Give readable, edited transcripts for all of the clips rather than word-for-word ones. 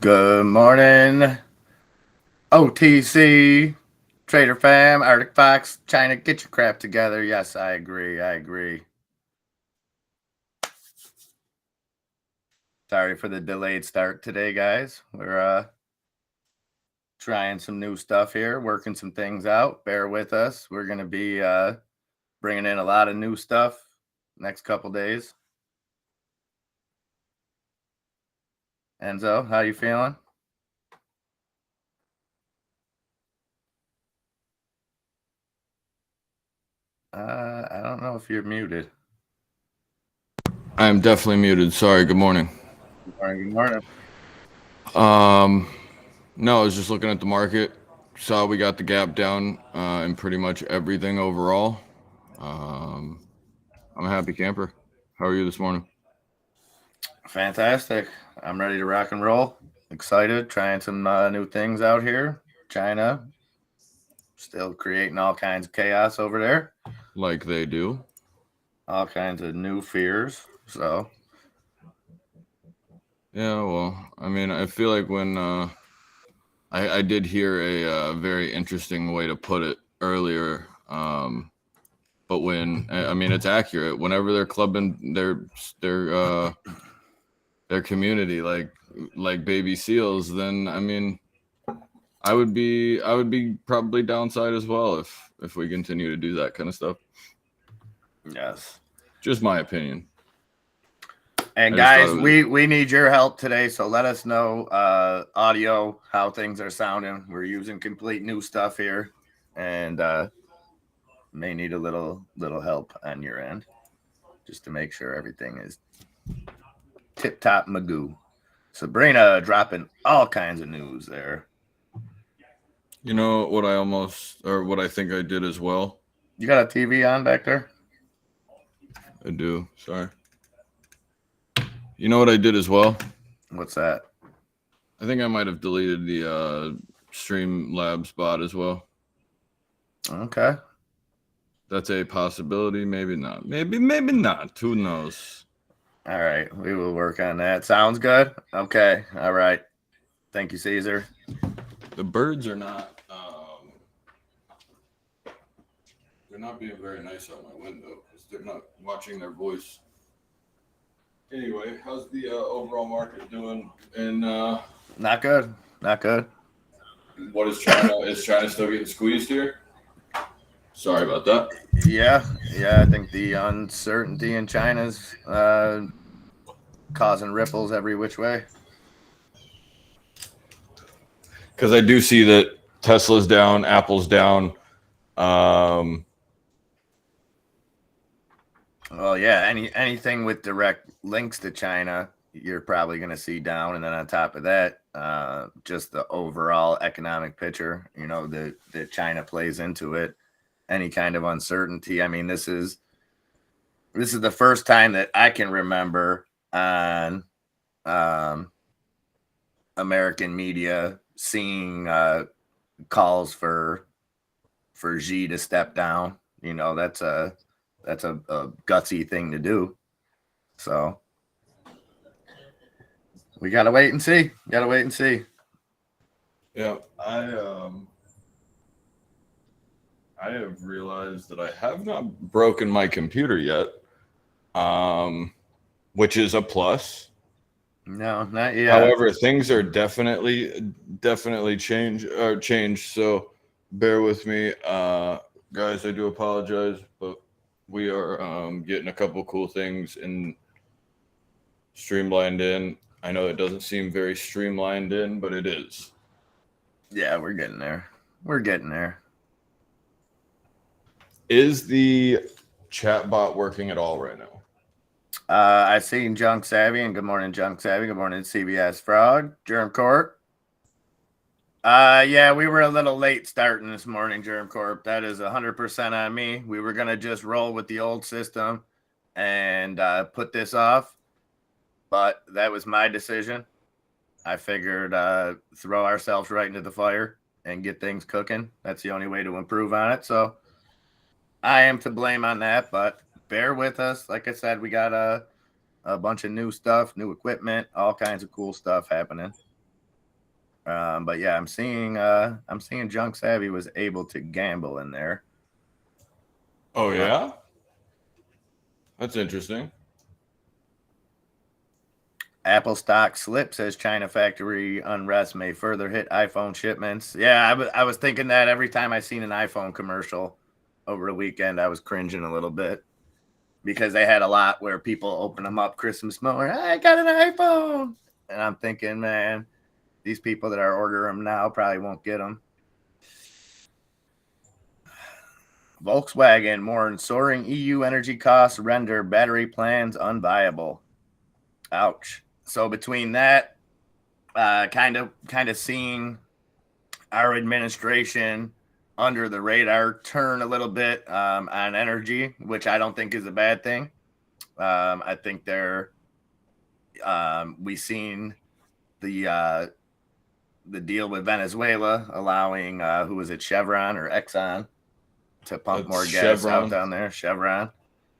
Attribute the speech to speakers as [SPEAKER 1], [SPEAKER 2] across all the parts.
[SPEAKER 1] Good morning, OTC, Trader Fam, Arctic Fox, China. Get your crap together. Yes, I agree. I agree. Sorry for the delayed start today, guys. We're trying some new stuff here, working some things out. Bear with us. We're gonna be bringing in a lot of new stuff next couple days. Enzo, how you feeling? I don't know if you're muted.
[SPEAKER 2] I am definitely muted. Sorry. Good morning.
[SPEAKER 1] Good morning. Good morning.
[SPEAKER 2] No, I was just looking at the market. Saw we got the gap down in pretty much everything overall. Um, I'm a happy camper. How are you this morning?
[SPEAKER 1] Fantastic. I'm ready to rock and roll. Excited, trying some new things out here. China still creating all kinds of chaos over there,
[SPEAKER 2] Like they do.
[SPEAKER 1] all kinds of new fears. So,
[SPEAKER 2] Yeah. Well, I mean, I feel like when I did hear a very interesting way to put it earlier. But when I mean, it's accurate. Whenever they're clubbing their their community like baby seals, then I mean, I would be probably downside as well if we continue to do that kind of stuff.
[SPEAKER 1] yes.
[SPEAKER 2] Just my opinion.
[SPEAKER 1] And
[SPEAKER 2] I just thought
[SPEAKER 1] guys,
[SPEAKER 2] it was
[SPEAKER 1] we need your help today. So let us know audio how things are sounding. We're using complete new stuff here, and may need a little help on your end just to make sure everything is tip top magoo. Sabrina dropping all kinds of news there.
[SPEAKER 2] what I almost or what I think I did as well.
[SPEAKER 1] You got a TV on back there?
[SPEAKER 2] I do. Sorry. You know what I did as well?
[SPEAKER 1] What's that?
[SPEAKER 2] I think I might have deleted the Streamlabs bot as well.
[SPEAKER 1] Okay.
[SPEAKER 2] That's a possibility. Maybe not. Maybe not. Who knows?
[SPEAKER 1] All right. We will work on that. Sounds good. Okay. All right. Thank you, Caesar.
[SPEAKER 2] The birds are not. They're not being very nice out my window because they're not watching their voice. Anyway, how's the overall market doing? And
[SPEAKER 1] Not good. Not good.
[SPEAKER 2] what is China? Is China still getting squeezed here? Sorry about that.
[SPEAKER 1] Yeah. Yeah. I think the uncertainty in China's causing ripples every which way.
[SPEAKER 2] Because I do see that Tesla's down, Apple's down. Um,
[SPEAKER 1] Well, yeah. Anything with direct links to China, you're probably going to see down. And then on top of that, just the overall economic picture, that China plays into it. Any kind of uncertainty. I mean, this is the first time that I can remember on American media seeing calls for Xi to step down. That's a gutsy thing to do. So we gotta wait and see. Gotta wait and see.
[SPEAKER 2] yeah, I have realized that I have not broken my computer yet, which is a plus.
[SPEAKER 1] No, not yet.
[SPEAKER 2] However, things are definitely changed. So bear with me, guys. I do apologize, but we are getting a couple cool things in streamlined in. I know it doesn't seem very streamlined in, but it is.
[SPEAKER 1] Yeah, we're getting there. We're getting there.
[SPEAKER 2] Is the chat bot working at all right now?
[SPEAKER 1] I've seen Junk Savvy, and good morning, Junk Savvy. Good morning, CBS Frog, Germ Corp. Yeah, we were a little late starting this morning, Germ Corp. That is 100% on me. We were gonna just roll with the old system and put this off, but that was my decision. I figured throw ourselves right into the fire and get things cooking. That's the only way to improve on it. So I am to blame on that, but bear with us. Like I said, we got a bunch of new stuff, new equipment, all kinds of cool stuff happening. But yeah, I'm seeing Junk Savvy was able to gamble in there.
[SPEAKER 2] Oh yeah, that's interesting.
[SPEAKER 1] Apple stock slip, says China factory unrest may further hit iPhone shipments. Yeah, I was thinking that every time I seen an iPhone commercial over the weekend, I was cringing a little bit because they had a lot where people open them up Christmas morning. I got an iPhone, and I'm thinking, man, these people that are ordering them now probably won't get them. Volkswagen mourns soaring EU energy costs render battery plans unviable. Ouch. So between that, kind of seeing our administration under the radar turn a little bit on energy, which I don't think is a bad thing. I think we've seen the deal with Venezuela allowing who was it, Chevron or Exxon, to pump more gas out down there. Chevron.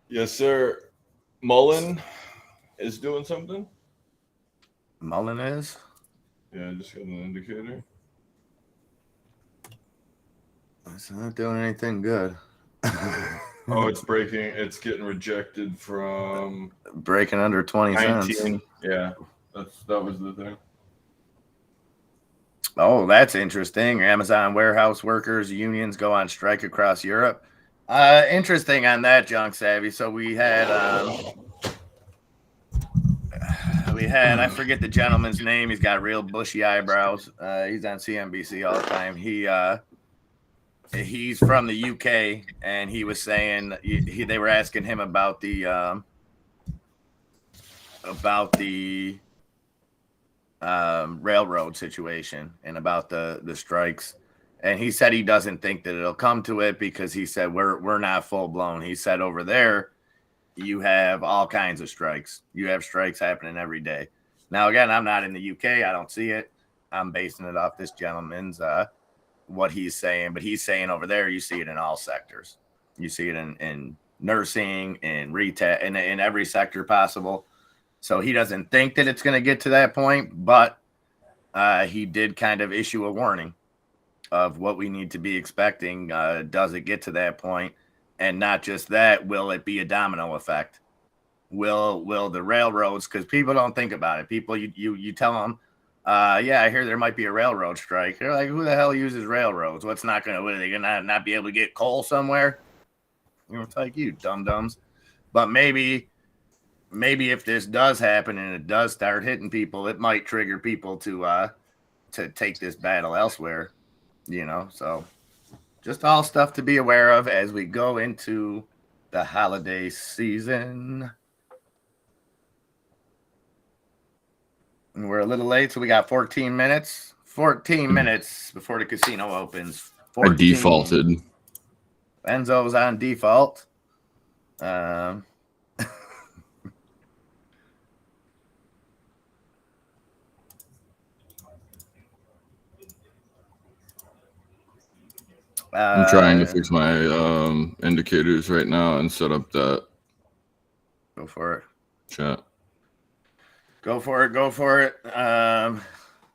[SPEAKER 2] Yes, sir. Mullen is doing something.
[SPEAKER 1] Mullen is?
[SPEAKER 2] Yeah, I just got an indicator.
[SPEAKER 1] It's not doing anything good.
[SPEAKER 2] Oh, it's breaking. It's getting rejected from
[SPEAKER 1] breaking under 20 cents.
[SPEAKER 2] Yeah, that was the thing.
[SPEAKER 1] Oh, that's interesting. Amazon warehouse workers unions go on strike across Europe. Interesting on that, Junk Savvy. So we had I forget the gentleman's name. He's got real bushy eyebrows. He's on CNBC all the time. He's from the UK, and he was saying they were asking him about the railroad situation and about the strikes, and he said he doesn't think that it'll come to it because he said we're not full blown. He said over there you have all kinds of strikes. You have strikes happening every day. Now again, I'm not in the UK. I don't see it. I'm basing it off this gentleman's what he's saying, but he's saying over there you see it in all sectors. You see it in nursing, in retail, in every sector possible. So he doesn't think that it's going to get to that point, but he did kind of issue a warning of what we need to be expecting. Does it get to that point? And not just that, will it be a domino effect? Will the railroads, because people don't think about it. People, you tell them, yeah, I hear there might be a railroad strike. They're like, who the hell uses railroads? What are they going to not be able to get coal somewhere? You know, it's like, you dum-dums. But maybe if this does happen and it does start hitting people, it might trigger people to take this battle elsewhere, you know. So just all stuff to be aware of as we go into the holiday season. And we're a little late, so we got 14 minutes. 14 minutes before the casino opens. 14.
[SPEAKER 2] I defaulted.
[SPEAKER 1] Enzo's on default.
[SPEAKER 2] I'm trying to fix my indicators right now and set up that.
[SPEAKER 1] Go for it.
[SPEAKER 2] Chat.
[SPEAKER 1] Go for it.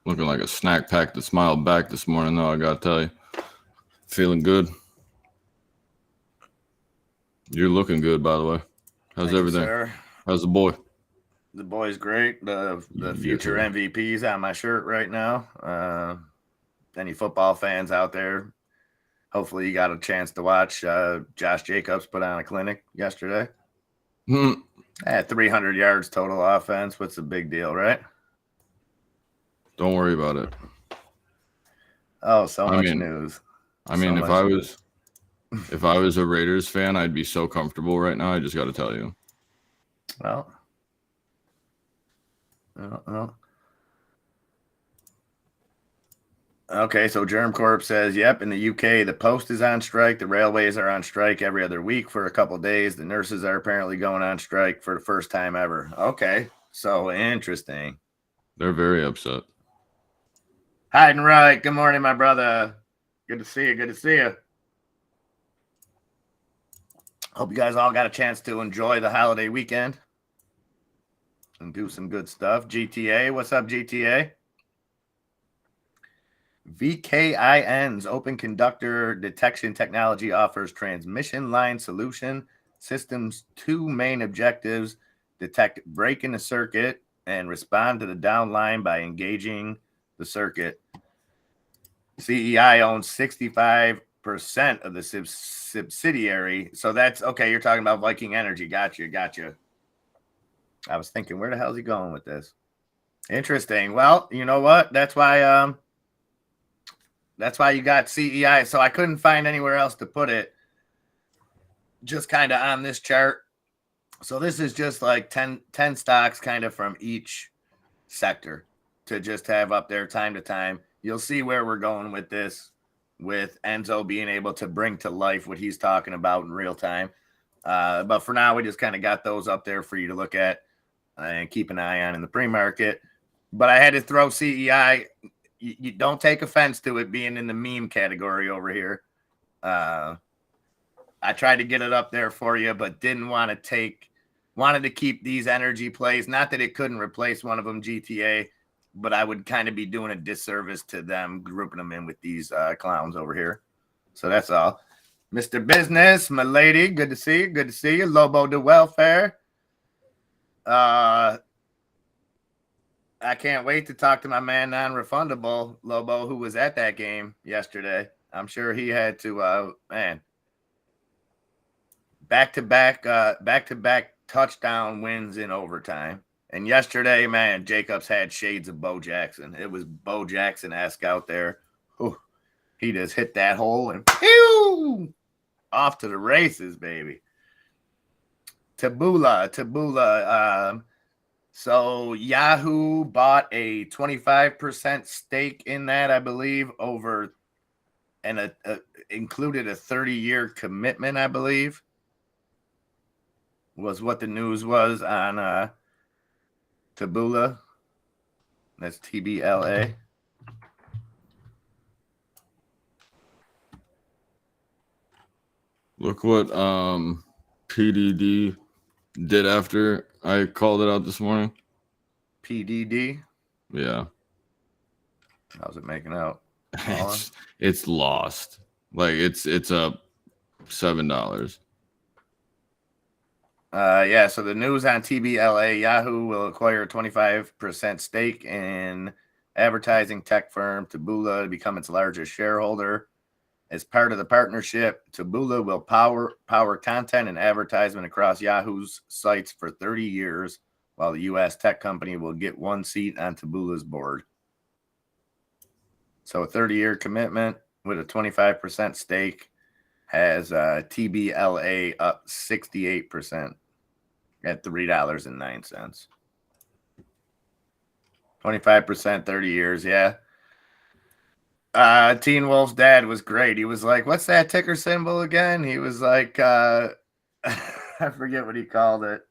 [SPEAKER 2] Looking like a snack pack that smiled back this morning, though, I gotta tell you. Feeling good. You're looking good, by the way. How's everything?
[SPEAKER 1] Sir.
[SPEAKER 2] How's the boy?
[SPEAKER 1] The boy's great. The future MVP's on my shirt right now. Any football fans out there, hopefully you got a chance to watch Josh Jacobs put on a clinic yesterday. At 300 yards total offense. What's the big deal, right?
[SPEAKER 2] Don't worry about it.
[SPEAKER 1] Oh, so much news.
[SPEAKER 2] I mean, if I was a Raiders fan, I'd be so comfortable right now. I just got to tell you.
[SPEAKER 1] Well. Okay, so Germ Corp says, yep, in the UK, the post is on strike. The railways are on strike every other week for a couple of days. The nurses are apparently going on strike for the first time ever. Okay, so interesting.
[SPEAKER 2] They're very upset.
[SPEAKER 1] Heidenreich, good morning, my brother. Good to see you. Hope you guys all got a chance to enjoy the holiday weekend and do some good stuff. GTA, what's up, GTA? VKIN's open conductor detection technology offers transmission line solution systems. Two main objectives: detect break in the circuit and respond to the downline by engaging the circuit. CEI owns 65% of the subsidiary. So that's okay. You're talking about Viking Energy. Gotcha. I was thinking, where the hell is he going with this? Interesting. Well, you know what? That's why you got CEI. So I couldn't find anywhere else to put it. Just kind of on this chart. So this is just like 10 stocks kind of from each sector to just have up there time to time. You'll see where we're going with this, with Enzo being able to bring to life what he's talking about in real time. But for now, we just kind of got those up there for you to look at and keep an eye on in the pre-market. But I had to throw CEI. You don't take offense to it being in the meme category over here. I tried to get it up there for you, but wanted to keep these energy plays. Not that it couldn't replace one of them, GTA, but I would kind of be doing a disservice to them, grouping them in with these clowns over here. So that's all. Mr. Business, my lady, good to see you. Good to see you. Lobo de Welfare. I can't wait to talk to my man Non-Refundable, Lobo, who was at that game yesterday. I'm sure he had to, back-to-back touchdown wins in overtime. And yesterday, man, Jacobs had shades of Bo Jackson. It was Bo Jackson-esque out there. Ooh, he just hit that hole and pew! Off to the races, baby. Taboola. So Yahoo bought a 25% stake in that, I believe, over and included a 30-year commitment, I believe, was what the news was on Taboola. That's TBLA.
[SPEAKER 2] Look what PDD did after I called it out this morning.
[SPEAKER 1] PDD?
[SPEAKER 2] Yeah.
[SPEAKER 1] How's it making out?
[SPEAKER 2] It's lost. Like it's up $7.
[SPEAKER 1] Yeah, so the news on TBLA, Yahoo will acquire a 25% stake in advertising tech firm Taboola to become its largest shareholder. As part of the partnership, Taboola will power content and advertisement across Yahoo's sites for 30 years, while the U.S. tech company will get one seat on Taboola's board. So a 30-year commitment with a 25% stake has TBLA up 68% at $3.09. 25%, 30 years, yeah. Teen Wolf's dad was great. He was like, what's that ticker symbol again? He was like, I forget what he called it.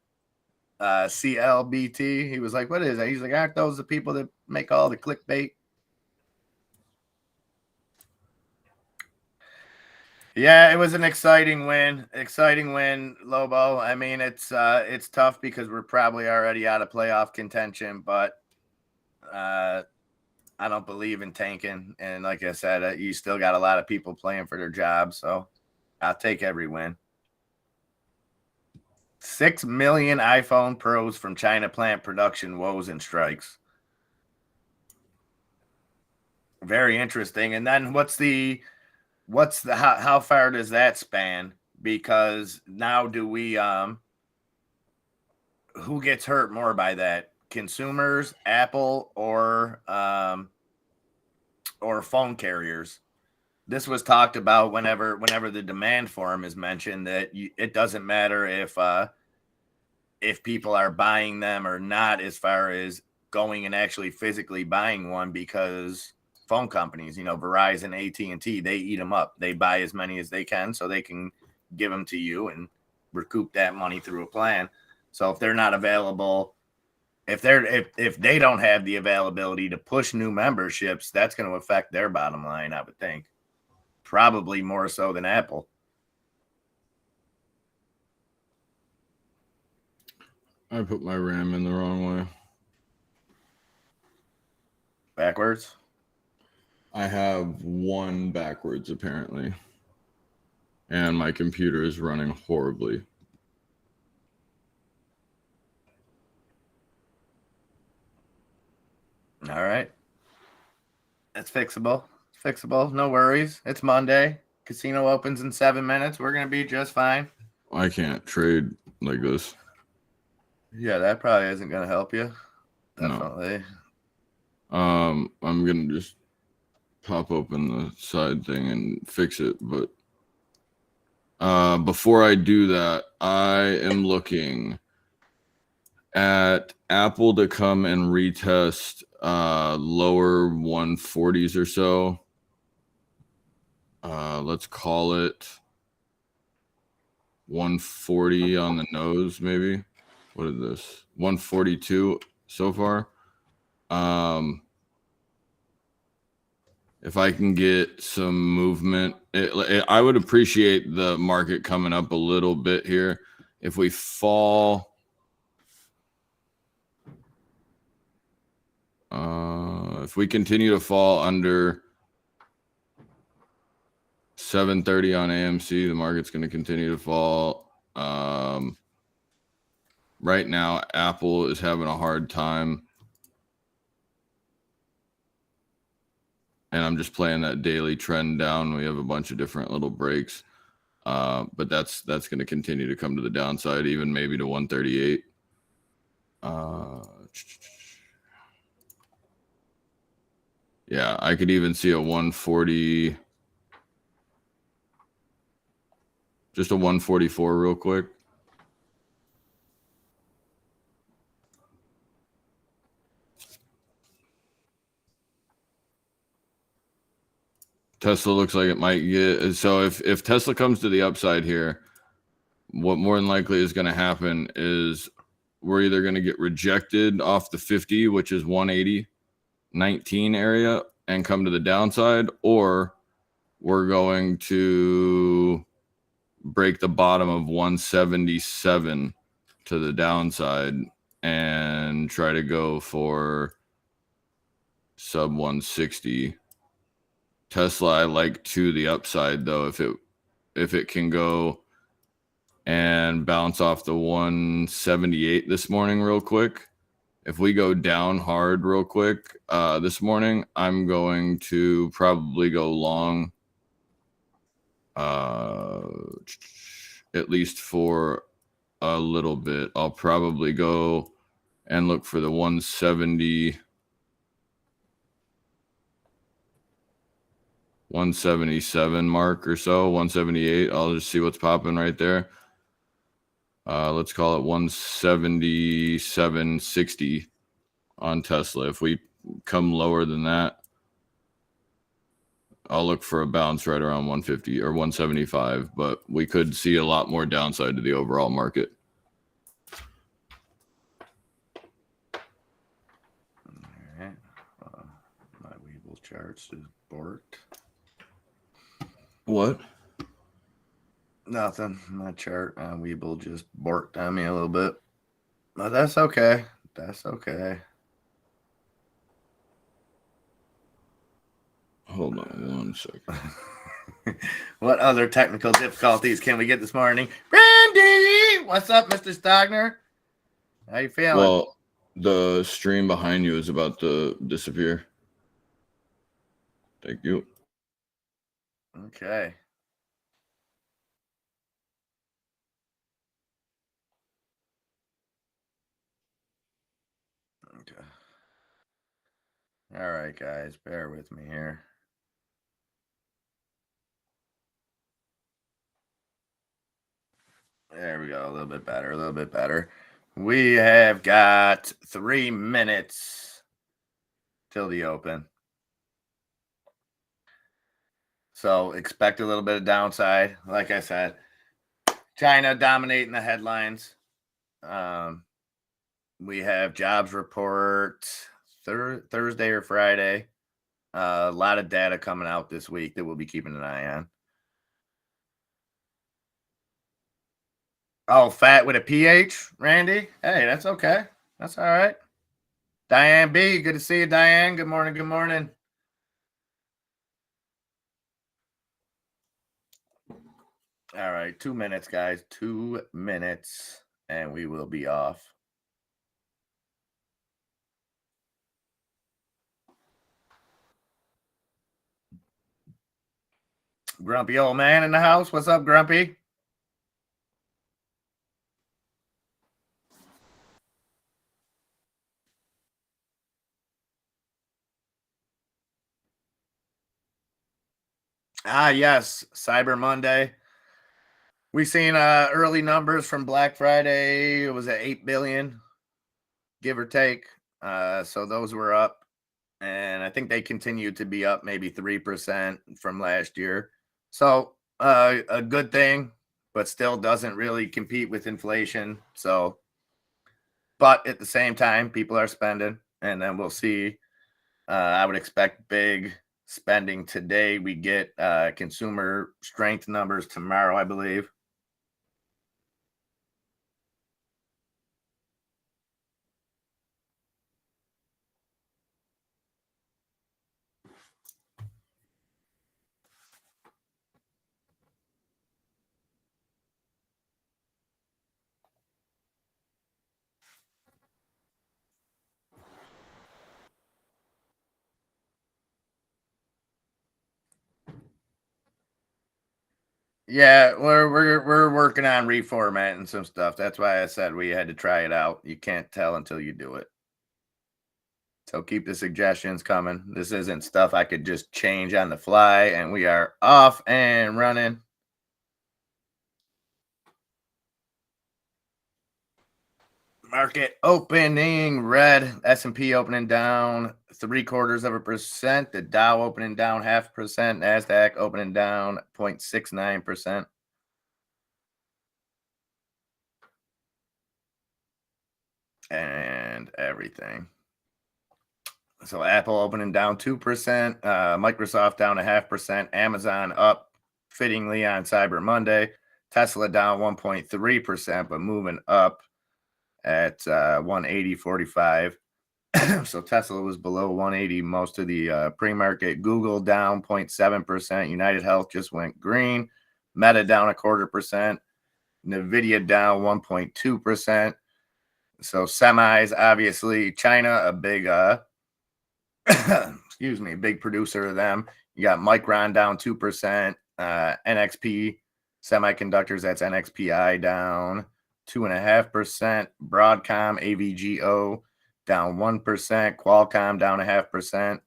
[SPEAKER 1] CLBT. He was like, what is that? He's like, aren't those the people that make all the clickbait? Yeah, it was an exciting win. Lobo. I mean, it's tough because we're probably already out of playoff contention, but I don't believe in tanking. And like I said, you still got a lot of people playing for their jobs. So I'll take every win. 6 million iPhone Pros from China plant production woes and strikes. Very interesting. And then how far does that span? Because now who gets hurt more by that? Consumers, Apple, or phone carriers? This was talked about whenever the demand for them is mentioned, that it doesn't matter if people are buying them or not, as far as going and actually physically buying one, because phone companies, Verizon, AT&T, they eat them up. They buy as many as they can so they can give them to you and recoup that money through a plan. So if they're not available, if they don't have the availability to push new memberships, that's going to affect their bottom line, I would think. Probably more so than Apple.
[SPEAKER 2] I put my RAM in the wrong way.
[SPEAKER 1] Backwards?
[SPEAKER 2] I have one backwards apparently, and my computer is running horribly.
[SPEAKER 1] All right. It's fixable. Fixable. No worries. It's Monday. Casino opens in 7 minutes. We're going to be just fine.
[SPEAKER 2] I can't trade like this.
[SPEAKER 1] Yeah, that probably isn't going to help you. Definitely.
[SPEAKER 2] No. I'm going to just pop open the side thing and fix it. But before I do that, I am looking at Apple to come and retest lower 140s or so. Let's call it 140 on the nose, maybe. What is this? 142 so far. If I can get some movement, I would appreciate the market coming up a little bit here. If we fall, if we continue to fall under 730 on AMC, the market's going to continue to fall. Right now, Apple is having a hard time. And I'm just playing that daily trend down. We have a bunch of different little breaks. But that's going to continue to come to the downside, even maybe to 138. Yeah, I could even see a 140, just a 144 real quick. Tesla looks like it might get, so if Tesla comes to the upside here, what more than likely is going to happen is we're either going to get rejected off the 50, which is 180.19 area, and come to the downside, or we're going to break the bottom of 177 to the downside and try to go for sub 160. Tesla, I like to the upside though. If it can go and bounce off the 178 this morning real quick. If we go down hard real quick this morning, I'm going to probably go long at least for a little bit. I'll probably go and look for the 170, 177 mark or so, 178. I'll just see what's popping right there. Let's call it 177.60 on Tesla. If we come lower than that, I'll look for a bounce right around 150 or 175, but we could see a lot more downside to the overall market.
[SPEAKER 1] All right. My Weeble charts is borked.
[SPEAKER 2] What?
[SPEAKER 1] Nothing. My chart Weeble just borked on me a little bit. But that's okay. That's okay.
[SPEAKER 2] Hold on 1 second.
[SPEAKER 1] What other technical difficulties can we get this morning? Randy! What's up, Mr. Stagner? How you feeling?
[SPEAKER 2] Well, the stream behind you is about to disappear. Thank you.
[SPEAKER 1] Okay. Okay. All right, guys, bear with me here. There we go. A little bit better. A little bit better. We have got 3 minutes till the open. So expect a little bit of downside. Like I said, China dominating the headlines. We have jobs report Thursday or Friday. A lot of data coming out this week that we'll be keeping an eye on. Oh, fat with a PH, Randy? Hey, that's okay. That's all right. Diane B, good to see you, Diane. Good morning. Good morning. All right, 2 minutes, guys. 2 minutes, and we will be off. Grumpy old man in the house. What's up, Grumpy? Ah, yes, Cyber Monday. We seen early numbers from Black Friday. It was at 8 billion, give or take. So those were up, and I think they continued to be up maybe 3% from last year. So a good thing, but still doesn't really compete with inflation. So, but at the same time, people are spending, and then we'll see. I would expect big spending today. We get consumer strength numbers tomorrow, I believe. Yeah, we're working on reformatting some stuff. That's why I said we had to try it out. You can't tell until you do it. So keep the suggestions coming. This isn't stuff I could just change on the fly, and we are off and running. Market opening red. S&P opening down 0.75%. The Dow opening down 0.5%. Nasdaq opening down 0.69%. And everything. So Apple opening down 2%, Microsoft down 0.5%, Amazon up fittingly on Cyber Monday, Tesla down 1.3%, but moving up at 180.45. So Tesla was below 180 most of the pre-market. Google down 0.7%. United Health just went green. Meta down 0.25%. Nvidia down 1.2%. So semis, obviously, China, a big excuse me, big producer of them. You got Micron down 2%, NXP Semiconductors, that's NXPI down 2.5%, Broadcom AVGO down 1%, Qualcomm down 0.5%,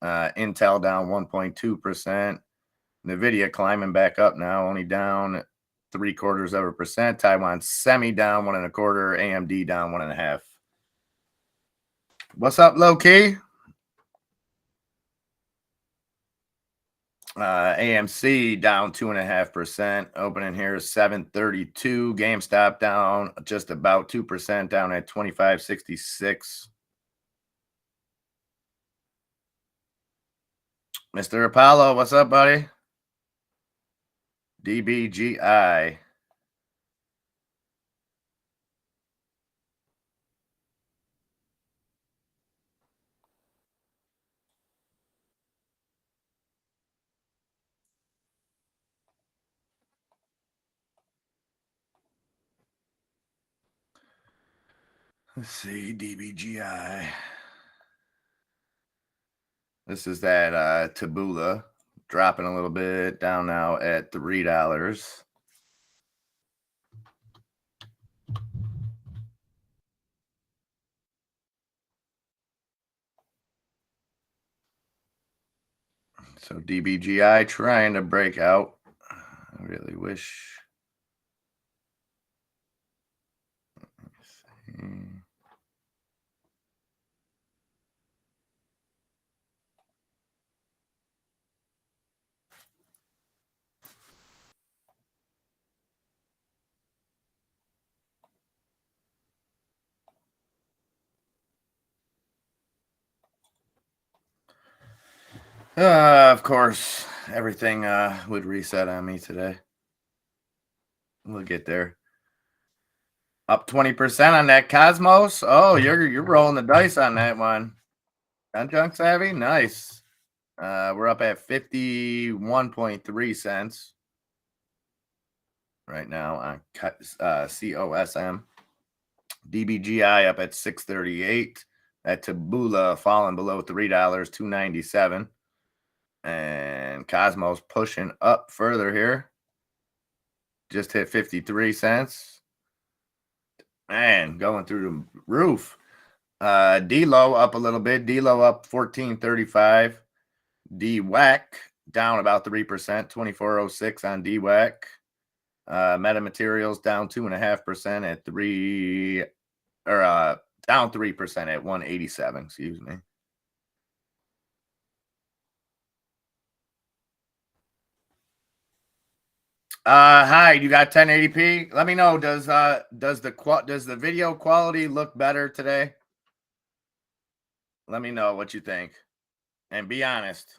[SPEAKER 1] Intel down 1.2%, Nvidia climbing back up now, only down 0.75%, Taiwan Semi down 1.25%, AMD down 1.5%. What's up, low key? AMC down 2.5%. Opening here is 732. GameStop down just about 2%, down at 25.66. Mr. Apollo, what's up, buddy? DBGI. Let's see, DBGI. This is that Taboola dropping a little bit, down now at $3. So DBGI trying to break out. I really wish. Let's see. Of course, everything would reset on me today. We'll get there. Up 20% on that Cosmos. Oh, you're rolling the dice on that one. Gun Junk Savvy, nice. We're up at 51.3 cents. right now on COSM. DBGI up at 638. That Taboola falling below $3, 297. And Cosmos pushing up further here. Just hit 53 cents. Man, going through the roof. D-Lo up a little bit. D-Lo up 14.35. DWAC down about 3%, 24.06 on DWAC. Metamaterials down 2.5% at down 3% at 187. Excuse me. Hi, you got 1080p? Let me know. Does the video quality look better today? Let me know what you think, and be honest.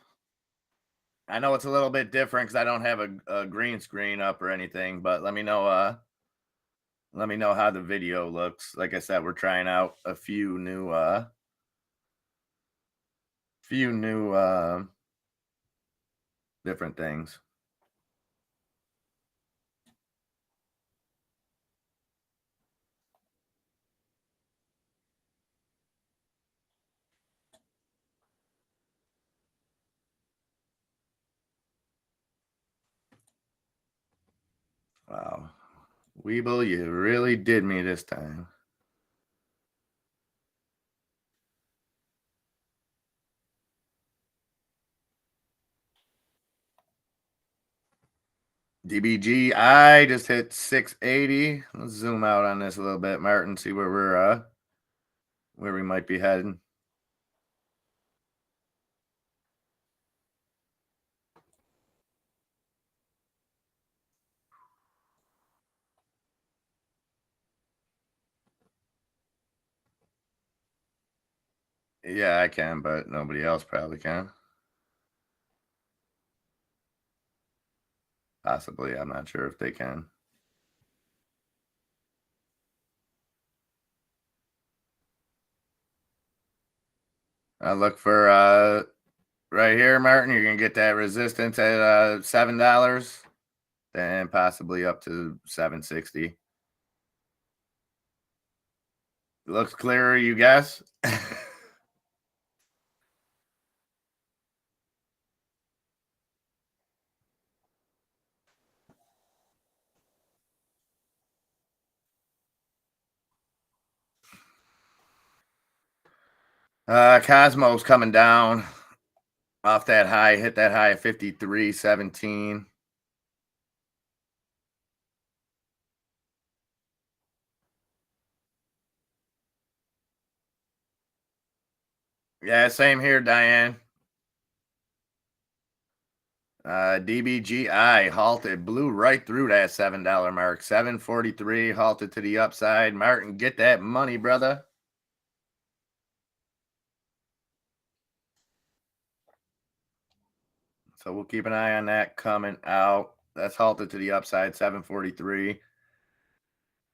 [SPEAKER 1] I know it's a little bit different because I don't have a green screen up or anything, but let me know. Let me know how the video looks. Like I said, we're trying out a few new different things. Wow. Weeble, you really did me this time. DBG, I just hit 680. Let's zoom out on this a little bit, Martin, see where we might be heading. Yeah, I can, but nobody else probably can. Possibly. I'm not sure if they can. I look for right here, Martin. You're gonna get that resistance at $7, then possibly up to 760. Looks clearer, you guess? Cosmos coming down off that high, hit that high of 53.17. Yeah, same here, Diane. DBGI halted, blew right through that $7 mark. 743 halted to the upside. Martin, get that money, brother. So we'll keep an eye on that coming out. That's halted to the upside, 743.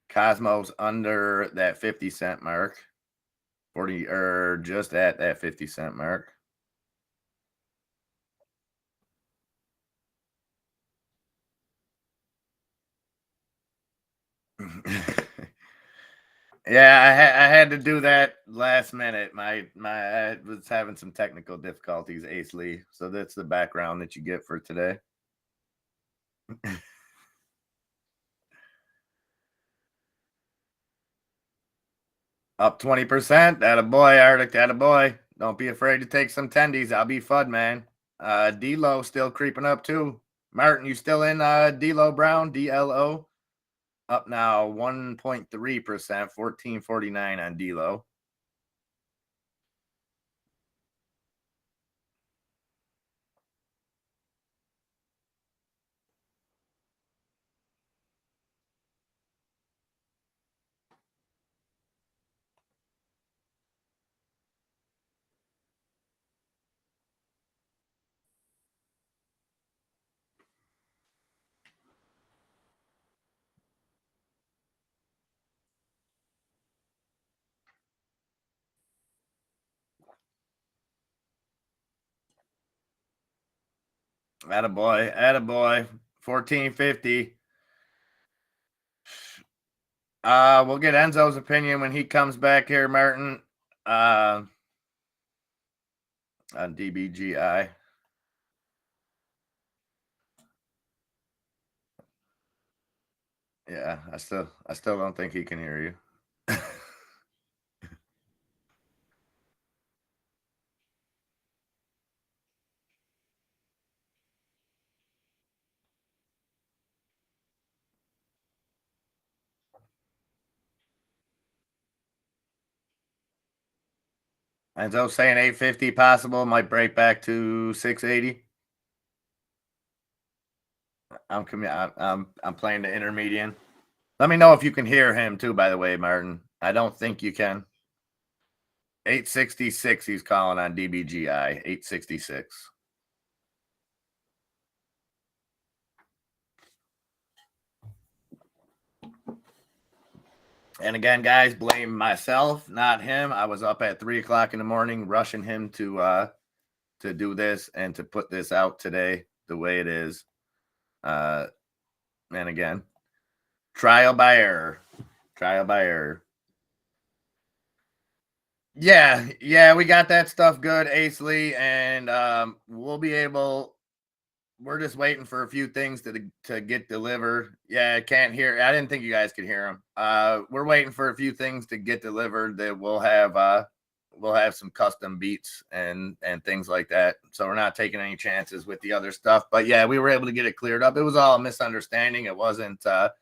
[SPEAKER 1] Cosmos under that 50-cent mark. 40 or just at that 50-cent mark. Yeah, I had to do that last minute. I was having some technical difficulties, Ace Lee. So that's the background that you get for today. Up 20%. That a boy, Arctic. That a boy. Don't be afraid to take some tendies. I'll be FUD, man. D-Lo still creeping up too. Martin, you still in D-Lo Brown? DLO? Up now 1.3%, 1449 on D-Lo. Attaboy, attaboy. 1450. We'll get Enzo's opinion when he comes back here, Martin. On DBGI. Yeah, I still don't think he can hear you. Enzo saying 850 possible, might break back to 680. I'm playing the intermediate. Let me know if you can hear him too, by the way, Martin. I don't think you can. 866 he's calling on DBGI. 866. And again, guys, blame myself, not him. I was up at 3:00 in the morning, rushing him to do this and to put this out today the way it is. And again, trial by error. Trial by error. Yeah, we got that stuff good, Ace Lee, and we'll be able. We're just waiting for a few things to get delivered. Yeah, I can't hear. I didn't think you guys could hear them. We're waiting for a few things to get delivered that we'll have some custom beats and things like that. So we're not taking any chances with the other stuff. But yeah, we were able to get it cleared up. It was all a misunderstanding. It wasn't that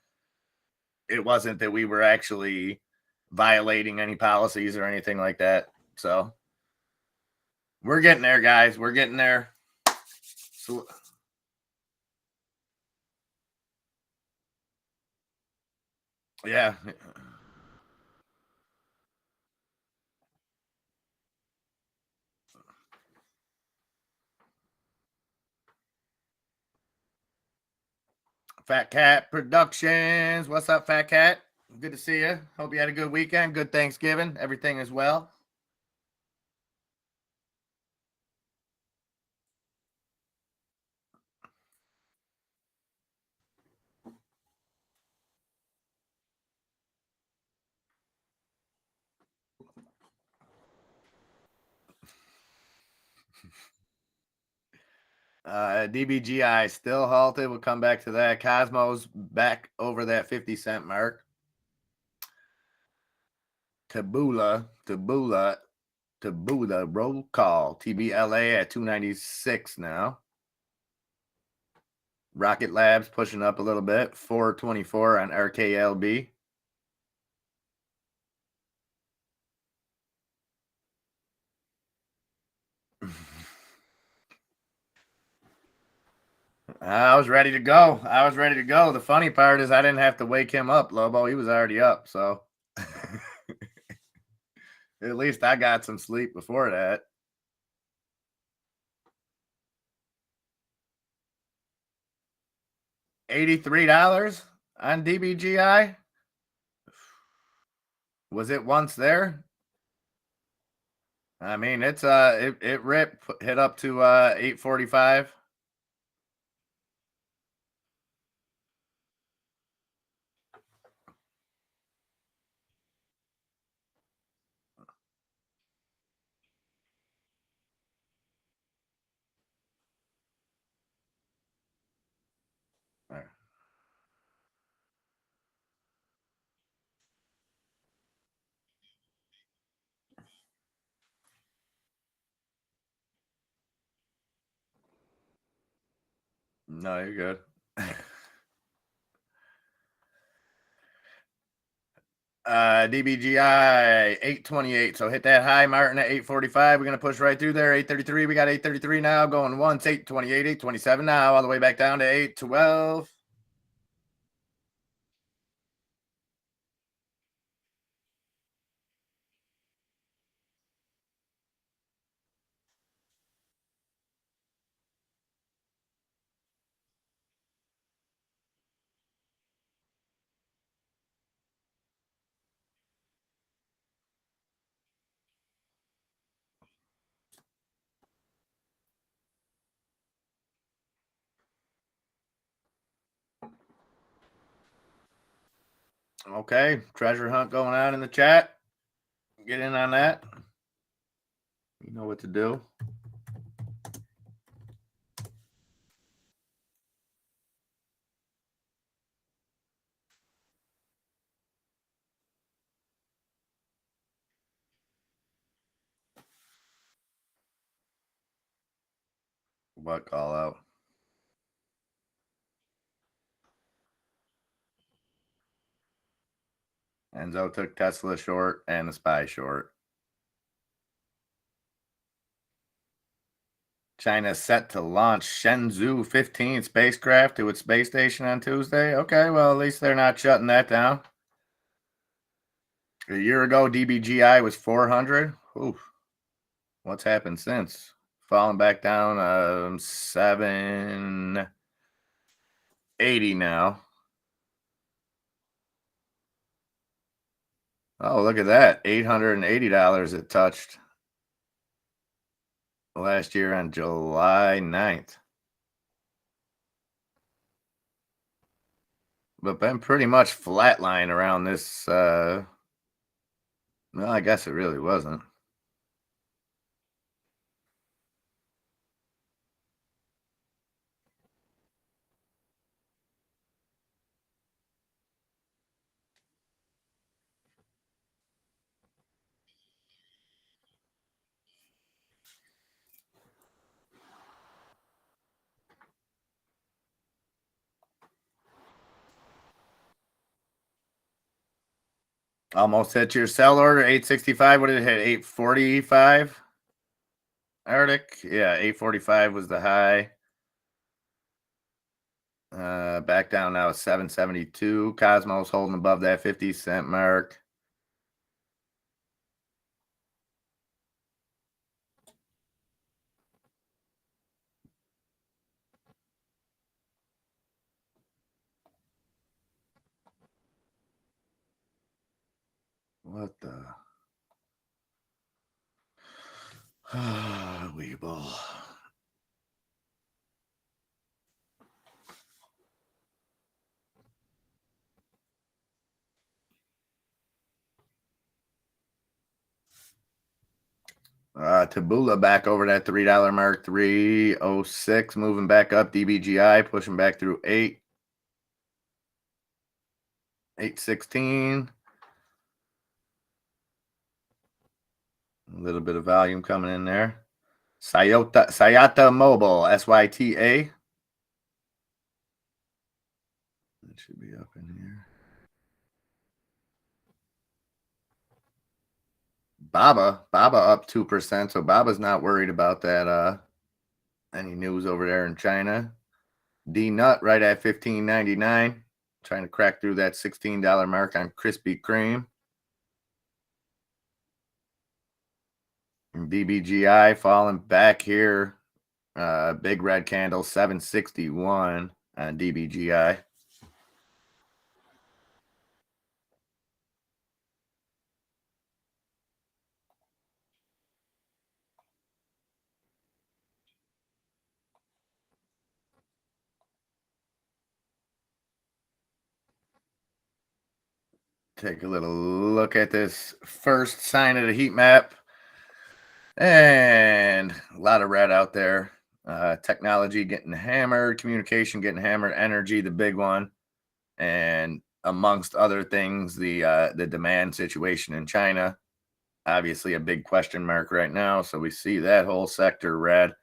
[SPEAKER 1] we were actually violating any policies or anything like that. So we're getting there, guys. We're getting there. So, yeah. Fat Cat Productions. What's up, Fat Cat? Good to see you. Hope you had a good weekend. Good Thanksgiving. Everything is well. DBGI still halted. We'll come back to that. Cosmos back over that 50-cent mark. Tabula roll call. TBLA at 296 now. Rocket Labs pushing up a little bit. 424 on RKLB. I was ready to go. The funny part is I didn't have to wake him up, Lobo. He was already up. So at least I got some sleep before that. $83 on DBGI. Was it once there? I mean, it's it ripped, hit up to 845. No, you're good. DBGI 828. So hit that high, Martin, at 845. We're gonna push right through there. 833. We got 833 now. Going once. 828, 827 now, all the way back down to 812. Okay, treasure hunt going on in the chat. Get in on that. You know what to do. What call out? Enzo took Tesla short and the SPY short. China set to launch Shenzhou 15 spacecraft to its space station on Tuesday. Okay, well, at least they're not shutting that down. A year ago, DBGI was 400. Oof. What's happened since? Falling back down 780 now. Oh, look at that. $880 it touched last year on July 9th. But been pretty much flatline around this. Well, I guess it really wasn't. Almost hit your sell order, 865. What did it hit? 845? Arctic? Yeah, 845 was the high. Back down now, 772. Cosmos holding above that 50-cent mark. What the? Weeble. Taboola back over that $3 mark, 306, moving back up. DBGI pushing back through 816. A little bit of volume coming in there. Sayata Mobile, SYTA. It should be up in here. Baba up 2%. So Baba's not worried about that. Any news over there in China. D Nut right at $15.99. Trying to crack through that $16 mark on Krispy Kreme. And BBGI falling back here. Big red candle, 761 on DBGI. Take a little look at this first sign of the heat map. And a lot of red out there. Technology getting hammered, communication getting hammered, energy, the big one. And amongst other things, the demand situation in China. Obviously a big question mark right now. So we see that whole sector red.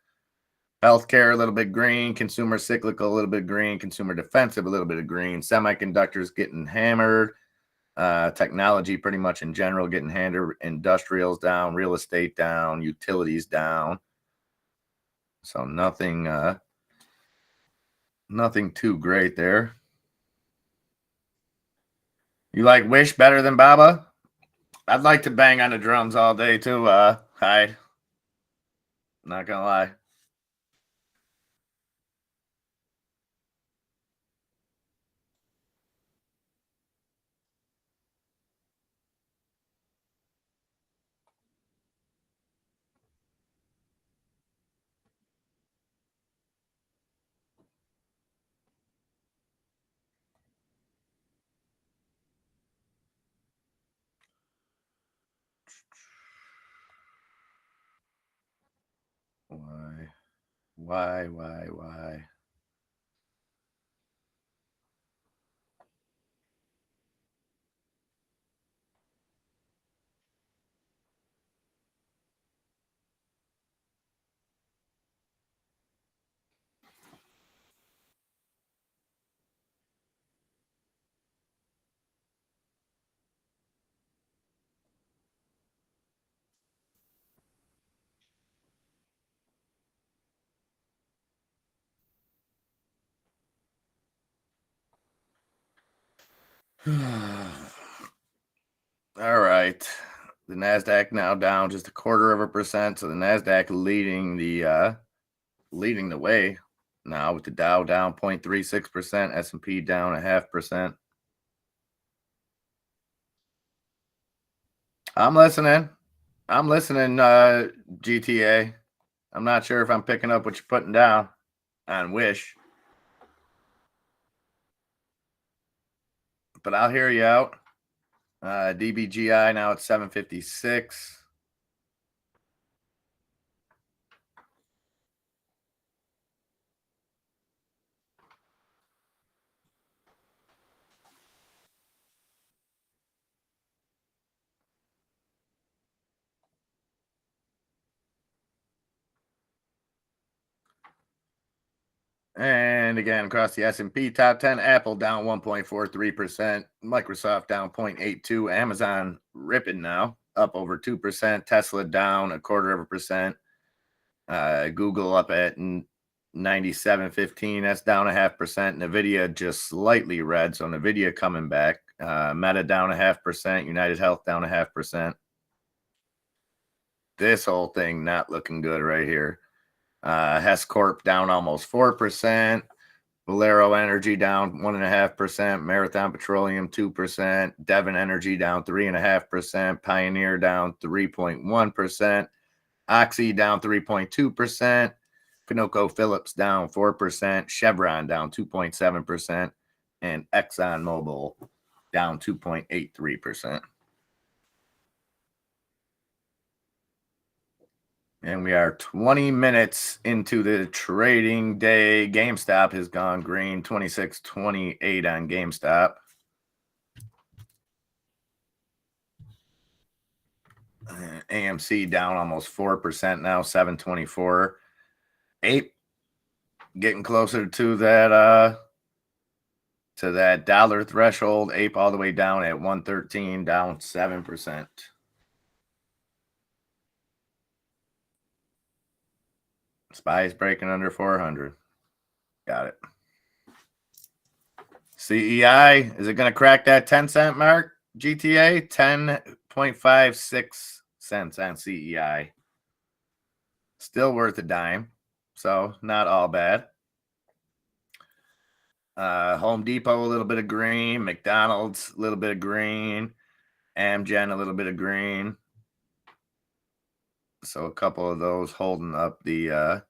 [SPEAKER 1] Healthcare, a little bit green. Consumer cyclical, a little bit green. Consumer defensive, a little bit of green. Semiconductors getting hammered. Technology pretty much in general getting hammered. Industrials down. Real estate down. Utilities down. So nothing too great there. You like Wish better than Baba? I'd like to bang on the drums all day too, Hyde. Not gonna lie. Why? All right. The NASDAQ now down just 0.25%. So the NASDAQ leading the way now, with the Dow down 0.36%, S&P down 0.5%. I'm listening, GTA. I'm not sure if I'm picking up what you're putting down on Wish, but I'll hear you out. DBGI now at 756. And again, across the S&P top 10, Apple down 1.43%, Microsoft down 0.82%, Amazon ripping now, up over 2%, Tesla down 0.25%, Google up at 97.15, that's down 0.5%, Nvidia just slightly red, so Nvidia coming back, Meta down 0.5%, United Health down 0.5%. This whole thing not looking good right here. Hess Corp down almost 4%. Valero Energy down 1.5%. Marathon Petroleum 2%. Devon Energy down 3.5%. Pioneer down 3.1%. Oxy down 3.2%. ConocoPhillips down 4%. Chevron down 2.7%. And ExxonMobil down 2.83%. And we are 20 minutes into the trading day. GameStop has gone green, 26.28 on GameStop. AMC down almost 4% now, 7.24. Ape getting closer to that dollar threshold. Ape all the way down at 113, down 7%. SPY is breaking under 400. Got it. CEI, is it going to crack that 10-cent mark? GTA, 10.56 cents on CEI. Still worth a dime, so not all bad. Home Depot, a little bit of green. McDonald's, a little bit of green. Amgen, a little bit of green. So a couple of those holding up the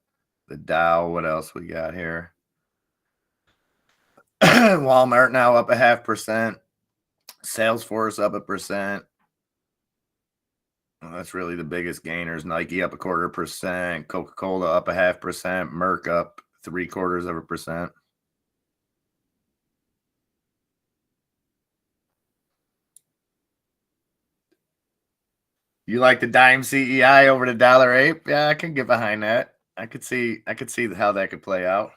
[SPEAKER 1] Dow. What else we got here? Walmart now up 0.5%. Salesforce up 1%. Well, that's really the biggest gainers. Nike up 0.25%. Coca-Cola up 0.5%. Merck up 0.75%. You like the dime CEI over the dollar ape? Yeah, I can get behind that. I could see how that could play out.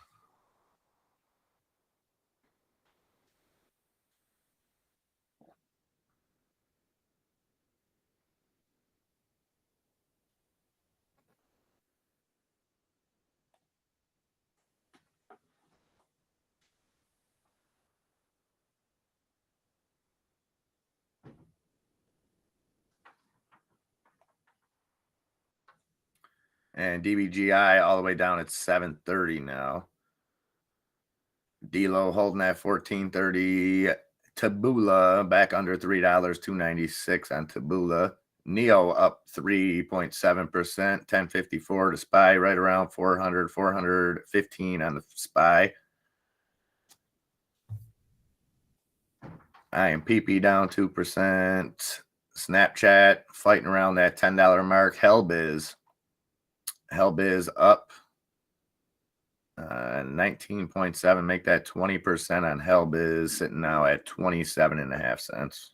[SPEAKER 1] And DBGI all the way down at 730 now. Delo holding at 1430. Taboola back under $3, 296 on Taboola. Neo up 3.7%, 1054 to SPY, right around 400, 415 on the SPY. IMPP down 2%. Snapchat fighting around that $10 mark. Hellbiz up 19.7, make that 20% on Hellbiz, sitting now at 27.5 cents.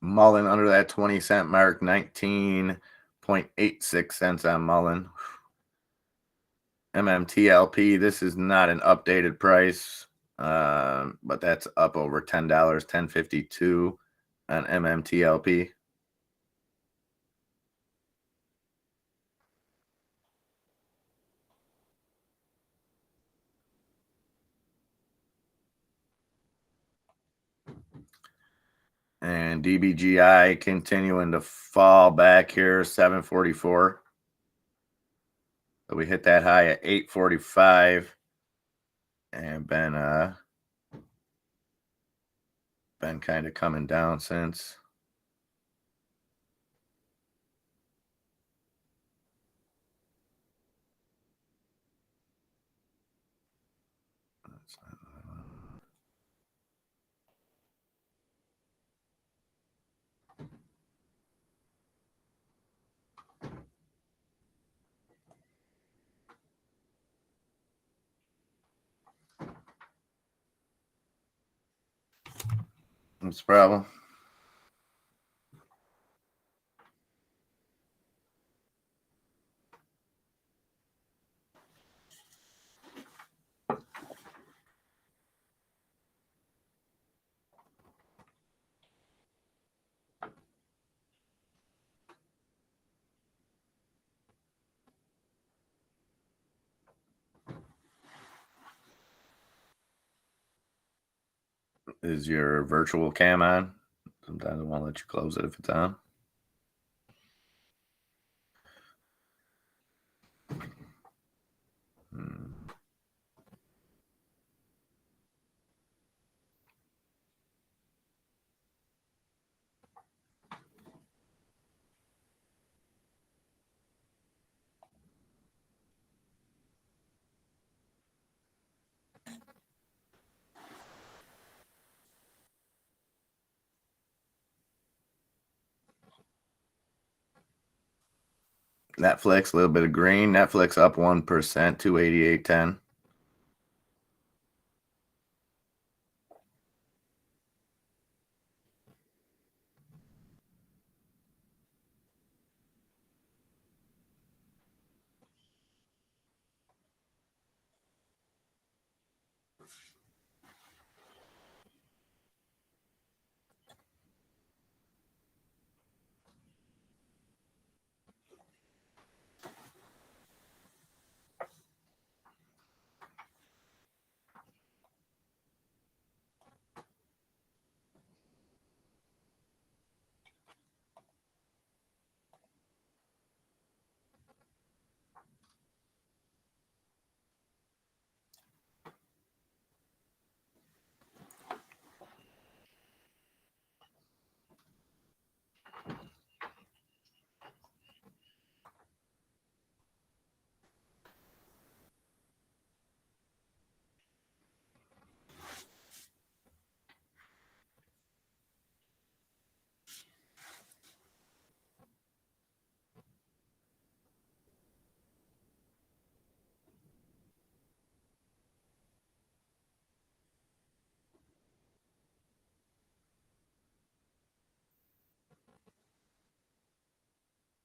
[SPEAKER 1] Mullen under that 20-cent mark, 19.86 cents on Mullen. MMTLP, this is not an updated price, but that's up over $10, 10.52 on MMTLP. And DBGI continuing to fall back here, 744. So we hit that high at 845 and been kind of coming down since. What's the problem? Is your virtual cam on? Sometimes I won't let you close it if it's on. Netflix, a little bit of green. Netflix up 1%, 288.10.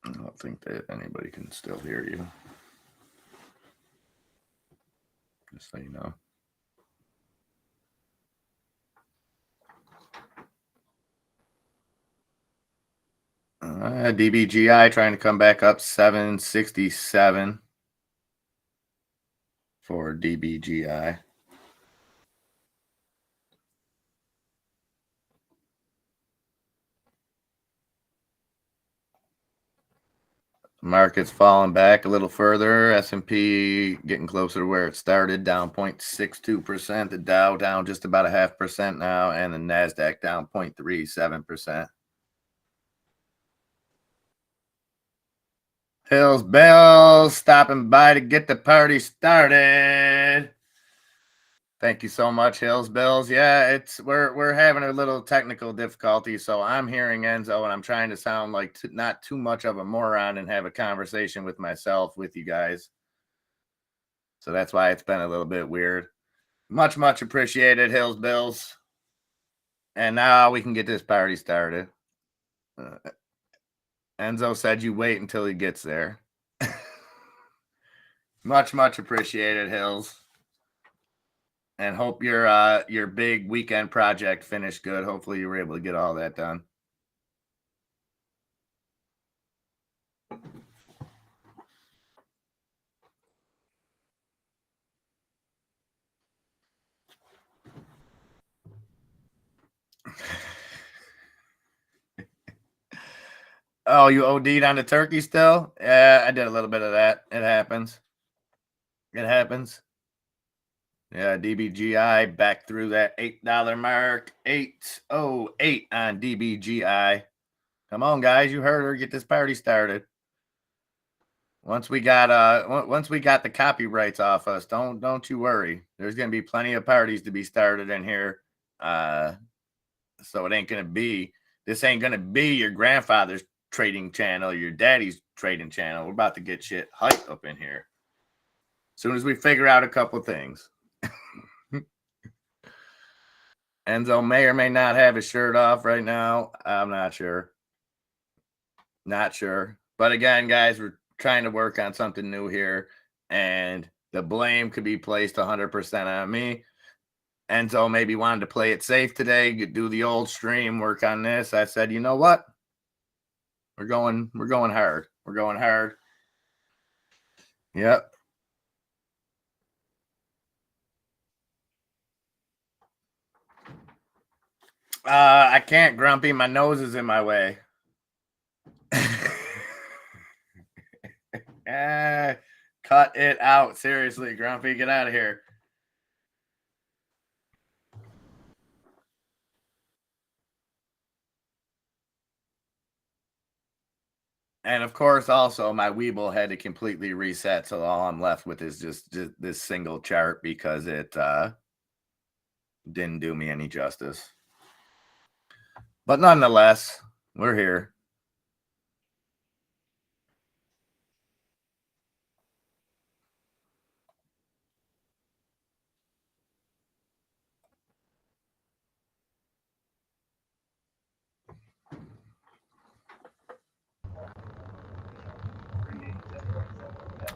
[SPEAKER 1] I don't think that anybody can still hear you. Just so you know. DBGI trying to come back up 767 for DBGI. Market's falling back a little further. S&P getting closer to where it started, down 0.62%. The Dow down just about 0.5% now, and the NASDAQ down 0.37%. Hills Bells stopping by to get the party started. Thank you so much, Hills Bills. Yeah, it's we're having a little technical difficulty, so I'm hearing Enzo, and I'm trying to sound like not too much of a moron and have a conversation with myself with you guys. So that's why it's been a little bit weird. Much appreciated, Hills Bills. And now we can get this party started. Enzo said you wait until he gets there. Much appreciated, Hills. And hope your big weekend project finished good. Hopefully you were able to get all that done. Oh, you OD'd on the turkey still? Yeah, I did a little bit of that. It happens. It happens. Yeah, DBGI back through that $8 mark. 808 on DBGI. Come on, guys. You heard her. Get this party started. Once we got the copyrights off us, don't you worry. There's gonna be plenty of parties to be started in here. So it ain't gonna be your grandfather's trading channel, your daddy's trading channel. We're about to get shit hyped up in here. As soon as we figure out a couple things. Enzo may or may not have his shirt off right now. I'm not sure. Not sure. But again, guys, we're trying to work on something new here. And the blame could be placed 100% on me. Enzo maybe wanted to play it safe today, do the old stream, work on this. I said, you know what? We're going hard. We're going hard. Yep. I can't, Grumpy. My nose is in my way. Cut it out. Seriously, Grumpy, get out of here. And of course, also my Weeble had to completely reset, so all I'm left with is just this single chart because it didn't do me any justice. But nonetheless, we're here.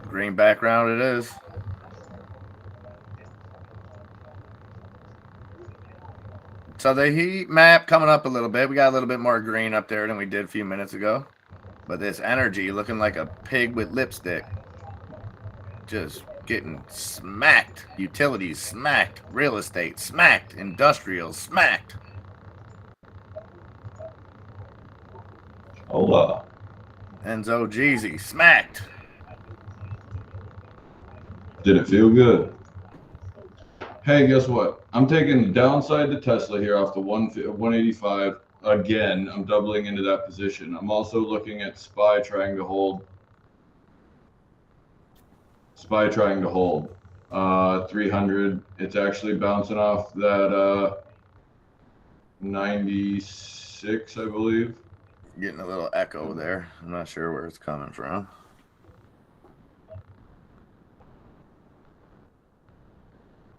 [SPEAKER 1] Green background it is. So the heat map coming up a little bit. We got a little bit more green up there than we did a few minutes ago. But this energy looking like a pig with lipstick. Just getting smacked. Utilities smacked. Real estate smacked. Industrial smacked.
[SPEAKER 3] Hola.
[SPEAKER 1] Enzo Jeezy smacked.
[SPEAKER 3] Did it feel good? Hey, guess what? I'm taking the downside to Tesla here off the 185. Again, I'm doubling into that position. I'm also looking at SPY trying to hold. SPY trying to hold 300. It's actually bouncing off that 96, I believe.
[SPEAKER 1] Getting a little echo there. I'm not sure where it's coming from.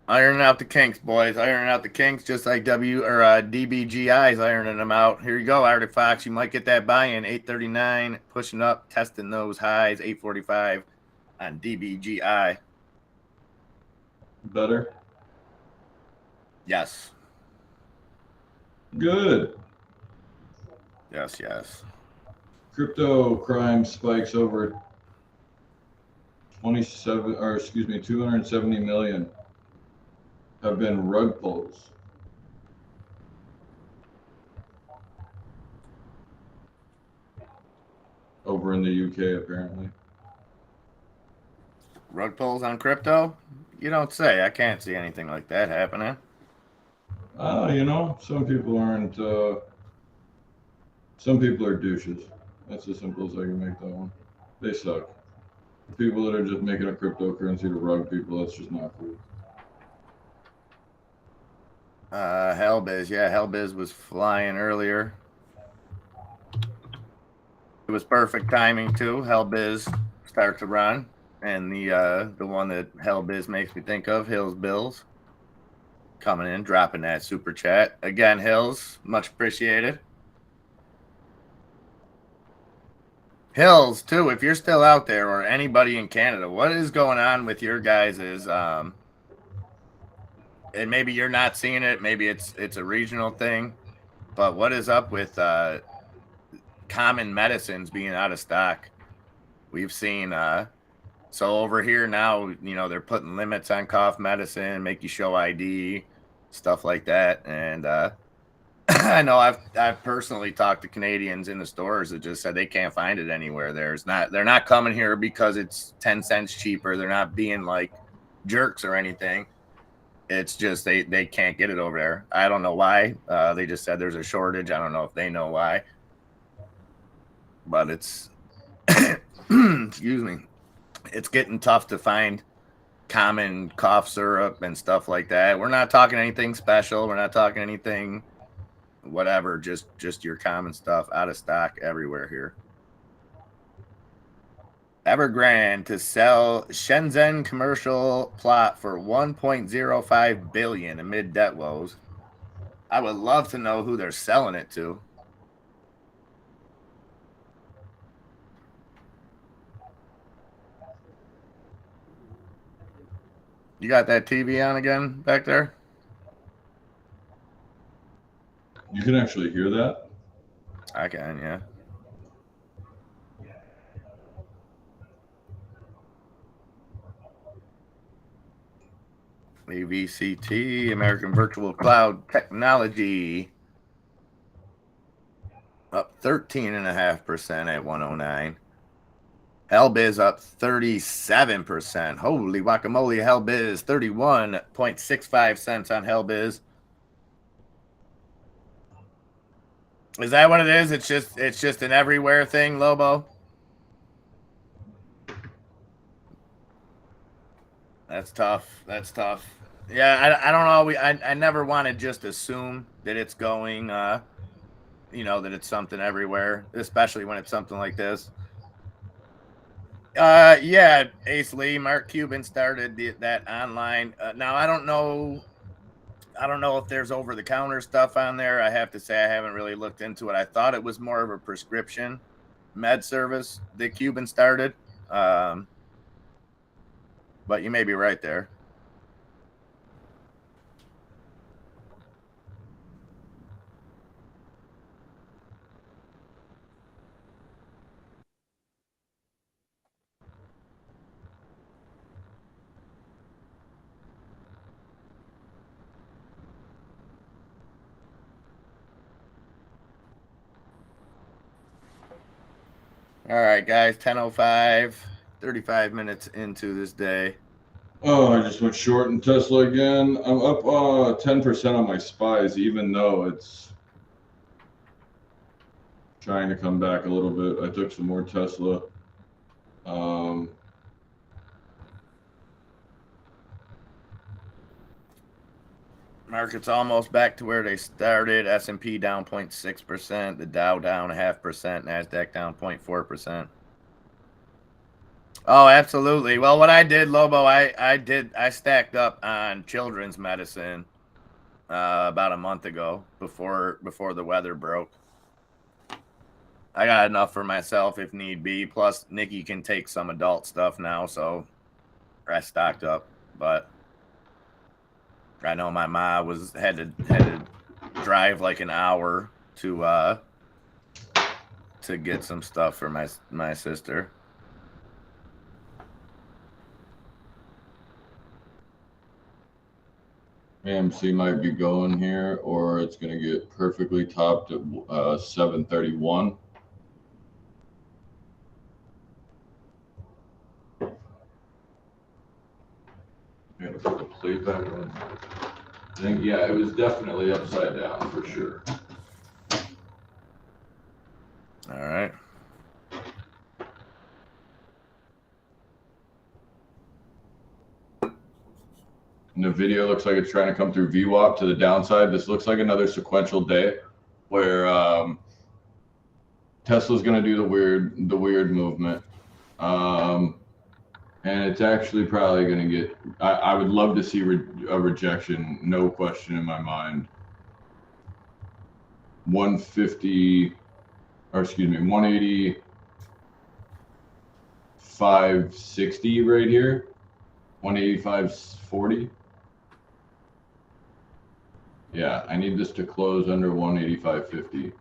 [SPEAKER 1] Ironing out the kinks, boys. Ironing out the kinks, just like DBGI's ironing them out. Here you go, Arctic Fox. You might get that buy-in. 839, pushing up, testing those highs. 845 on DBGI.
[SPEAKER 3] Better?
[SPEAKER 1] Yes.
[SPEAKER 3] Good.
[SPEAKER 1] Yes.
[SPEAKER 3] Crypto crime spikes over 270 million have been rug pulls. Over in the UK, apparently.
[SPEAKER 1] Rug pulls on crypto? You don't say. I can't see anything like that happening.
[SPEAKER 3] Some people aren't. Some people are douches. That's as simple as I can make that one. They suck. The people that are just making a cryptocurrency to rug people, that's just not cool.
[SPEAKER 1] Hellbiz. Yeah, Hellbiz was flying earlier. It was perfect timing too. Hellbiz start to run, and the one that Hellbiz makes me think of, Hills Bills, coming in, dropping that super chat again. Hills, much appreciated. Hills too. If you're still out there, or anybody in Canada, what is going on with your guys' and maybe you're not seeing it, maybe it's a regional thing, but what is up with common medicines being out of stock? We've seen so over here now, you know, they're putting limits on cough medicine, make you show ID, stuff like that. And I know I've personally talked to Canadians in the stores that just said they can't find it anywhere. They're not coming here because it's 10 cents cheaper. They're not being like jerks or anything. It's just they can't get it over there. I don't know why. They just said there's a shortage. I don't know if they know why. But it's excuse me. It's getting tough to find common cough syrup and stuff like that. We're not talking anything special. We're not talking anything whatever, just your common stuff, out of stock everywhere here. Evergrande to sell Shenzhen commercial plot for 1.05 billion amid debt woes. I would love to know who they're selling it to. You got that TV on again back there?
[SPEAKER 3] You can actually hear that?
[SPEAKER 1] I can, yeah. AVCT, American Virtual Cloud Technology, up 13.5% at 109. Hellbiz up 37%. Holy guacamole, Hellbiz 31.65 cents on Hellbiz. Is that what it is? It's just an everywhere thing, Lobo. That's tough. That's tough. Yeah, I don't know. I never want to just assume that it's going, you know, that it's something everywhere, especially when it's something like this. Yeah, Ace Lee, Mark Cuban started that online. Now I don't know if there's over the counter stuff on there. I have to say I haven't really looked into it. I thought it was more of a prescription med service that Cuban started. But you may be right there. All right, guys, 10:05, 35 minutes into this day.
[SPEAKER 3] Oh, I just went short in Tesla again. I'm up 10% on my SPYs, even though it's trying to come back a little bit. I took some more Tesla.
[SPEAKER 1] Market's almost back to where they started. S&P down 0.6%, the Dow down 0.5%, NASDAQ down 0.4%. Oh, absolutely. Well, what I did, Lobo, I stacked up on children's medicine about a month ago before the weather broke. I got enough for myself if need be. Plus, Nikki can take some adult stuff now, so I stocked up. But I know my ma had to drive like an hour to get some stuff for my sister.
[SPEAKER 3] AMC might be going here, or it's going to get perfectly topped at 731. I gotta put the plate back on. I think, yeah, it was definitely upside down for sure.
[SPEAKER 1] All right.
[SPEAKER 3] And the video looks like it's trying to come through VWAP to the downside. This looks like another sequential day where Tesla's going to do the weird movement. And it's actually probably going to get, I would love to see a rejection, no question in my mind. 150, or excuse me, 185.60 right here. 185.40. Yeah, I need this to close under 185.50.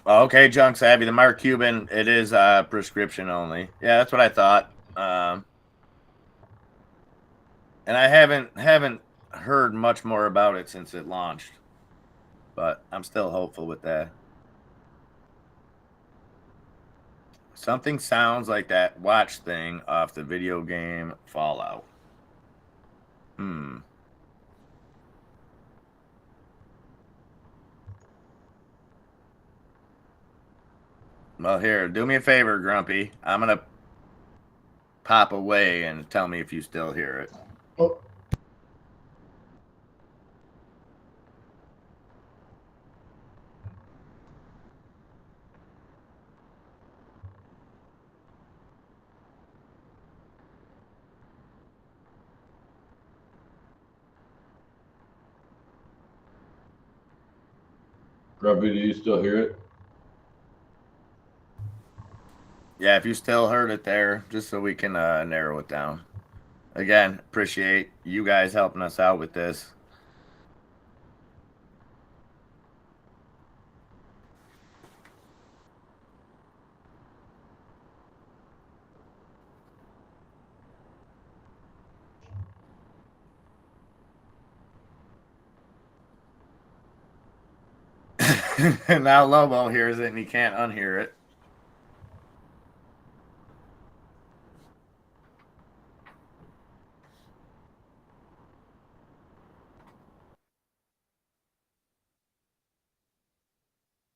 [SPEAKER 1] Okay, Junk Savvy, the Mark Cuban, it is prescription only. Yeah, that's what I thought. And I haven't heard much more about it since it launched, but I'm still hopeful with that. Something sounds like that watch thing off the video game Fallout. Well, here, do me a favor, Grumpy. I'm going to pop away and tell me if you still hear it.
[SPEAKER 4] Oh.
[SPEAKER 3] Grumpy, do you still hear it?
[SPEAKER 1] Yeah, if you still heard it there, just so we can narrow it down. Again, appreciate you guys helping us out with this. Now Lobo hears it and he can't unhear it.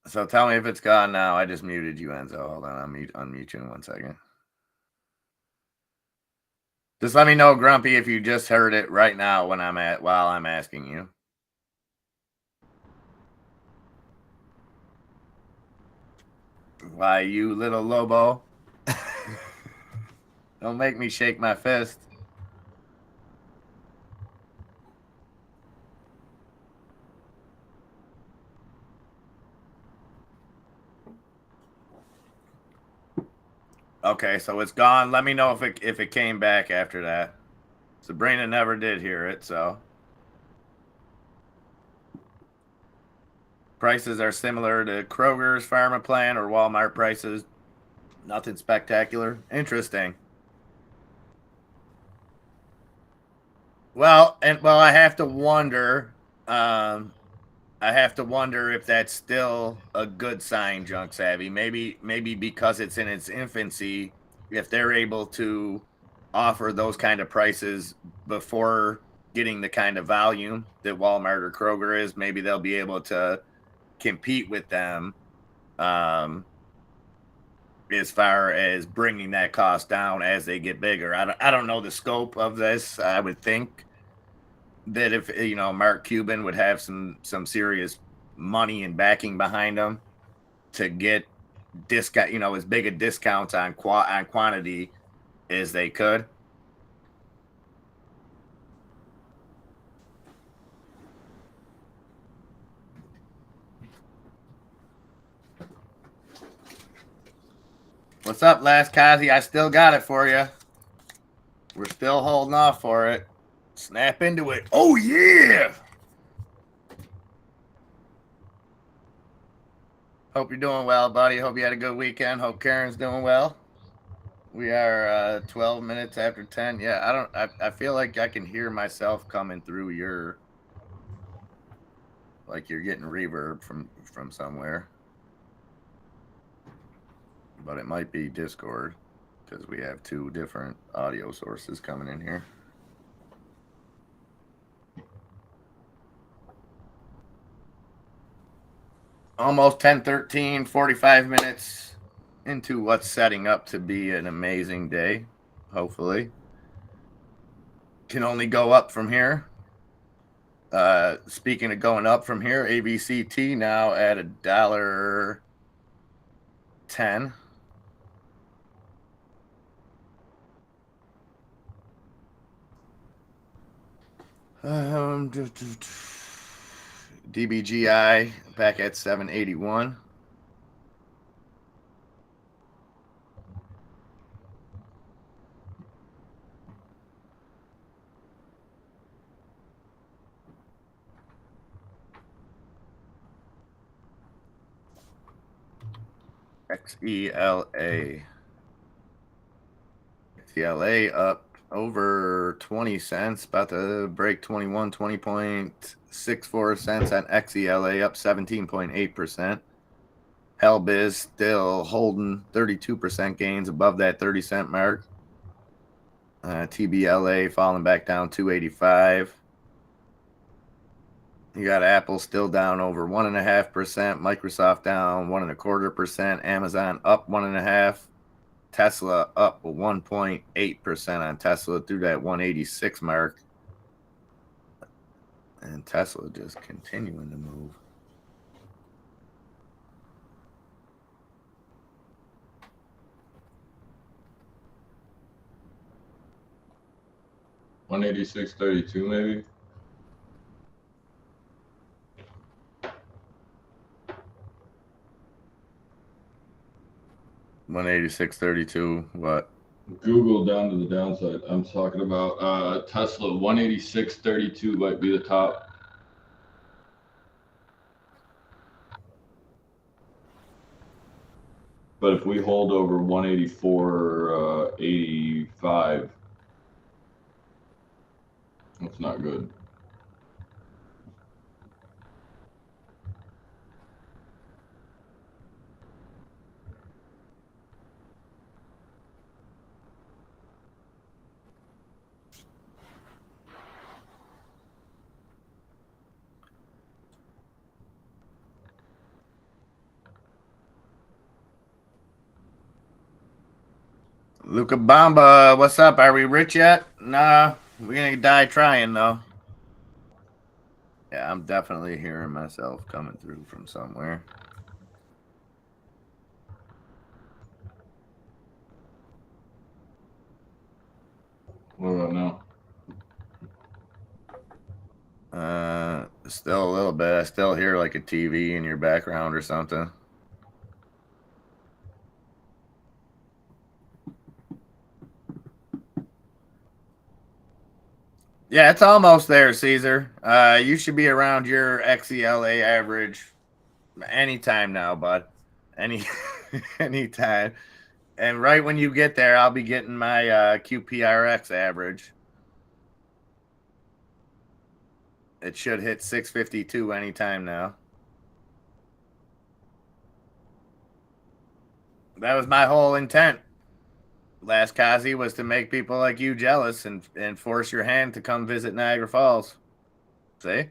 [SPEAKER 1] So tell me if it's gone now. I just muted you, Enzo. Hold on, I'll unmute you in 1 second. Just let me know, Grumpy, if you just heard it right now while I'm asking you. Why, you little Lobo? Don't make me shake my fist. Okay, so it's gone. Let me know if it came back after that. Sabrina never did hear it, so. Prices are similar to Kroger's Pharma Plan or Walmart prices. Nothing spectacular. Interesting. Well, I have to wonder. I have to wonder if that's still a good sign, Junk Savvy. Maybe because it's in its infancy, if they're able to offer those kind of prices before getting the kind of volume that Walmart or Kroger is, maybe they'll be able to compete with them as far as bringing that cost down as they get bigger. I don't know the scope of this. I would think that if Mark Cuban would have some serious money and backing behind him to get discount, as big a discounts on quantity as they could. What's up, Last Kazi? I still got it for you. We're still holding off for it. Snap into it. Oh, yeah. Hope you're doing well, buddy. Hope you had a good weekend. Hope Karen's doing well. We are 12 minutes after 10. Yeah, I feel like I can hear myself coming through your, like you're getting reverb from somewhere. But it might be Discord because we have two different audio sources coming in here. Almost 10:13, 45 minutes into what's setting up to be an amazing day, hopefully. can only go up from here. Speaking of going up from here, ABCT now at $1.10. DBGI back at 781. XELA. XELA up over 20 cents, about to break 21, 20.64 cents on XELA, up 17.8%. Hellbiz still holding 32% gains above that 30-cent mark. TBLA falling back down 285. You got Apple still down over 1.5%, Microsoft down 1.25%, Amazon up 1.5%, Tesla up 1.8% on Tesla through that 186 mark. And Tesla just continuing to move.
[SPEAKER 3] $186.32 maybe.
[SPEAKER 1] $186.32. What?
[SPEAKER 3] Google down to the downside. I'm talking about Tesla. $186.32 might be the top. But if we hold over 184.85, that's not good.
[SPEAKER 1] Luca Bamba, what's up? Are we rich yet? Nah, we're gonna die trying though. Yeah, I'm definitely hearing myself coming through from somewhere.
[SPEAKER 3] What about now?
[SPEAKER 1] Still a little bit. I still hear like a TV in your background or something. Yeah, it's almost there, Caesar. You should be around your XELA average anytime now, bud. Anytime. And right when you get there, I'll be getting my QPRX average. It should hit 652 anytime now. That was my whole intent. Last Kazi was to make people like you jealous and force your hand to come visit Niagara Falls. See?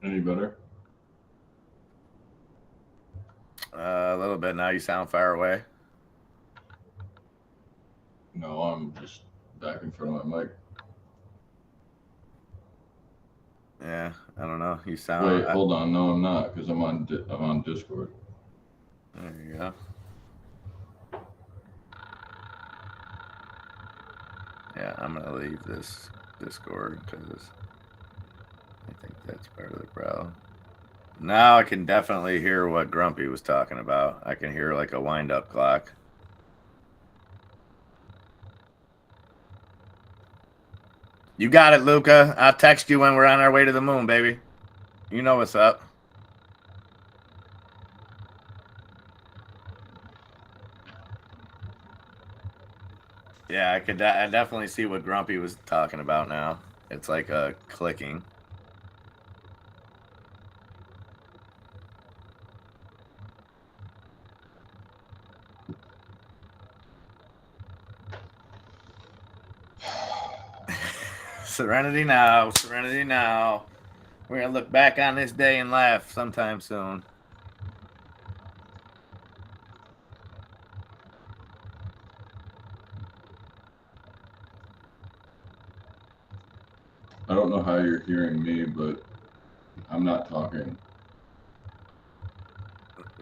[SPEAKER 3] Any better?
[SPEAKER 1] A little bit now. You sound far away.
[SPEAKER 3] No, I'm just back in front of my mic.
[SPEAKER 1] Yeah, I don't know. You sound.
[SPEAKER 3] Wait, hold on. No, I'm not, because I'm on Discord.
[SPEAKER 1] There you go. Yeah, I'm gonna leave this Discord because I think that's part of the problem. Now I can definitely hear what Grumpy was talking about. I can hear like a wind-up clock. You got it, Luca. I'll text you when we're on our way to the moon, baby. You know what's up. Yeah, I definitely see what Grumpy was talking about now. It's like a clicking. Serenity now. Serenity now. We're going to look back on this day and laugh sometime soon.
[SPEAKER 3] I don't know how you're hearing me, but I'm not talking.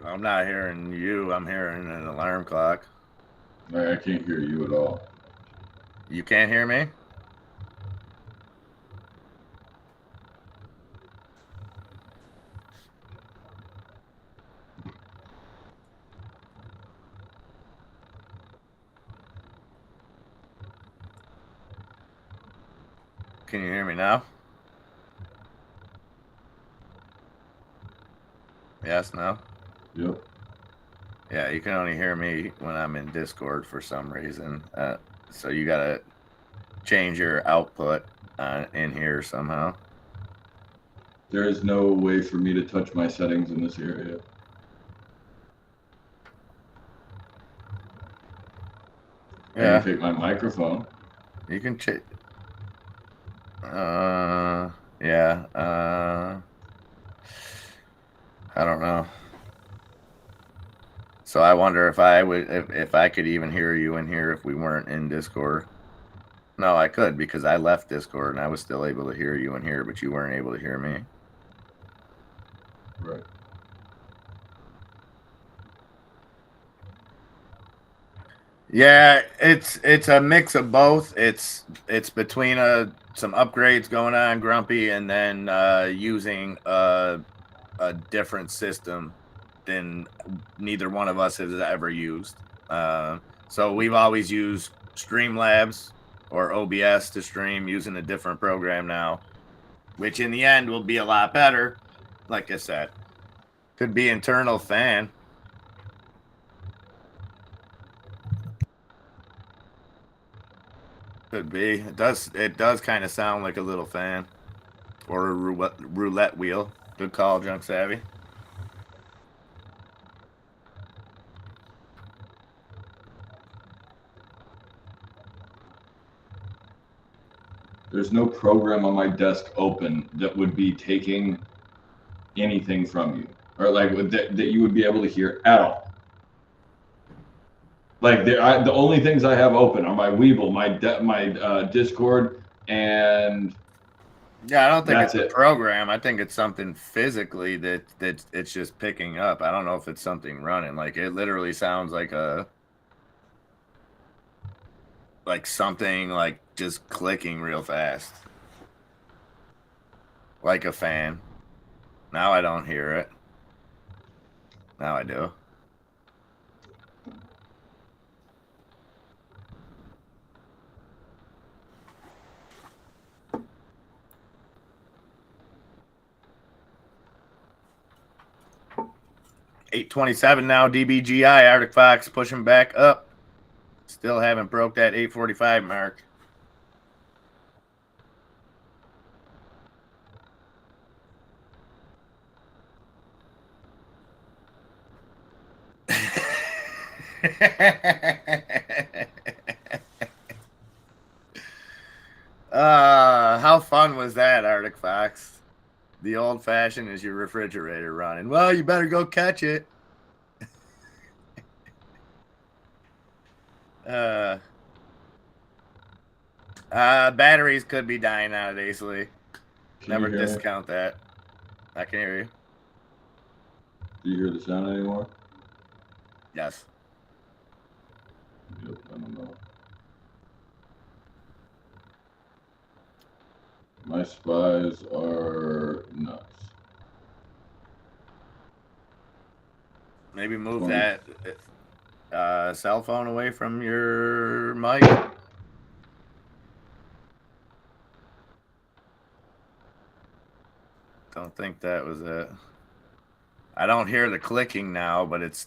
[SPEAKER 1] I'm not hearing you. I'm hearing an alarm clock.
[SPEAKER 3] I can't hear you at all.
[SPEAKER 1] You can't hear me? Can you hear me now? Yes, no?
[SPEAKER 3] Yep.
[SPEAKER 1] Yeah, you can only hear me when I'm in Discord for some reason. So you got to change your output in here somehow.
[SPEAKER 3] There is no way for me to touch my settings in this area. I
[SPEAKER 1] Yeah,
[SPEAKER 3] can take my microphone.
[SPEAKER 1] you can check. Yeah. I don't know. So I wonder if I would, if I could even hear you in here if we weren't in Discord. No, I could because I left Discord and I was still able to hear you in here, but you weren't able to hear me.
[SPEAKER 3] Right.
[SPEAKER 1] Yeah, it's a mix of both. It's between some upgrades going on, Grumpy, and then using a different system than neither one of us has ever used. So we've always used Streamlabs or OBS to stream using a different program now, which in the end will be a lot better. Like I said, could be internal fan. Could be. It does kind of sound like a little fan or a roulette wheel. Good call, Junk Savvy.
[SPEAKER 3] There's no program on my desk open that would be taking anything from you, or like that you would be able to hear at all. Like the only things I have open are my Weeble, my Discord, and
[SPEAKER 1] Yeah, I don't think
[SPEAKER 3] that's
[SPEAKER 1] it's a
[SPEAKER 3] it.
[SPEAKER 1] program. I think it's something physically that it's just picking up. I don't know if it's something running. Like it literally sounds like something like just clicking real fast. Like a fan. Now I don't hear it. Now I do. $827 now. DBGI Arctic Fox pushing back up. Still haven't broke that 845 mark. How fun was that, Arctic Fox? The old fashioned is your refrigerator running. Well, you better go catch it. Batteries could be dying out easily. Never discount that. I can hear you.
[SPEAKER 3] Do you hear the sound anymore?
[SPEAKER 1] Yes.
[SPEAKER 3] Yep, I don't know. My spies are nuts.
[SPEAKER 1] Maybe move
[SPEAKER 3] 20.
[SPEAKER 1] that cell phone away from your mic. Don't think that was it. I don't hear the clicking now, but it's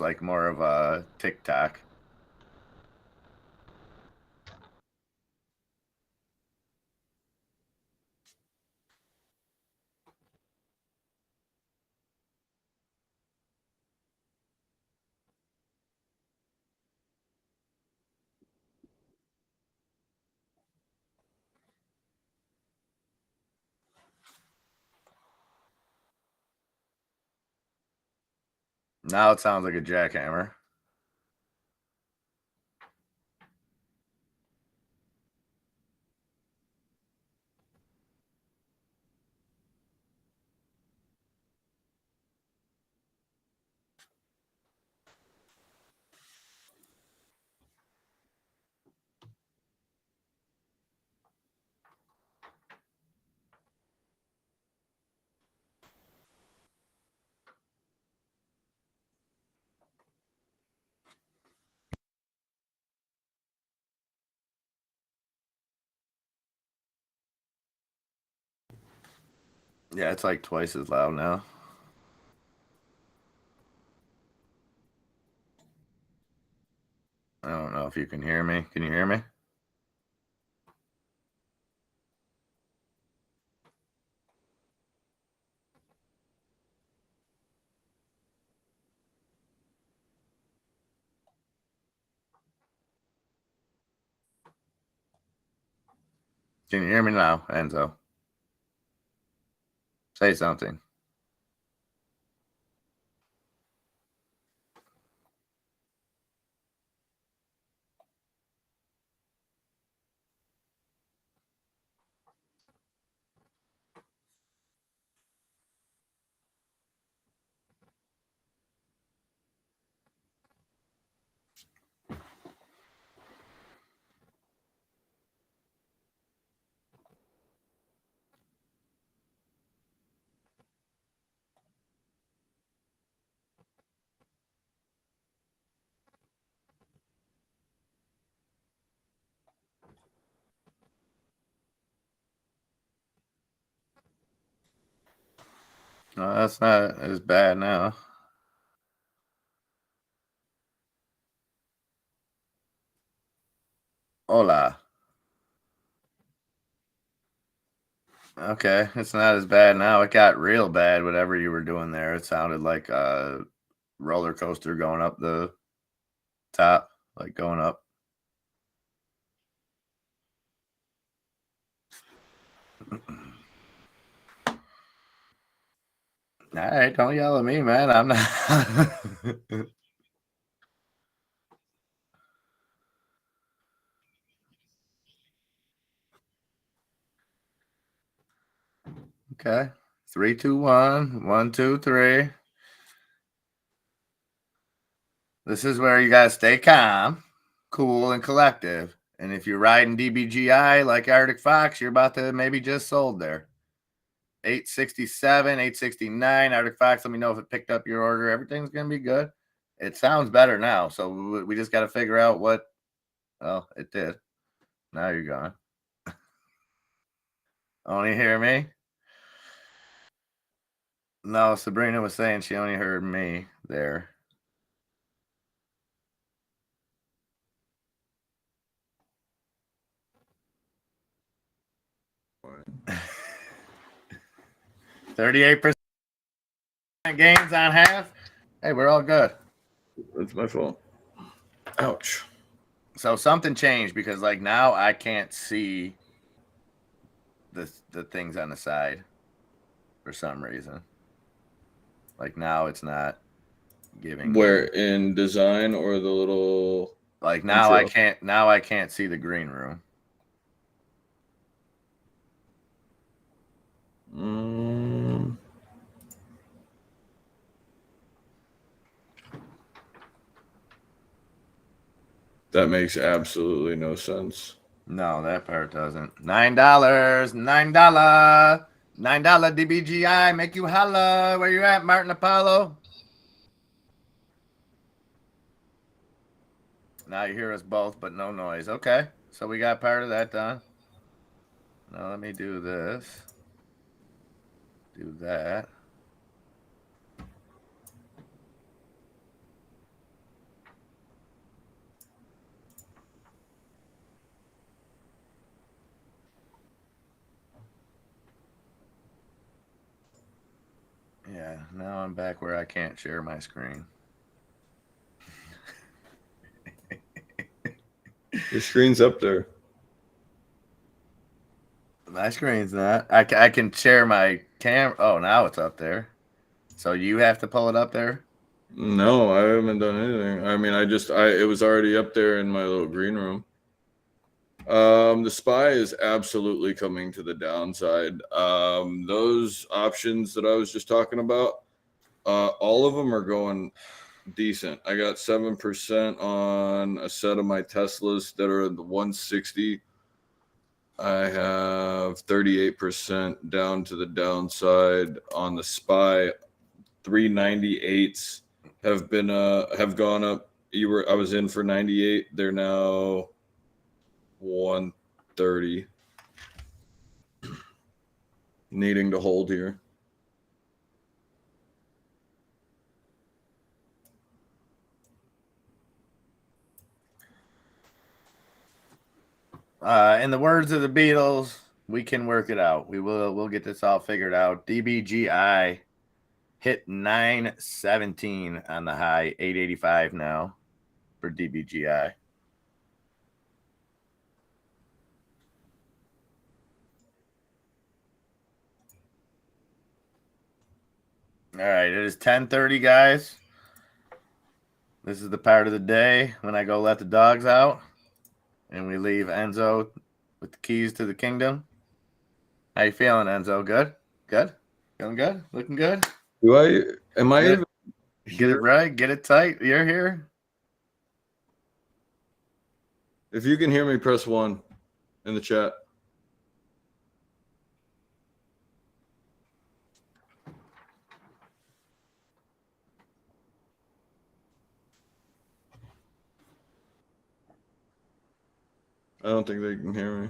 [SPEAKER 1] like more of a TikTok. Now it sounds like a jackhammer. Yeah, it's like twice as loud now. I don't know if you can hear me. Can you hear me? Can you hear me now, Enzo? Say something. No, that's not as bad now. Hola. Okay, it's not as bad now. It got real bad, whatever you were doing there. It sounded like a roller coaster going up the top, like going up. All right, don't yell at me, man. I'm not. Okay. 3, 2, 1. 1, 2, 3. This is where you gotta stay calm, cool, and collective. And if you're riding DBGI like Arctic Fox, you're about to maybe just sold there. 867, 869. Arctic Fox, let me know if it picked up your order. Everything's gonna be good. It sounds better now. So we just got to figure out what. Oh, it did. Now you're gone. Only hear me? No, Sabrina was saying she only heard me there.
[SPEAKER 2] Fine.
[SPEAKER 1] 38% gains on half. Hey, we're all good.
[SPEAKER 2] That's my fault. Ouch.
[SPEAKER 1] So something changed because like now I can't see the things on the side for some reason. Like now it's not giving
[SPEAKER 2] Where
[SPEAKER 1] me,
[SPEAKER 2] in design or the little
[SPEAKER 1] like now
[SPEAKER 2] intro?
[SPEAKER 1] I can't see the green room.
[SPEAKER 2] That makes absolutely no sense.
[SPEAKER 1] No, that part doesn't. $9, $9, $9 DBGI. Make you holla. Where you at, Martin Apollo? Now you hear us both, but no noise. Okay, so we got part of that done. Now let me do this. Do that. Yeah, now I'm back where I can't share my screen.
[SPEAKER 2] Your screen's up there.
[SPEAKER 1] My screen's not. I can share my camera. Oh, now it's up there. So you have to pull it up there?
[SPEAKER 2] No, I haven't done anything. I mean, it was already up there in my little green room. The SPY is absolutely coming to the downside. Those options that I was just talking about, all of them are going decent. I got 7% on a set of my Teslas that are in the 160. I have 38% down to the downside on the SPY. 398s have gone up. I was in for 98. They're now 130. Needing to hold here.
[SPEAKER 1] In the words of the Beatles, we can work it out. We'll get this all figured out. DBGI hit 917 on the high, 885 now for DBGI. All right, it is 10:30, guys. This is the part of the day when I go let the dogs out and we leave Enzo with the keys to the kingdom. How you feeling, Enzo? Good? Good? Feeling good? Looking good?
[SPEAKER 2] Am I even
[SPEAKER 1] Get it right, get it tight. You're here.
[SPEAKER 2] If you can hear me, press 1 in the chat. I don't think they can hear me.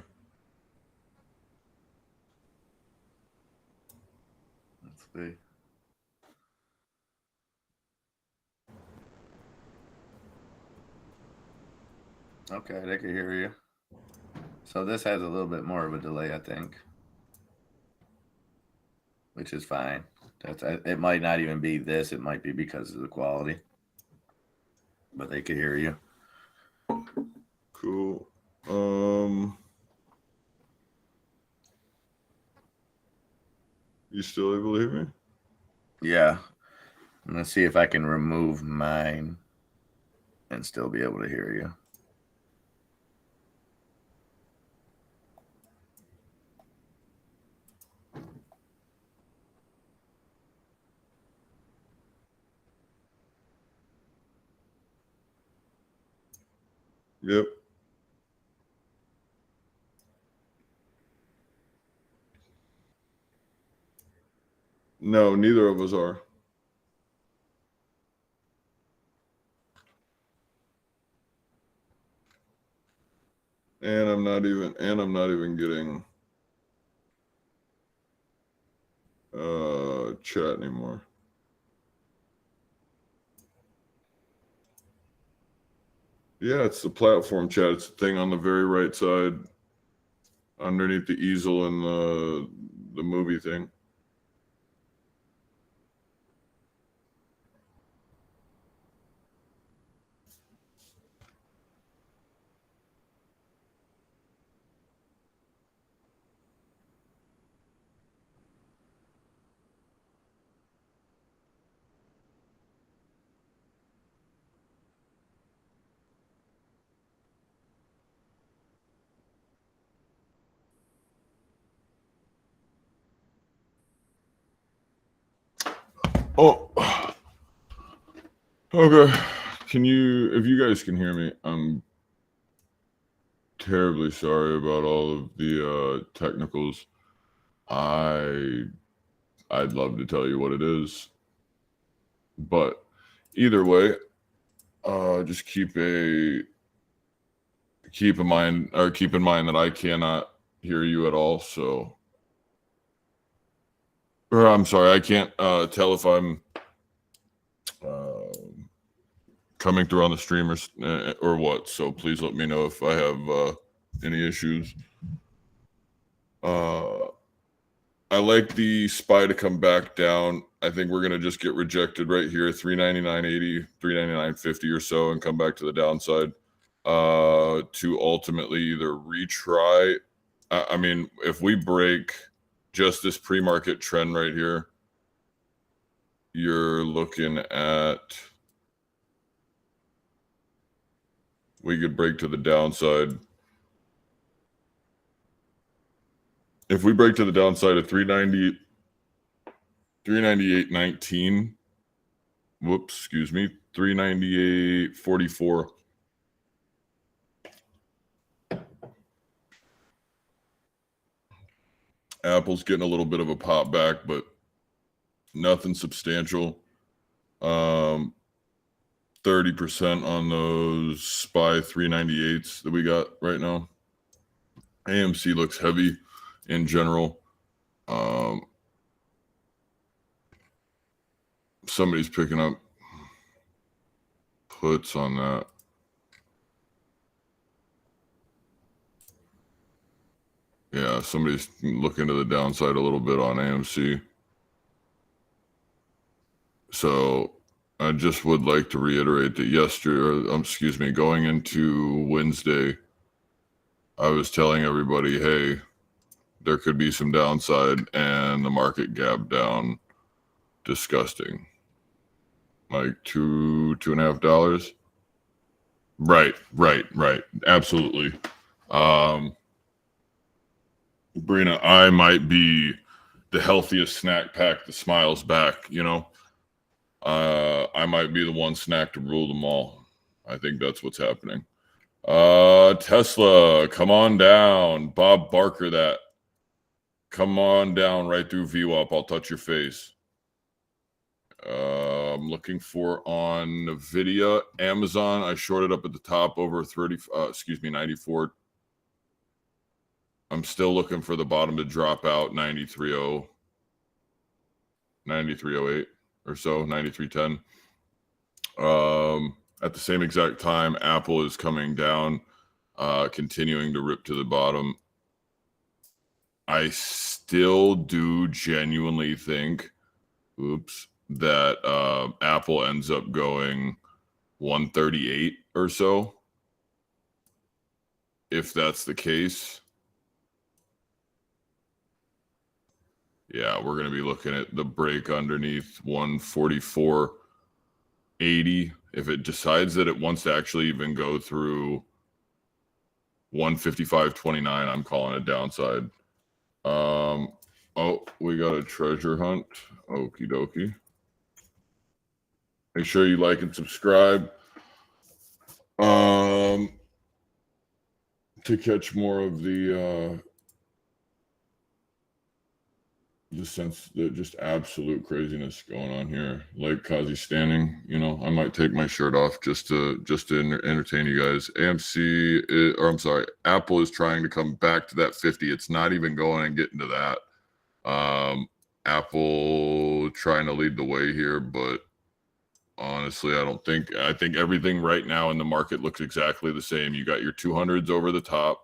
[SPEAKER 1] Let's see. Okay, they can hear you. So this has a little bit more of a delay, I think, which is fine. It might not even be this. It might be because of the quality, but they can hear you.
[SPEAKER 2] Cool. You still able to hear me?
[SPEAKER 1] Yeah. I'm going to see if I can remove mine and still be able to hear you.
[SPEAKER 2] Yep. No, neither of us are. And I'm not even getting chat anymore. Yeah, it's the platform chat. It's the thing on the very right side underneath the easel and the movie thing. Oh, okay. If you guys can hear me, I'm terribly sorry about all of the technicals. I'd love to tell you what it is, but either way, just keep in mind that I cannot hear you at all. So, or I'm sorry, I can't tell if I'm coming through on the stream or what. So please let me know if I have any issues. I like the SPY to come back down. I think we're going to just get rejected right here, 399.80, 399.50 or so, and come back to the downside to ultimately either retry. I mean, if we break just this pre-market trend right here, you're looking at, we could break to the downside. If we break to the downside of 390, 398.19, whoops, excuse me, 398.44. Apple's getting a little bit of a pop back, but nothing substantial. 30% on those SPY 398s that we got right now. AMC looks heavy in general. Somebody's picking up puts on that. Yeah, somebody's looking to the downside a little bit on AMC. So I just would like to reiterate that yesterday, going into Wednesday, I was telling everybody, hey, there could be some downside, and the market gap down disgusting. Like $2.5. Right. Absolutely. Brina, I might be the healthiest snack pack that smiles back, you know. I might be the one snack to rule them all. I think that's what's happening. Tesla, come on down. Bob Barker, that. Come on down right through VWAP. I'll touch your face. I'm looking for on NVIDIA. Amazon, I shorted up at the top over 94. I'm still looking for the bottom to drop out 93.0, 93.08 or so, 93.10. At the same exact time, Apple is coming down, continuing to rip to the bottom. I still do genuinely think, that Apple ends up going 138 or so. If that's the case, yeah, we're going to be looking at the break underneath 144.80. If it decides that it wants to actually even go through 155.29, I'm calling it downside. Oh, we got a treasure hunt. Okie dokie. Make sure you like and subscribe to catch more of the just absolute craziness going on here. Like Kazi standing, you know, I might take my shirt off just to entertain you guys. Apple is trying to come back to that 50. It's not even going and getting to that. Apple trying to lead the way here, but honestly, I think everything right now in the market looks exactly the same. You got your 200s over the top.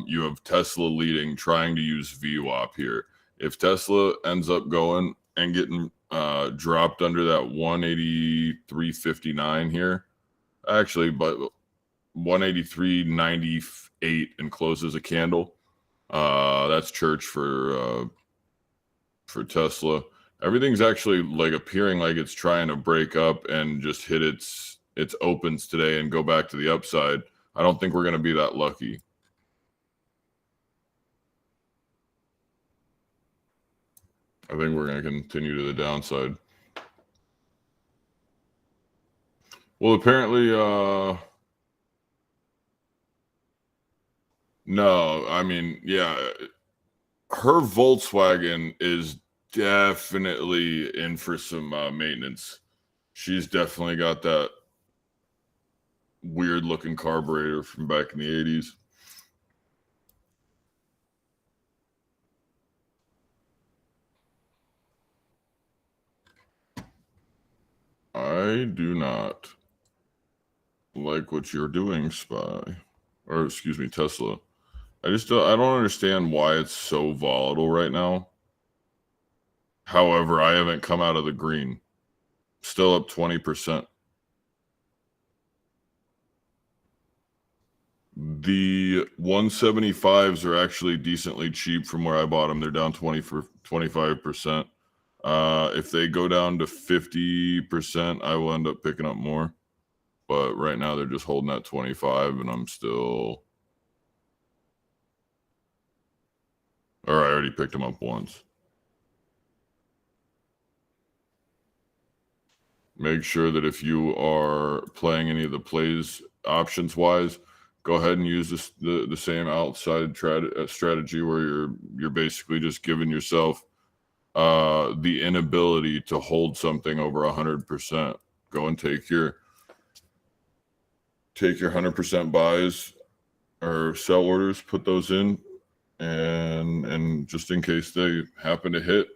[SPEAKER 2] You have Tesla leading, trying to use VWAP here. If Tesla ends up going and getting dropped under that 183.59 here, actually, but 183.98 and closes a candle, that's church for Tesla. Everything's actually like appearing like it's trying to break up and just hit its opens today and go back to the upside. I don't think we're going to be that lucky. I think we're going to continue to the downside. Well, apparently, no, I mean, yeah, her Volkswagen is definitely in for some maintenance. She's definitely got that weird looking carburetor from back in the 80s. I do not like what you're doing, Tesla. I don't understand why it's so volatile right now. However, I haven't come out of the green. Still up 20%. The 175s are actually decently cheap from where I bought them. They're down 25%.
[SPEAKER 4] If they go down to 50%, I will end up picking up more. But right now they're just holding at 25, and I'm still. Or I already picked them up once. Make sure that if you are playing any of the plays options wise, go ahead and use the same outside strategy where you're basically just giving yourself the inability to hold something over 100%. Go and take your 100% buys or sell orders, put those in, and just in case they happen to hit,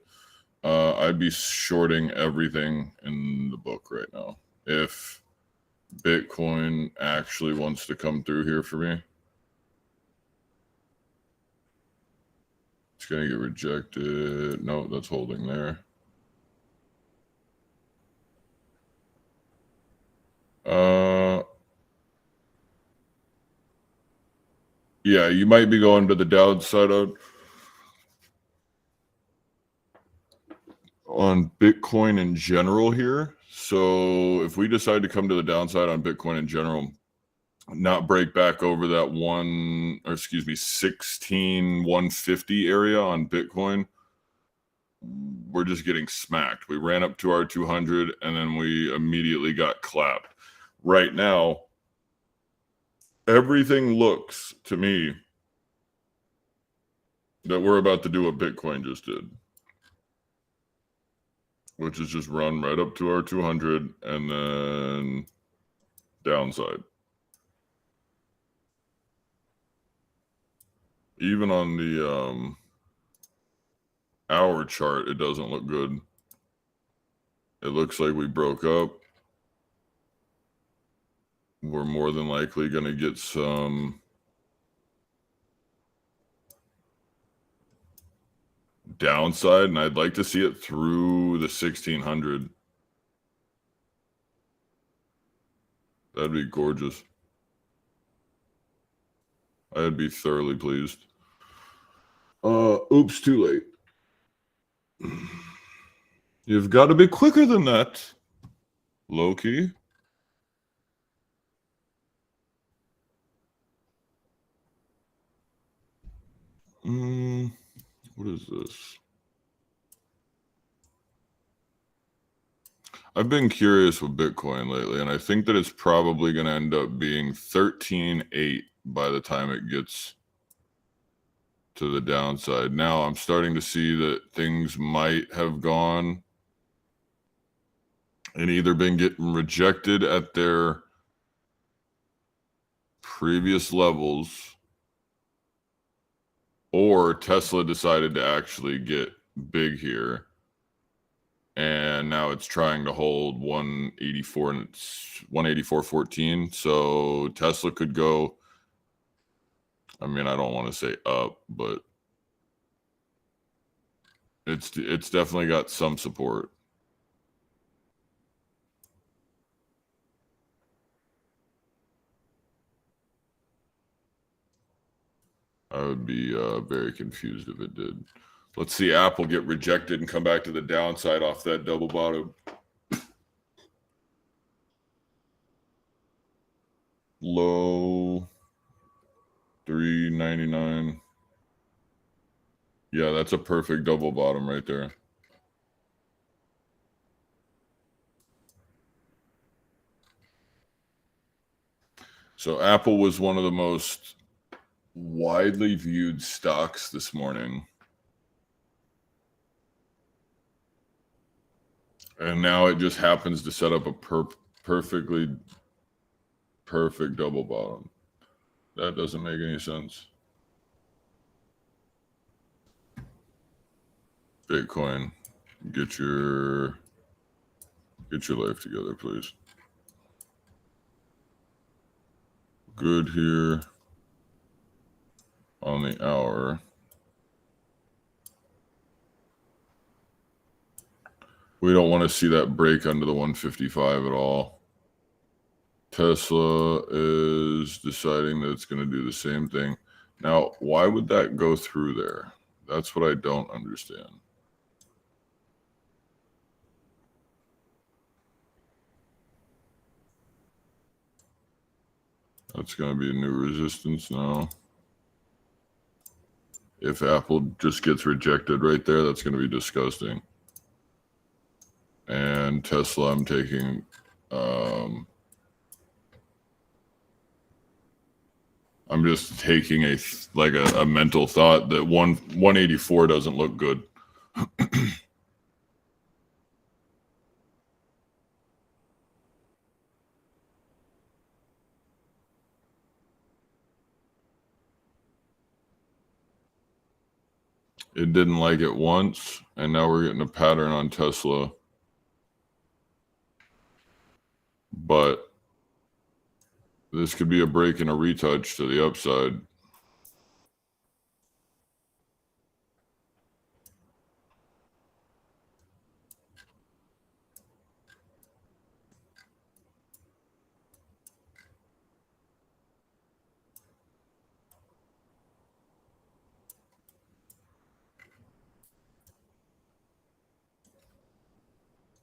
[SPEAKER 4] I'd be shorting everything in the book right now if Bitcoin actually wants to come through here for me. It's going to get rejected. No, that's holding there. Yeah, you might be going to the downside on Bitcoin in general here. So if we decide to come to the downside on Bitcoin in general, not break back over that 16,150 area on Bitcoin, we're just getting smacked. We ran up to our 200 and then we immediately got clapped. Right now, everything looks to me that we're about to do what Bitcoin just did, which is just run right up to our 200 and then downside. Even on the hour chart, it doesn't look good. It looks like we broke up. We're more than likely going to get some downside, and I'd like to see it through the 1600. That'd be gorgeous. I'd be thoroughly pleased. Oops, too late. You've got to be quicker than that, Loki. What is this? I've been curious with Bitcoin lately, and I think that it's probably going to end up being 13.8 by the time it gets to the downside. Now I'm starting to see that things might have gone and either been getting rejected at their previous levels, or Tesla decided to actually get big here, and now it's trying to hold 184 and it's 184.14. So Tesla could go, I mean, I don't want to say up, but it's definitely got some support. I would be very confused if it did. Let's see Apple get rejected and come back to the downside off that double bottom. Low 399. Yeah, that's a perfect double bottom right there. So Apple was one of the most widely viewed stocks this morning. And now it just happens to set up a perfectly perfect double bottom. That doesn't make any sense. Bitcoin, get your life together, please. Good here on the hour. We don't want to see that break under the 155 at all. Tesla is deciding that it's going to do the same thing. Now, why would that go through there? That's what I don't understand. That's going to be a new resistance now. If Apple just gets rejected right there, that's going to be disgusting. And Tesla, I'm taking. I'm just taking a mental thought that 184 doesn't look good. It didn't like it once, and now we're getting a pattern on Tesla. But this could be a break and a retouch to the upside.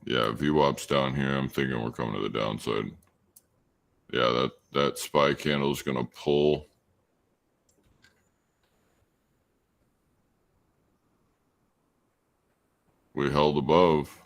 [SPEAKER 4] Yeah, VWAP's down here. I'm thinking we're coming to the downside. Yeah, that SPY candle is going to pull. We held above.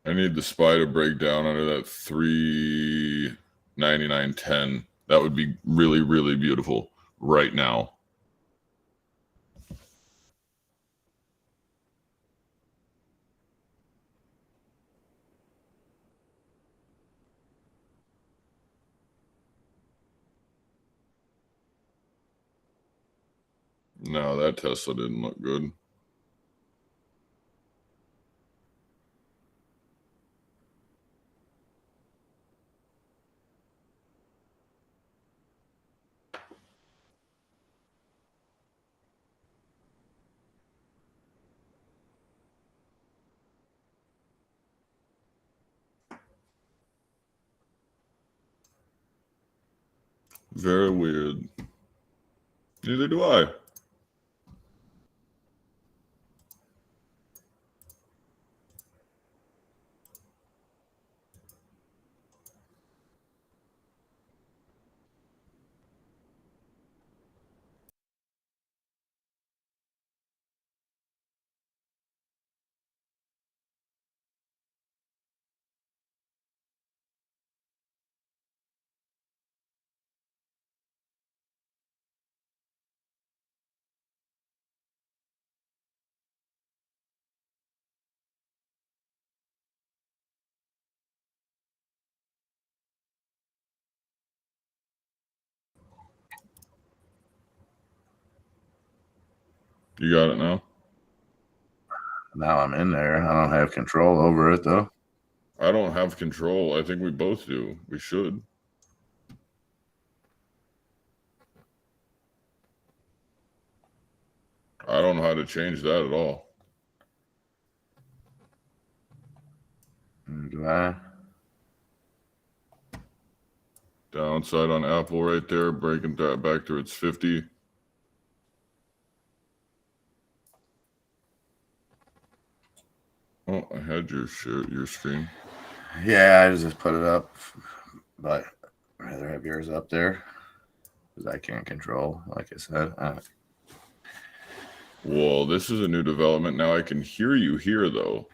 [SPEAKER 4] I need the SPY to break down under that 399.10. That would be really, really beautiful right now. No, that Tesla didn't look good. Very weird. Neither do I. You got it now?
[SPEAKER 1] Now I'm in there. I don't have control over it, though.
[SPEAKER 4] I don't have control. I think we both do. We should. I don't know how to change that at all.
[SPEAKER 1] Do I?
[SPEAKER 4] Downside on Apple right there, breaking that back to its 50. Oh, I had your screen.
[SPEAKER 1] Yeah, I just put it up, but I'd rather have yours up there because I can't control, like I said.
[SPEAKER 4] Well, this is a new development. Now I can hear you here, though.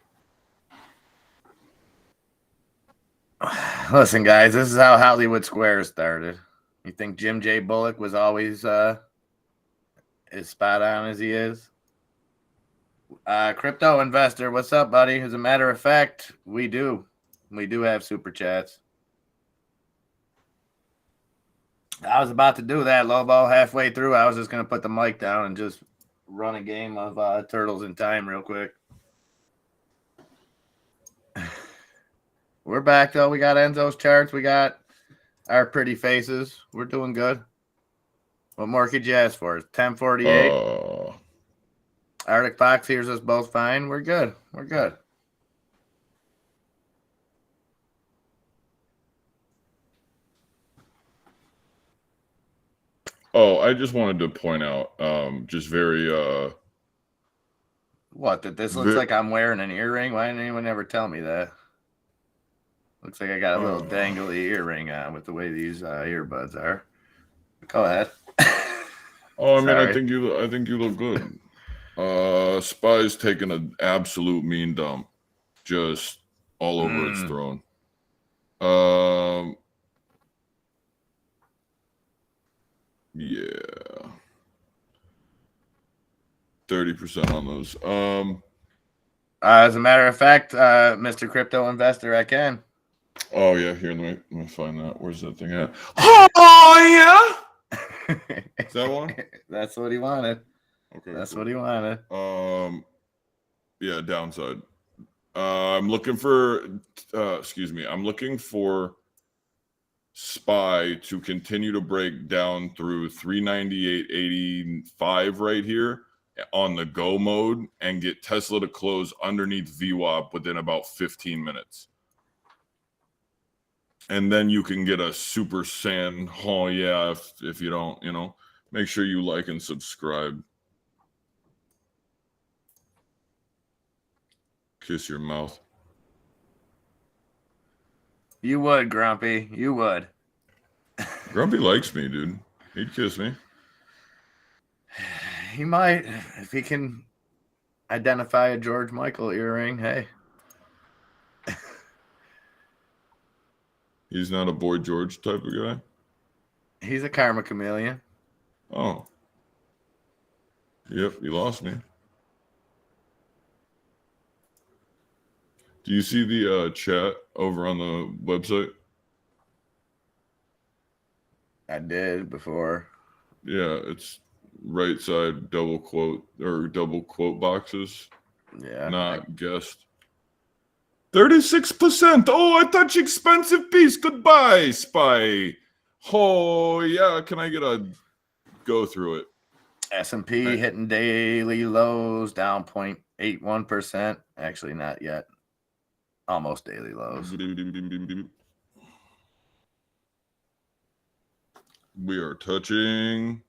[SPEAKER 1] Listen, guys, this is how Hollywood Squares started. You think Jim J. Bullock was always as spot on as he is? Crypto investor, what's up, buddy? As a matter of fact, we do have super chats. I was about to do that, Lobo. Halfway through, I was just going to put the mic down and just run a game of Turtles in Time real quick. We're back though. We got Enzo's charts. We got our pretty faces. We're doing good. What more could you ask for? 1048. Arctic Fox hears us both fine. We're good. We're good.
[SPEAKER 4] Oh, I just wanted to point out, just very
[SPEAKER 1] What? That this looks like I'm wearing an earring? Why didn't anyone ever tell me that? Looks like I got a little dangly earring on with the way these earbuds are. Go ahead.
[SPEAKER 4] Oh, I mean,
[SPEAKER 1] Sorry.
[SPEAKER 4] I think you look good. Spy's taking an absolute mean dump, just all over its throne. Yeah, 30% on those.
[SPEAKER 1] As a matter of fact, Mr. Crypto Investor, I can.
[SPEAKER 4] Oh yeah, here let me find that. Where's that thing at? Oh yeah, is that one?
[SPEAKER 1] That's what he wanted.
[SPEAKER 4] Okay,
[SPEAKER 1] That's
[SPEAKER 4] cool.
[SPEAKER 1] what he wanted.
[SPEAKER 4] Yeah, downside. I'm looking for. Excuse me. I'm looking for Spy to continue to break down through 398.85 right here on the go mode and get Tesla to close underneath VWAP within about 15 minutes. And then you can get a super sand. Oh yeah, if you don't, make sure you like and subscribe. Kiss your mouth.
[SPEAKER 1] You would, Grumpy. You would.
[SPEAKER 4] Grumpy likes me, dude. He'd kiss me.
[SPEAKER 1] He might, if he can identify a George Michael earring. Hey.
[SPEAKER 4] He's not a Boy George type of guy.
[SPEAKER 1] He's a karma chameleon.
[SPEAKER 4] Oh. Yep, you lost me. Do you see the chat over on the website?
[SPEAKER 1] I did before.
[SPEAKER 4] Yeah, it's right side double quote boxes.
[SPEAKER 1] Yeah.
[SPEAKER 4] Not guessed. 36%. Oh, I touch expensive piece. Goodbye, Spy. Oh, yeah. Can I get a go through it?
[SPEAKER 1] S&P hitting daily lows, down 0.81%. Actually, not yet. Almost daily lows.
[SPEAKER 4] We are touching.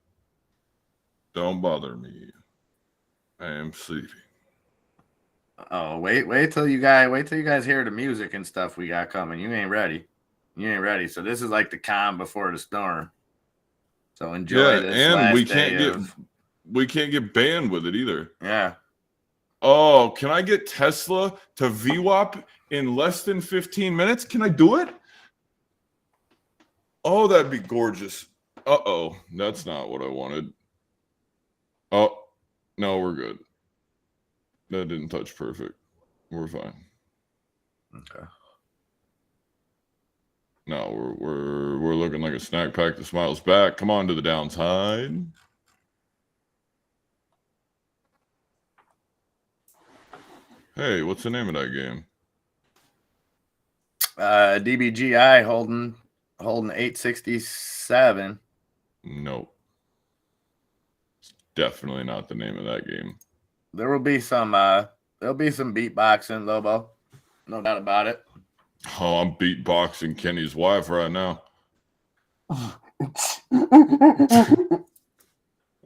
[SPEAKER 4] Don't bother me. I am sleeping.
[SPEAKER 1] Oh, wait till you guys hear the music and stuff we got coming. You ain't ready. So this is like the calm before the storm. So enjoy this.
[SPEAKER 4] And
[SPEAKER 1] last
[SPEAKER 4] we can't get banned with it either.
[SPEAKER 1] Yeah.
[SPEAKER 4] Oh, can I get Tesla to VWAP in less than 15 minutes? Can I do it? Oh, that'd be gorgeous. Uh-oh, that's not what I wanted. Oh, no, we're good. That didn't touch perfect. We're fine.
[SPEAKER 1] Okay.
[SPEAKER 4] No, we're looking like a snack pack that smiles back. Come on to the downside. Hey, what's the name of that game?
[SPEAKER 1] DBGI holding 867.
[SPEAKER 4] Nope. It's definitely not the name of that game.
[SPEAKER 1] There will be some beatboxing, Lobo. No doubt about it.
[SPEAKER 4] Oh, I'm beatboxing Kenny's wife right now.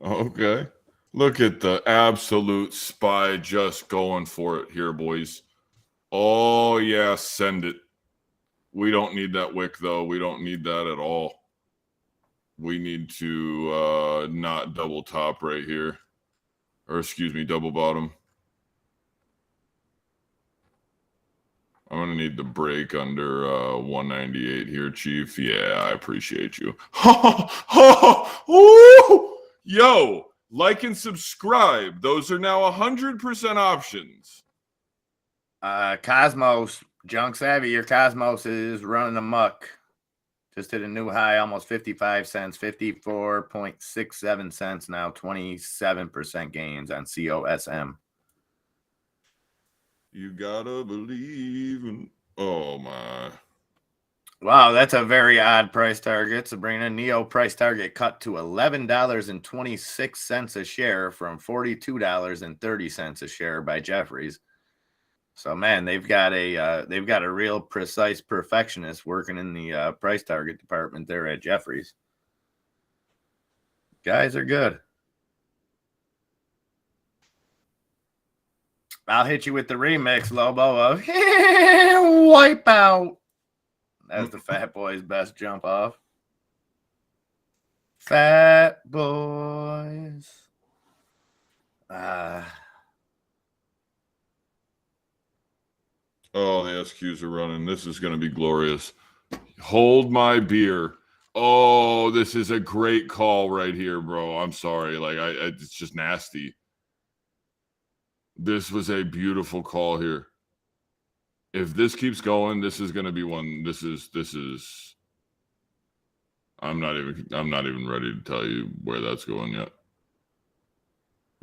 [SPEAKER 4] Okay. Look at the absolute Spy just going for it here, boys. Oh, yeah, send it. We don't need that wick, though. We don't need that at all. We need to not double top right here. Or, excuse me, double bottom. I'm going to need the break under 198 here, Chief. Yeah, I appreciate you. Yo, like and subscribe. Those are now 100% options.
[SPEAKER 1] Cosmos, Junk Savvy, your Cosmos is running amok. Just hit a new high, almost 55 cents, 54.67 cents now, 27% gains on COSM.
[SPEAKER 4] You gotta believe in Oh my.
[SPEAKER 1] Wow, that's a very odd price target. Sabrina, Neo price target cut to $11.26 a share from $42.30 a share by Jeffries. So man, they've got a real precise perfectionist working in the price target department there at Jeffries. Guys are good. I'll hit you with the remix, Lobo, of Wipeout. That's the Fat Boys' best jump off. Fat Boys.
[SPEAKER 4] Oh, the SQs are running. This is going to be glorious. Hold my beer. Oh, this is a great call right here, bro. I'm sorry. Like, it's just nasty. This was a beautiful call here. If this keeps going, this is going to be one. This is. I'm not even ready to tell you where that's going yet.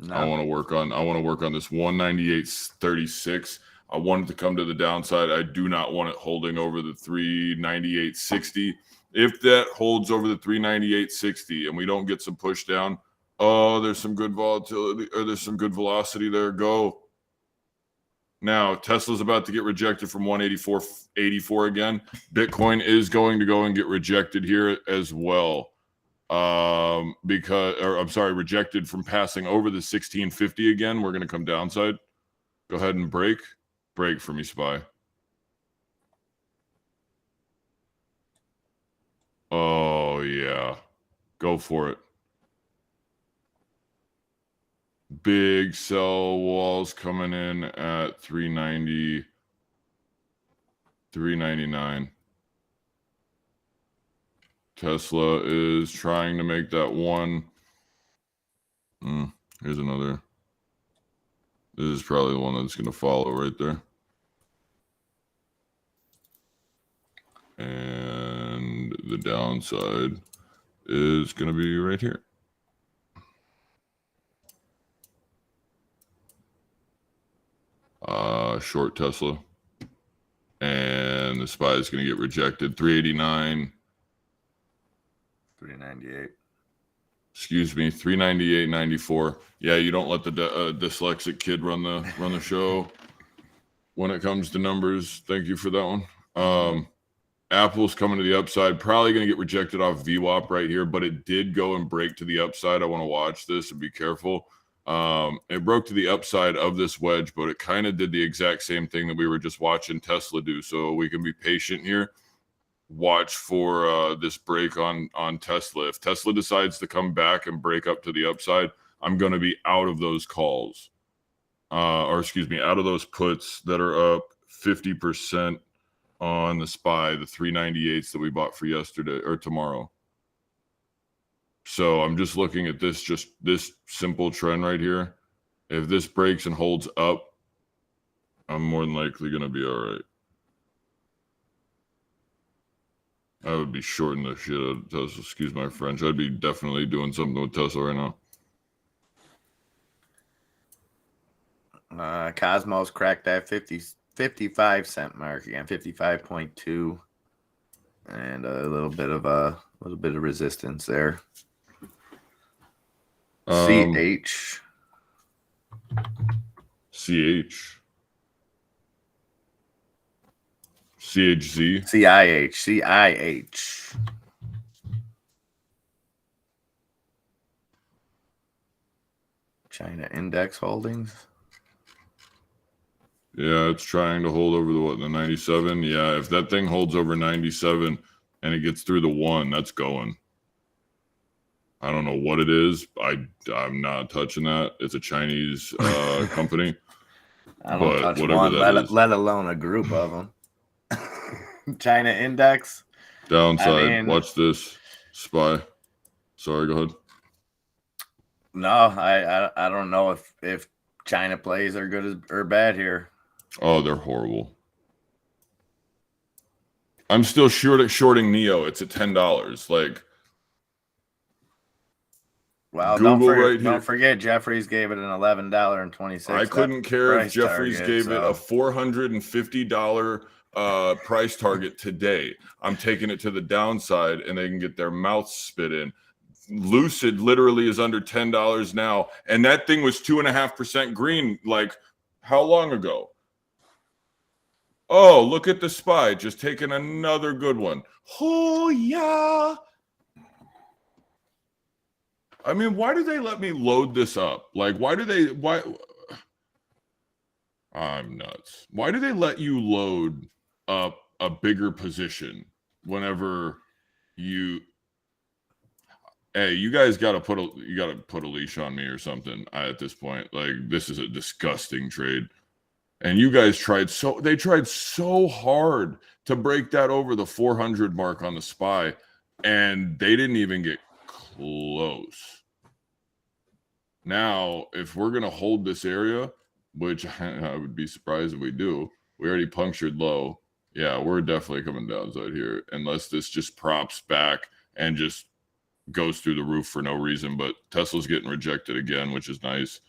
[SPEAKER 1] No.
[SPEAKER 4] I want to work on this 198.36. I want it to come to the downside. I do not want it holding over the 398.60. If that holds over the 398.60 and we don't get some push down, oh, there's some good volatility or there's some good velocity there. Go. Now, Tesla's about to get rejected from 184.84 again. Bitcoin is going to go and get rejected here as well. Rejected from passing over the 1650 again. We're going to come downside. Go ahead and break for me, SPY. Oh yeah, go for it. Big sell walls coming in at 390, 399. Tesla is trying to make that one. Here's another. This is probably the one that's going to follow right there. And the downside is going to be right here. Short Tesla. And the SPY is going to get rejected. 389.
[SPEAKER 1] 398.
[SPEAKER 4] Excuse me, 398.94. Yeah, you don't let the dyslexic kid run the show when it comes to numbers. Thank you for that one. Apple's coming to the upside, probably going to get rejected off VWAP right here, but it did go and break to the upside. I want to watch this and be careful. It broke to the upside of this wedge, but it kind of did the exact same thing that we were just watching Tesla do. So we can be patient here. Watch for this break on Tesla. If Tesla decides to come back and break up to the upside, I'm going to be out of those calls. Out of those puts that are up 50% on the SPY, the 398s that we bought for yesterday or tomorrow. So I'm just looking at this simple trend right here. If this breaks and holds up, I'm more than likely going to be all right. I would be shorting the shit out of Tesla. Excuse my French. I'd be definitely doing something with Tesla right
[SPEAKER 1] now. Cosmos cracked that 55 cent mark again, 55.2, and a little bit of resistance there. CH.
[SPEAKER 4] CHZ.
[SPEAKER 1] CIH. China Index Holdings.
[SPEAKER 4] Yeah, it's trying to hold over the 97. Yeah, if that thing holds over 97 and it gets through the 1, that's going. I don't know what it is. I'm not touching that. It's a Chinese company.
[SPEAKER 1] I don't touch one, let alone a group of them. China Index.
[SPEAKER 4] Downside. Watch this. SPY. Sorry, go ahead.
[SPEAKER 1] No, I don't know if China plays are good or bad here.
[SPEAKER 4] Oh, they're horrible. I'm still shorting Neo. It's at $10. Like,
[SPEAKER 1] well, don't forget Jeffries gave it an $11.26.
[SPEAKER 4] I couldn't care if Jeffries gave it a $450 price target today. I'm taking it to the downside and they can get their mouths spit in. Lucid literally is under $10 now, and that thing was 2.5% green like how long ago? Oh, look at the SPY just taking another good one. Oh yeah. I mean, why do they let me load this up? Like, why? I'm nuts. Why do they let you load up a bigger position whenever you? Hey, you guys got to put a leash on me or something. At this point, like, this is a disgusting trade, and you guys tried so hard to break that over the 400 mark on the SPY, and they didn't even get close. Now, if we're gonna hold this area, which I would be surprised if we do, we already punctured low. Yeah, we're definitely coming downside here, unless this just props back and just goes through the roof for no reason. But Tesla's getting rejected again, which is nice.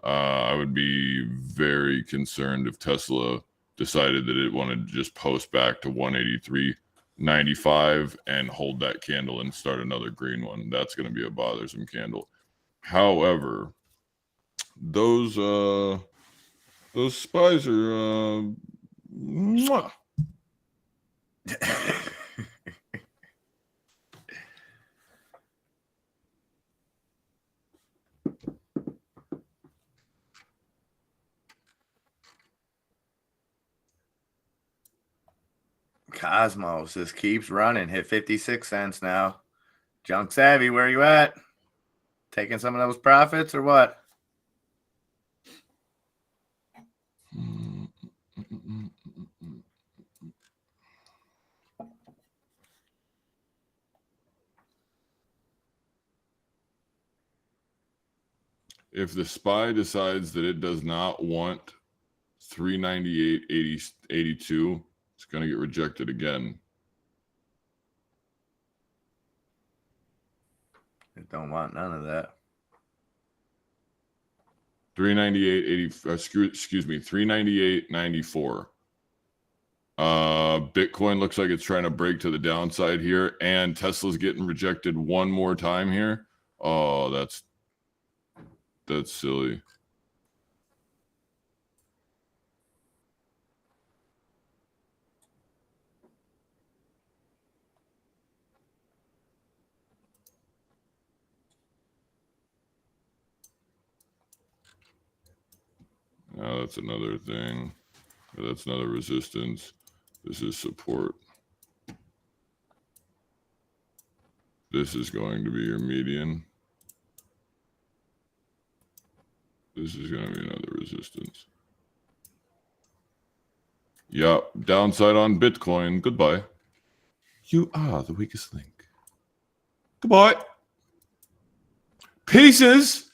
[SPEAKER 4] I would be very concerned if Tesla decided that it wanted to just post back to 183.95 and hold that candle and start another green one. That's going to be a bothersome candle. However, those SPYs are mwah.
[SPEAKER 1] Cosmos just keeps running. Hit 56 cents now. Junk Savvy, where you at? Taking some of those profits or what?
[SPEAKER 4] If the SPY decides that it does not want 398.82, it's going to get rejected again.
[SPEAKER 1] It don't want none of that.
[SPEAKER 4] 398.80. Excuse me, 398.94. Bitcoin looks like it's trying to break to the downside here, and Tesla's getting rejected one more time here. Oh, that's silly. Now that's another thing. That's another resistance. This is support. This is going to be your median. This is going to be another resistance. Yep, downside on Bitcoin. Goodbye. You are the weakest link. Goodbye. Pieces.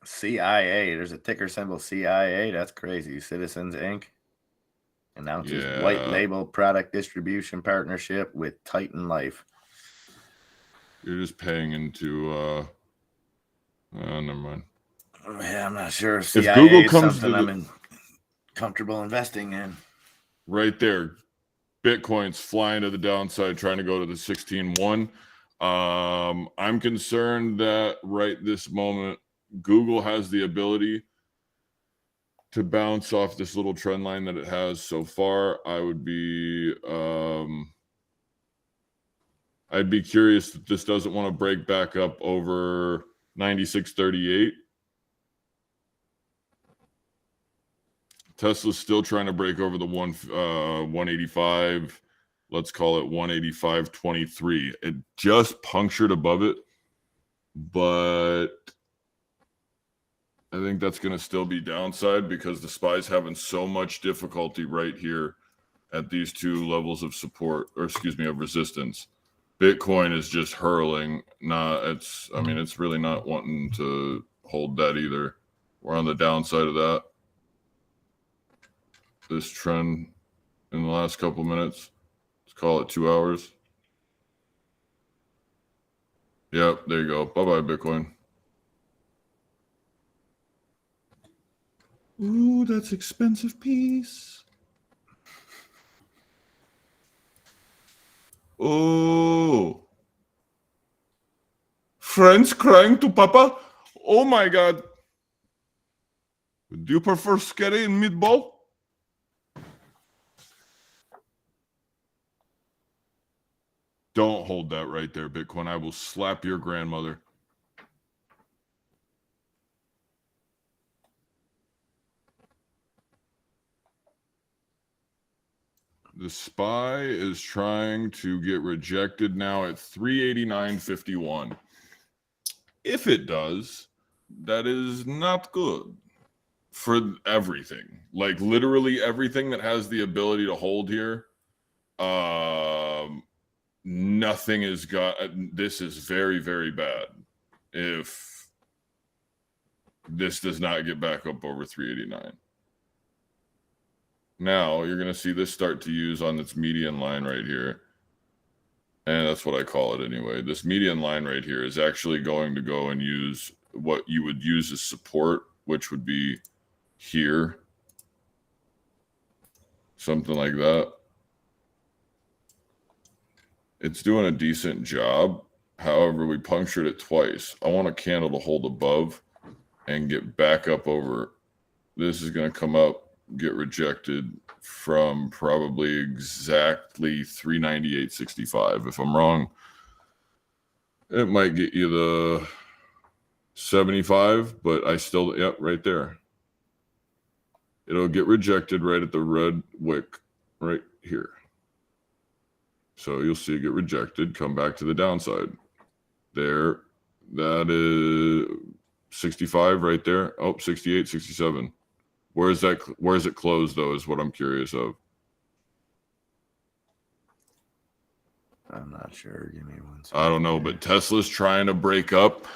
[SPEAKER 1] CIA. There's a ticker symbol CIA. That's crazy. Citizens Inc. announces white label product distribution partnership with Titan Life.
[SPEAKER 4] You're just paying into never mind.
[SPEAKER 1] Yeah, I'm not sure.
[SPEAKER 4] If
[SPEAKER 1] CIA
[SPEAKER 4] Google
[SPEAKER 1] is
[SPEAKER 4] comes
[SPEAKER 1] something
[SPEAKER 4] to
[SPEAKER 1] I'm comfortable investing in.
[SPEAKER 4] Right there, Bitcoin's flying to the downside, trying to go to the 16.1. I'm concerned that right this moment, Google has the ability to bounce off this little trend line that it has so far. I'd be curious if this doesn't want to break back up over 96.38. Tesla's still trying to break over the 185. Let's call it 185.23. It just punctured above it, but I think that's going to still be downside because the SPY's having so much difficulty right here at these two levels of support, or excuse me, of resistance. Bitcoin is just hurling. It's really not wanting to hold that either. We're on the downside of that. This trend in the last couple minutes, let's call it 2 hours. Yep, there you go. Bye-bye, Bitcoin. Ooh, that's expensive piece. Oh. Friends crying to Papa? Oh my God. Do you prefer scary and meatball? Don't hold that right there, Bitcoin. I will slap your grandmother. The SPY is trying to get rejected now at 389.51. If it does, that is not good for everything. Like literally everything that has the ability to hold here. Nothing is got. This is very, very bad. If this does not get back up over 389. Now you're going to see this start to use on this median line right here. And that's what I call it anyway. This median line right here is actually going to go and use what you would use as support, which would be here. Something like that. It's doing a decent job. However, we punctured it twice. I want a candle to hold above and get back up over. This is going to come up, get rejected from probably exactly 398.65. If I'm wrong, it might get you the 75, but I still, yep, right there. It'll get rejected right at the red wick right here. So you'll see it get rejected, come back to the downside. There, that is 65 right there. Oh, 68, 67. Where is that? Where is it closed though? Is what I'm curious of.
[SPEAKER 1] I'm not sure. Give me one second.
[SPEAKER 4] I don't know, but Tesla's trying to break up,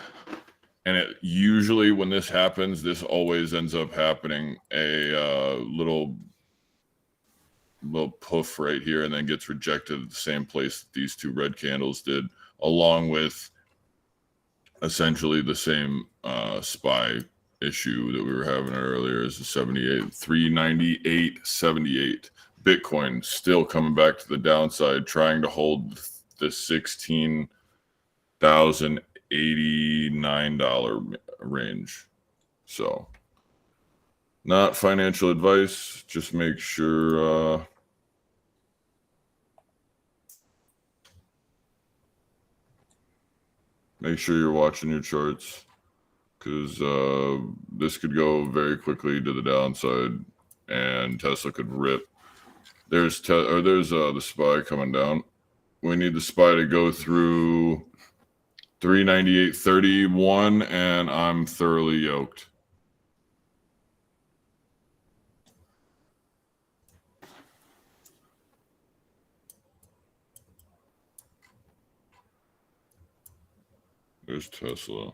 [SPEAKER 4] and it usually when this happens, this always ends up happening. A little poof right here, and then gets rejected at the same place that these two red candles did, along with essentially the same SPY issue that we were having earlier is the 398.78. Bitcoin still coming back to the downside, trying to hold the $16,089 range. So not financial advice, just make sure you're watching your charts, because this could go very quickly to the downside, and Tesla could rip. There's the SPY coming down. We need the SPY to go through 398.31, and I'm thoroughly yoked. There's Tesla.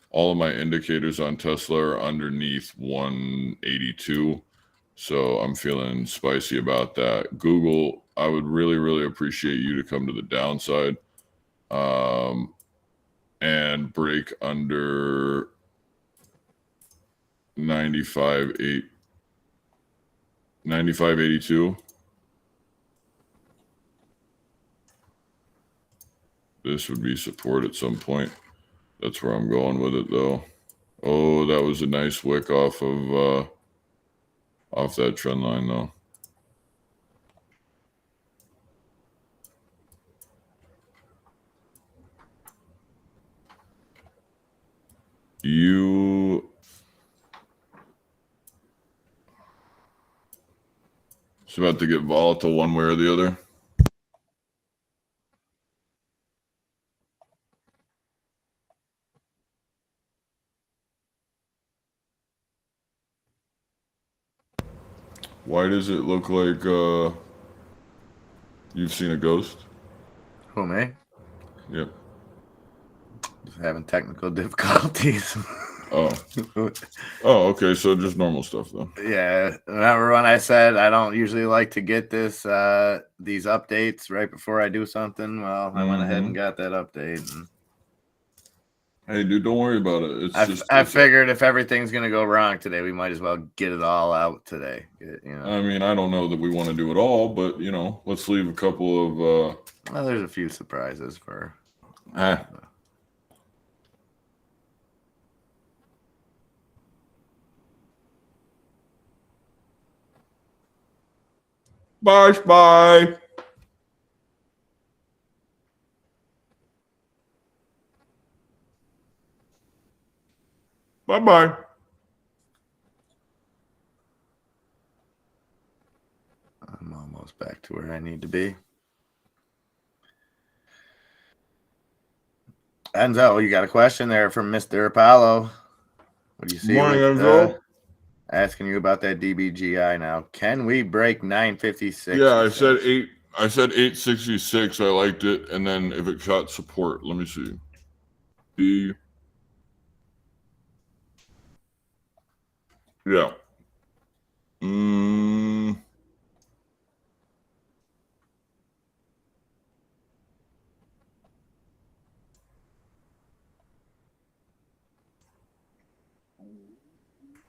[SPEAKER 4] All of my indicators on Tesla are underneath 182. So I'm feeling spicy about that. Google, I would really, really appreciate you to come to the downside and break under 95.82. This would be support at some point. That's where I'm going with it, though. Oh, that was a nice wick off of off that trend line, though. It's about to get volatile one way or the other. Why does it look like you've seen a ghost?
[SPEAKER 1] Who, me?
[SPEAKER 4] Yep.
[SPEAKER 1] Just having technical difficulties.
[SPEAKER 4] Oh, okay. So just normal stuff, though.
[SPEAKER 1] Yeah. Remember when I said I don't usually like to get these updates right before I do something? Well, I went ahead and got that update. And
[SPEAKER 4] Hey, dude, don't worry about it. It's just.
[SPEAKER 1] I figured if everything's gonna go wrong today, we might as well get it all out today. You know.
[SPEAKER 4] I mean, I don't know that we want to do it all, but you know, let's leave a couple of.
[SPEAKER 1] Well, there's a few surprises for.
[SPEAKER 4] Ah. Bye, bye. Bye, bye.
[SPEAKER 1] I'm almost back to where I need to be. Enzo, you got a question there from Mr. Apollo. What do you see?
[SPEAKER 4] Morning,
[SPEAKER 1] with,
[SPEAKER 4] Enzo.
[SPEAKER 1] asking you about that DBGI now. Can we break 956?
[SPEAKER 4] Yeah, I said 8. I said 866. I liked it, and then if it shot support, let me see. Yeah.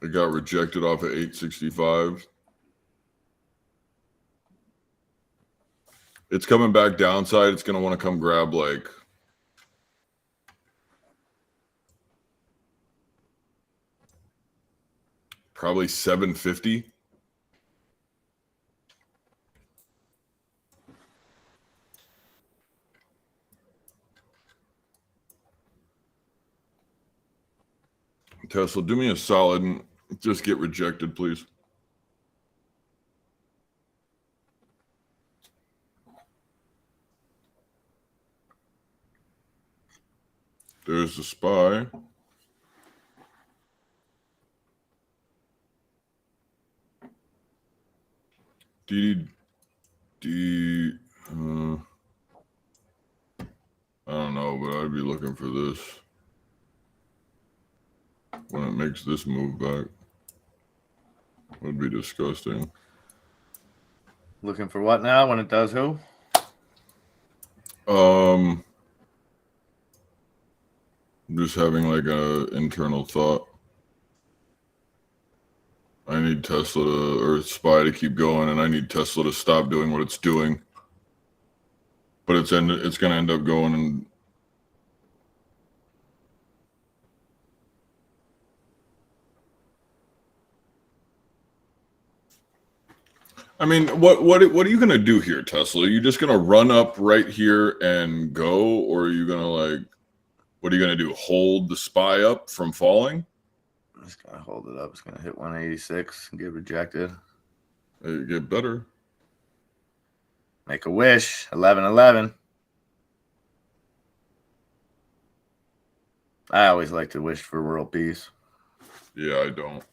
[SPEAKER 4] It got rejected off at 865. It's coming back downside. It's going to want to come grab like probably 750. Tesla, do me a solid and just get rejected, please. There's the SPY. I don't know, but I'd be looking for this when it makes this move back. Would be disgusting.
[SPEAKER 1] Looking for what now? When it does who?
[SPEAKER 4] I'm just having like a internal thought. I need Tesla or SPY to keep going, and I need Tesla to stop doing what it's doing. But it's going to end up going and. I mean, what are you gonna do here, Tesla? Are you just gonna run up right here and go, or are you gonna like, what are you gonna do? Hold the SPY up from falling?
[SPEAKER 1] I'm just gonna hold it up. It's gonna hit 186 and get rejected.
[SPEAKER 4] It get better.
[SPEAKER 1] Make a wish. 1111. I always like to wish for world peace.
[SPEAKER 4] Yeah, I don't.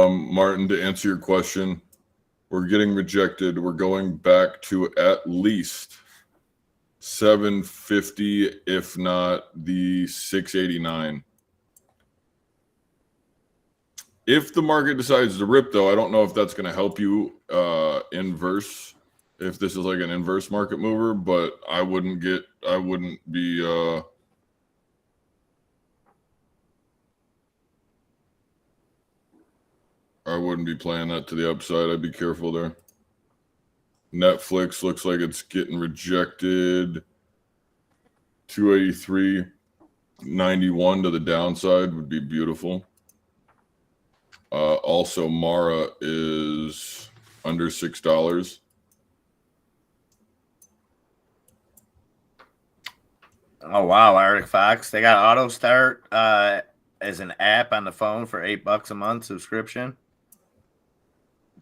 [SPEAKER 4] Martin, to answer your question, we're getting rejected. We're going back to at least 750, if not the 689. If the market decides to rip, though, I don't know if that's going to help you inverse. If this is like an inverse market mover, but I wouldn't be playing that to the upside. I'd be careful there. Netflix looks like it's getting rejected. 283.91 to the downside would be beautiful. Also, Mara is under $6.
[SPEAKER 1] Oh wow, Arctic Fox. They got Auto Start as an app on the phone for $8 a month subscription.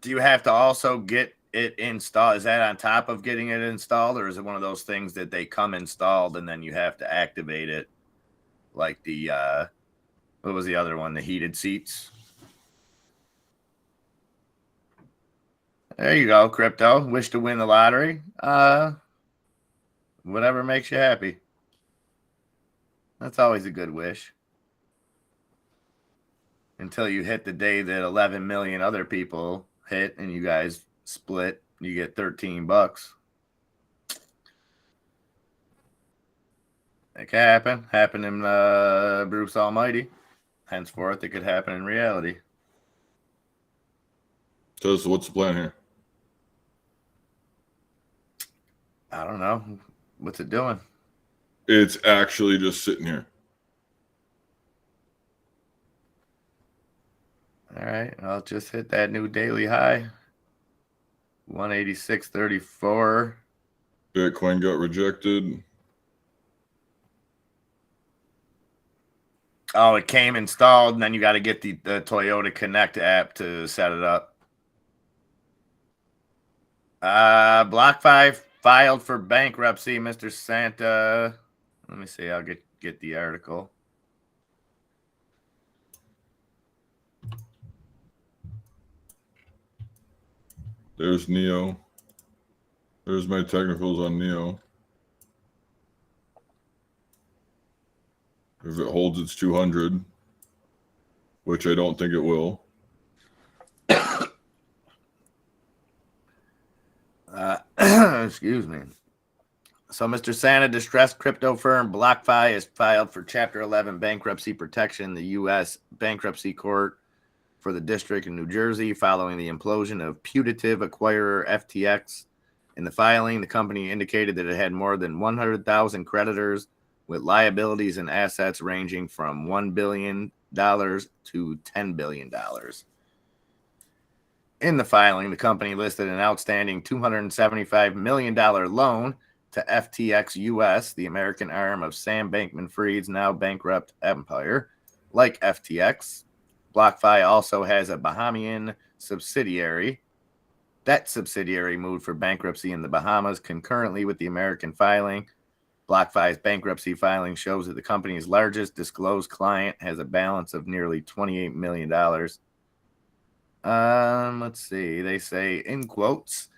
[SPEAKER 1] Do you have to also get it installed? Is that on top of getting it installed, or is it one of those things that they come installed and then you have to activate it? Like the what was the other one? The heated seats. There you go, crypto. Wish to win the lottery. Whatever makes you happy. That's always a good wish. Until you hit the day that 11 million other people hit and you guys split you get $13. It can happen. Happen in Bruce Almighty. Henceforth, it could happen in reality.
[SPEAKER 4] So what's the plan here?
[SPEAKER 1] I don't know. What's it doing?
[SPEAKER 4] It's actually just sitting here.
[SPEAKER 1] All right. I'll just hit that new daily high. 186.34.
[SPEAKER 4] Bitcoin got rejected.
[SPEAKER 1] Oh, it came installed, and then you got to get the Toyota Connect app to set it up. BlockFi filed for bankruptcy, Mr. Santa. Let me see. I'll get the article.
[SPEAKER 4] There's Neo. There's my technicals on Neo. If it holds its 200, which I don't think it will.
[SPEAKER 1] Excuse me. So, Mr. Santa, distressed crypto firm BlockFi has filed for Chapter 11 bankruptcy protection in the U.S. Bankruptcy Court for the District in New Jersey following the implosion of putative acquirer FTX. In the filing, the company indicated that it had more than 100,000 creditors with liabilities and assets ranging from $1 billion to $10 billion. In the filing, the company listed an outstanding $275 million loan to FTX US, the American arm of Sam Bankman-Fried's now bankrupt empire. Like FTX, BlockFi also has a Bahamian subsidiary. That subsidiary moved for bankruptcy in the Bahamas concurrently with the American filing. BlockFi's bankruptcy filing shows that the company's largest disclosed client has a balance of nearly $28 million. Let's see. They say, in quotes,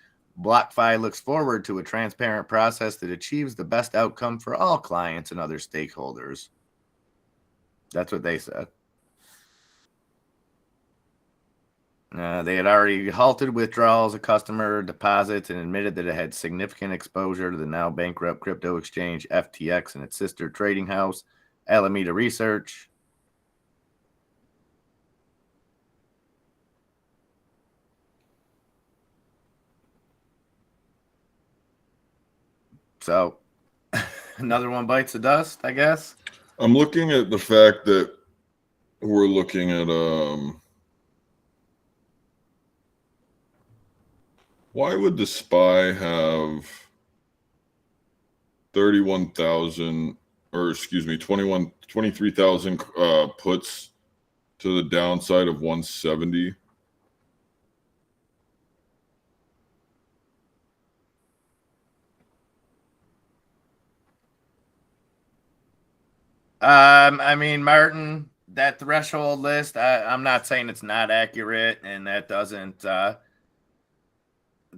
[SPEAKER 1] BlockFi looks forward to a transparent process that achieves the best outcome for all clients and other stakeholders. That's what they said. They had already halted withdrawals of customer deposits and admitted that it had significant exposure to the now bankrupt crypto exchange FTX and its sister trading house, Alameda Research. So, another one bites the dust, I guess.
[SPEAKER 4] I'm looking at the fact that we're looking at why would the SPY have 31,000 or excuse me 23,000 puts to the downside of 170?
[SPEAKER 1] I mean, Martin, that threshold list, I'm not saying it's not accurate, and that doesn't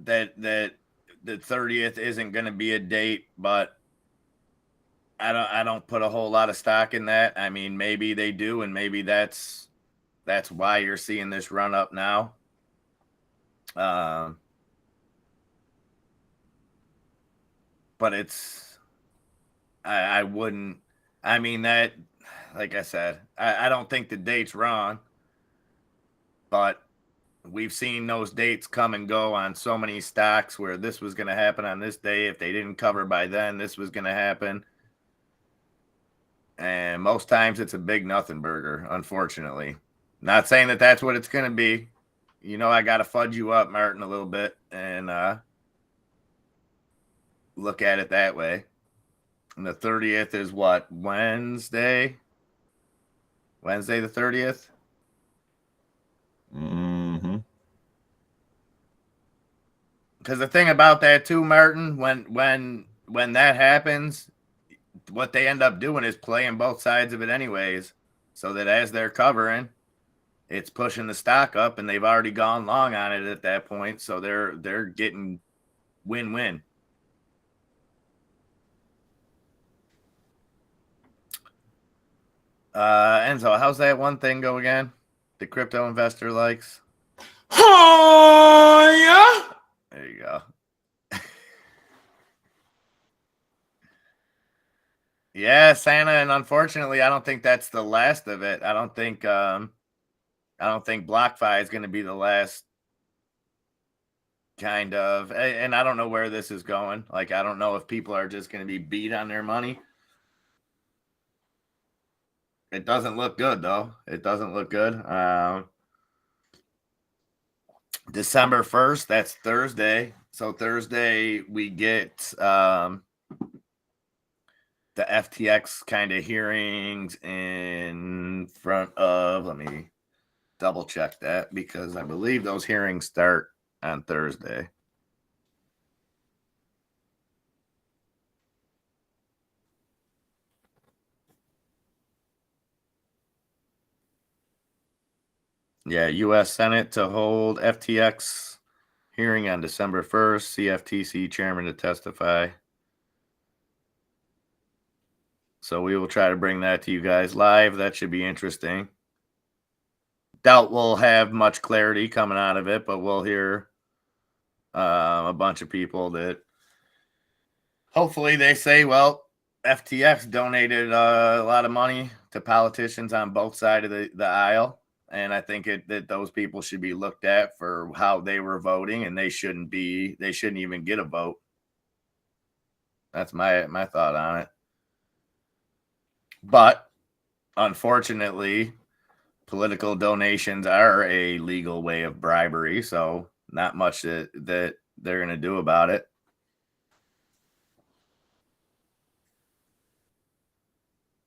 [SPEAKER 1] that the 30th isn't going to be a date, but I don't put a whole lot of stock in that. I mean, maybe they do, and maybe that's why you're seeing this run up now. But it's I wouldn't. I mean, that, like I said, I don't think the date's wrong, but we've seen those dates come and go on so many stocks where this was going to happen on this day. If they didn't cover by then, this was going to happen. And most times it's a big nothing burger, unfortunately. Not saying that that's what it's going to be. You know, I got to fudge you up, Martin, a little bit and look at it that way. And the 30th is what? Wednesday? Wednesday the 30th?
[SPEAKER 4] Mm-hmm.
[SPEAKER 1] Because the thing about that too, Martin, when that happens, what they end up doing is playing both sides of it anyways. So that as they're covering, it's pushing the stock up, and they've already gone long on it at that point. So they're getting win-win. Enzo, how's that one thing go again? The crypto investor likes?
[SPEAKER 2] Oh, yeah.
[SPEAKER 1] There you go. Yeah, Santa, and unfortunately, I don't think that's the last of it. I don't think BlockFi is going to be the last kind of, and I don't know where this is going. Like, I don't know if people are just going to be beat on their money. It doesn't look good, though. It doesn't look good. December 1st, that's Thursday. So Thursday we get the FTX kind of hearings in front of, let me double check that because I believe those hearings start on Thursday. Yeah, U.S. Senate to hold FTX hearing on December 1st, CFTC chairman to testify. So we will try to bring that to you guys live. That should be interesting. Doubt we'll have much clarity coming out of it, but we'll hear a bunch of people that hopefully they say, well, FTX donated a lot of money to politicians on both sides of the aisle. And I think that those people should be looked at for how they were voting, and they shouldn't even get a vote. That's my thought on it. But unfortunately, political donations are a legal way of bribery, so not much that they're going to do about it.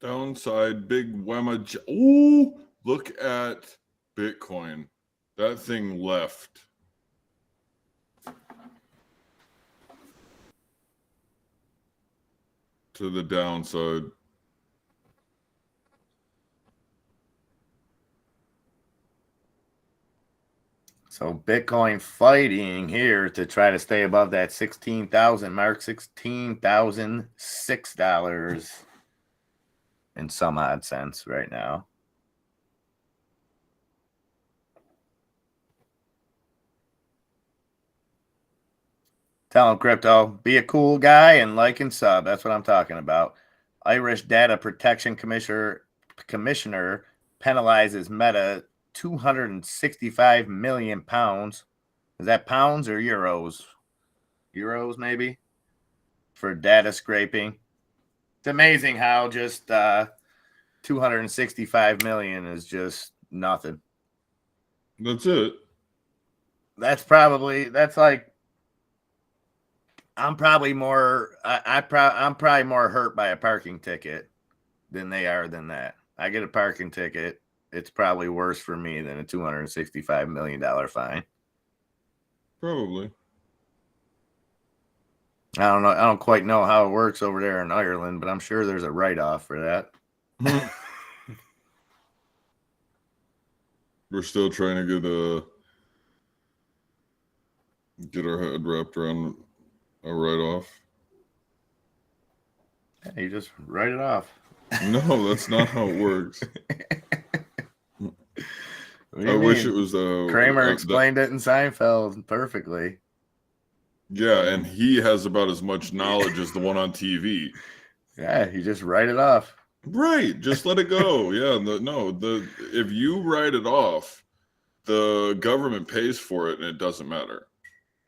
[SPEAKER 4] Downside, big Wemma. Ooh, look at Bitcoin. That thing left. To the downside.
[SPEAKER 1] So Bitcoin fighting here to try to stay above that 16,000 mark, $16,006 in some odd sense right now. Tell him, Crypto, be a cool guy and like and sub. That's what I'm talking about. Irish Data Protection Commissioner penalizes Meta 265 million pounds. Is that pounds or euros? Euros, maybe, for data scraping. It's amazing how just 265 million is just nothing.
[SPEAKER 4] That's it.
[SPEAKER 1] That's like, I'm probably more I'm probably more hurt by a parking ticket than they are than that. I get a parking ticket, it's probably worse for me than a $265 million fine.
[SPEAKER 4] Probably.
[SPEAKER 1] I don't know. I don't quite know how it works over there in Ireland, but I'm sure there's a write-off for that.
[SPEAKER 4] We're still trying to get our head wrapped around a write-off.
[SPEAKER 1] Yeah, you just write it off.
[SPEAKER 4] No, that's not how it works. I wish it was
[SPEAKER 1] Kramer explained it in Seinfeld perfectly.
[SPEAKER 4] Yeah, and he has about as much knowledge as the one on TV.
[SPEAKER 1] Yeah, you just write it off.
[SPEAKER 4] Right, just let it go. Yeah, if you write it off, the government pays for it, and it doesn't matter.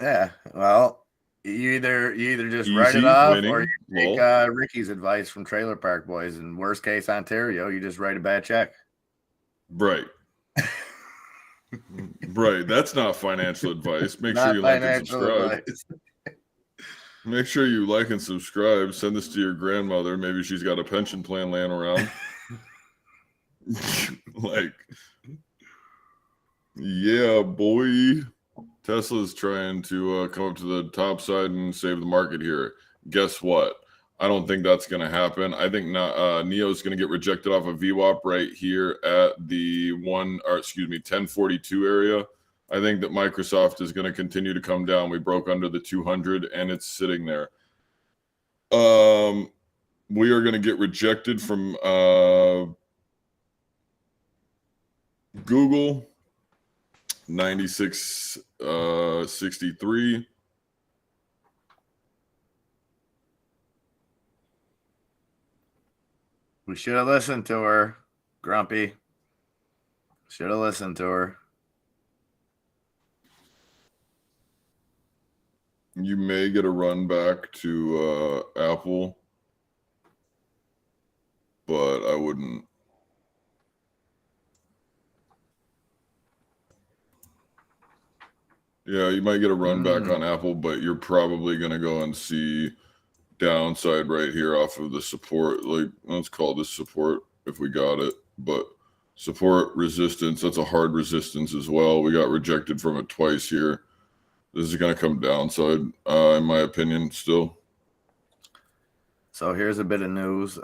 [SPEAKER 1] Yeah, well, you either just write it off, or you take Ricky's advice from Trailer Park Boys. In worst case Ontario, you just write a bad check.
[SPEAKER 4] Right. Right. That's not financial advice. Make sure you like and subscribe. Make sure you like and subscribe. Send this to your grandmother. Maybe she's got a pension plan laying around. Like, yeah, boy. Tesla's trying to come up to the top side and save the market here. Guess what? I don't think that's going to happen. I think NEO's going to get rejected off of VWAP right here at the 1042 area. I think that Microsoft is going to continue to come down. We broke under the 200 and it's sitting there. We are going to get rejected from Google, 96.63.
[SPEAKER 1] We should have listened to her, Grumpy. Should have listened to her.
[SPEAKER 4] You may get a run back to Apple, but I wouldn't. Yeah, you might get a run back on Apple, but you're probably going to go and see downside right here off of the support. Like, let's call this support if we got it. But support, resistance, that's a hard resistance as well. We got rejected from it twice here. This is going to come downside, in my opinion, still.
[SPEAKER 1] So here's a bit of news.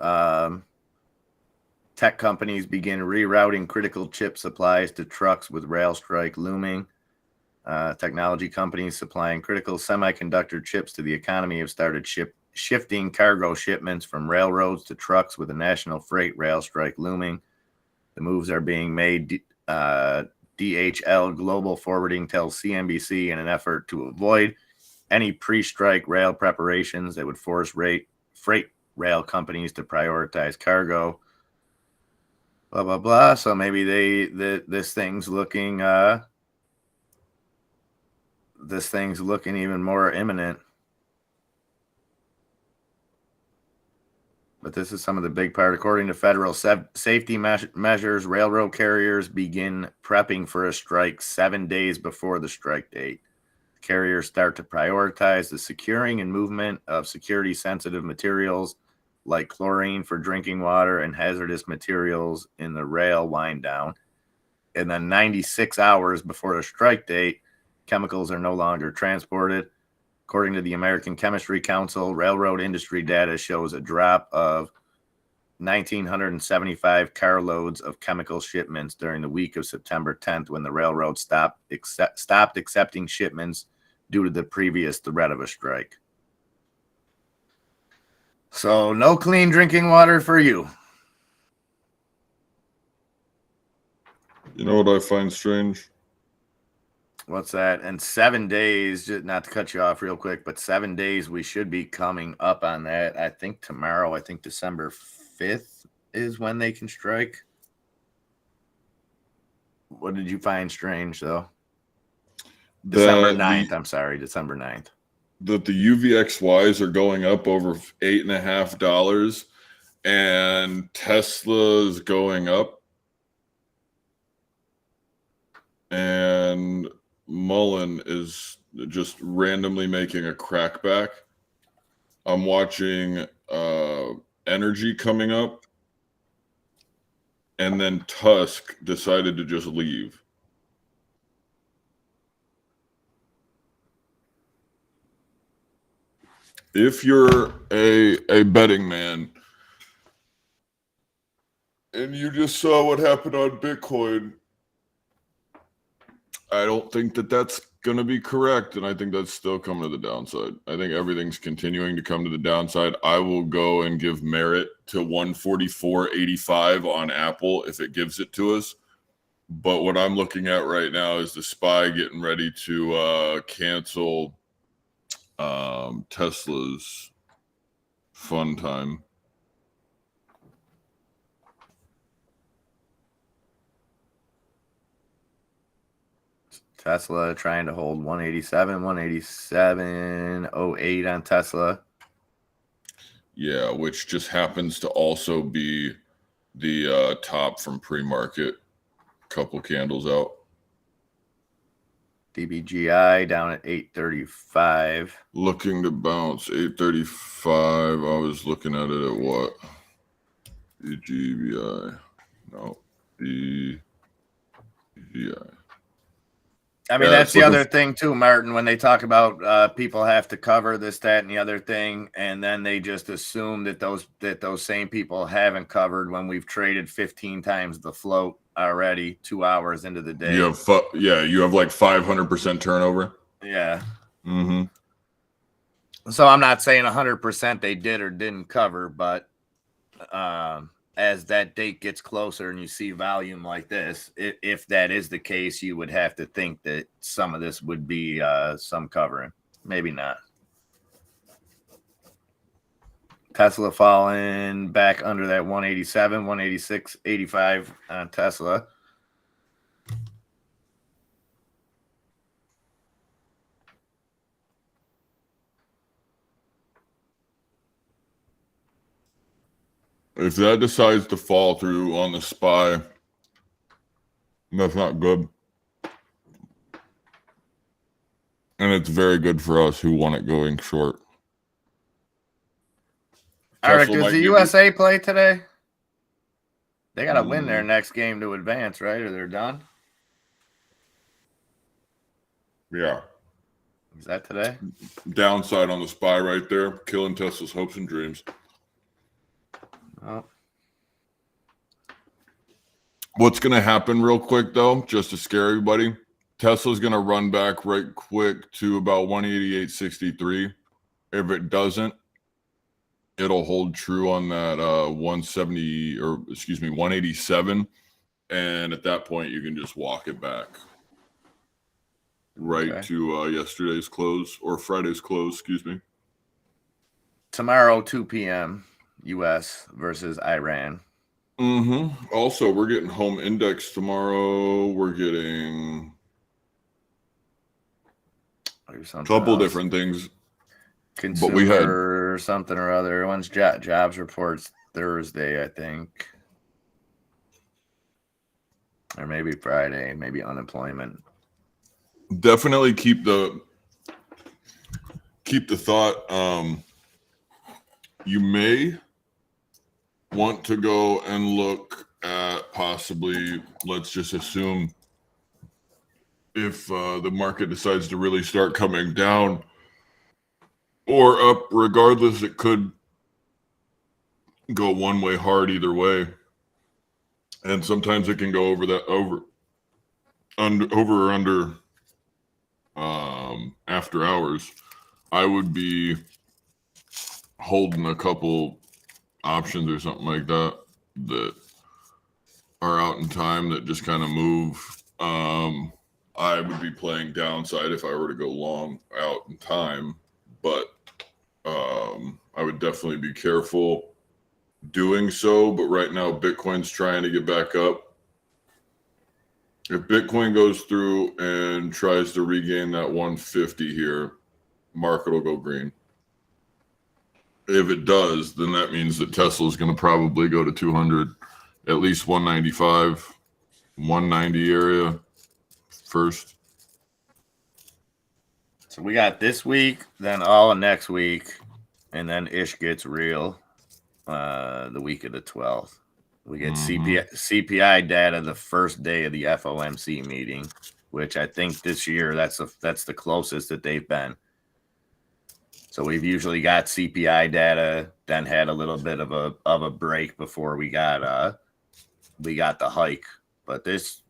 [SPEAKER 1] Tech companies begin rerouting critical chip supplies to trucks with rail strike looming. Technology companies supplying critical semiconductor chips to the economy have started shifting cargo shipments from railroads to trucks with a national freight rail strike looming. The moves are being made. DHL Global Forwarding tells CNBC in an effort to avoid any pre-strike rail preparations that would force freight rail companies to prioritize cargo. Blah blah blah. So maybe this thing's looking even more imminent. But this is some of the big part. According to federal safety measures, railroad carriers begin prepping for a strike 7 days before the strike date. Carriers start to prioritize the securing and movement of security-sensitive materials like chlorine for drinking water and hazardous materials in the rail wind down. And then 96 hours before the strike date, chemicals are no longer transported. According to the American Chemistry Council, railroad industry data shows a drop of 1,975 carloads of chemical shipments during the week of September 10th when the railroad stopped accepting shipments due to the previous threat of a strike. So no clean drinking water for you.
[SPEAKER 4] You know what I find strange?
[SPEAKER 1] What's that? And 7 days, just not to cut you off real quick, but 7 days we should be coming up on that. I think tomorrow, December 5th is when they can strike. What did you find strange, though? December 9th. I'm sorry, December 9th.
[SPEAKER 4] That the UVXYs are going up over $8.50 and Tesla is going up. And Mullen is just randomly making a crackback. I'm watching Energy coming up, and then Tusk decided to just leave. If you're a betting man and you just saw what happened on Bitcoin, I don't think that that's going to be correct, and I think that's still coming to the downside. I think everything's continuing to come to the downside. I will go and give merit to 144.85 on Apple if it gives it to us. But what I'm looking at right now is the SPY getting ready to cancel Tesla's fun time.
[SPEAKER 1] Tesla trying to hold 187.08 on Tesla.
[SPEAKER 4] Yeah, which just happens to also be the top from pre-market. Couple candles out.
[SPEAKER 1] DBGI down at 835.
[SPEAKER 4] Looking to bounce 835. I was looking at it at what? DGBI. No. DGI.
[SPEAKER 1] I mean, that's the other thing too, Martin, when they talk about people have to cover this, that, and the other thing, and then they just assume that those same people haven't covered when we've traded 15 times the float already 2 hours into the day.
[SPEAKER 4] You have you have like 500% turnover.
[SPEAKER 1] Yeah.
[SPEAKER 4] Mm-hmm.
[SPEAKER 1] So I'm not saying 100% they did or didn't cover, but as that date gets closer and you see volume like this, if that is the case, you would have to think that some of this would be some covering. Maybe not. Tesla falling back under that 187, 186.85 on Tesla.
[SPEAKER 4] If that decides to fall through on the SPY, that's not good. And it's very good for us who want it going short.
[SPEAKER 1] Eric,
[SPEAKER 4] Tesla
[SPEAKER 1] does
[SPEAKER 4] might
[SPEAKER 1] the
[SPEAKER 4] give you-
[SPEAKER 1] USA play today? They got to win their next game to advance, right? Or they're done?
[SPEAKER 4] Yeah.
[SPEAKER 1] Is that today?
[SPEAKER 4] Downside on the SPY right there, killing Tesla's hopes and dreams.
[SPEAKER 1] Oh,
[SPEAKER 4] What's going to happen real quick, though, just to scare everybody, Tesla's going to run back right quick to about 188.63. If it doesn't, it'll hold true on that 170 or excuse me 187, and at that point you can just walk it back right
[SPEAKER 1] Okay.
[SPEAKER 4] to yesterday's close or Friday's close, excuse me.
[SPEAKER 1] tomorrow, 2 p.m. U.S. versus Iran.
[SPEAKER 4] Also, we're getting home index tomorrow. We're getting
[SPEAKER 1] Or
[SPEAKER 4] a
[SPEAKER 1] something
[SPEAKER 4] couple
[SPEAKER 1] else.
[SPEAKER 4] different things.
[SPEAKER 1] Consumer
[SPEAKER 4] we had-
[SPEAKER 1] or something or other. One's jobs reports Thursday, I think. Or maybe Friday, maybe unemployment.
[SPEAKER 4] Definitely keep the thought. You may want to go and look at possibly, let's just assume, if the market decides to really start coming down or up, regardless, it could go one way hard either way. And sometimes it can go over or under after hours. I would be holding a couple options or something like that are out in time that just kind of move. I would be playing downside if I were to go long out in time, but I would definitely be careful doing so. But right now, Bitcoin's trying to get back up. If Bitcoin goes through and tries to regain that 150 here, market will go green. If it does, then that means that Tesla is going to probably go to 200, at least 195, 190 area first.
[SPEAKER 1] So we got this week, then all of next week, and then ish gets real the week of the 12th. We get CPI data the first day of the FOMC meeting, which I think this year that's the closest that they've been. So we've usually got CPI data, then had a little bit of a break before we got the hike. But this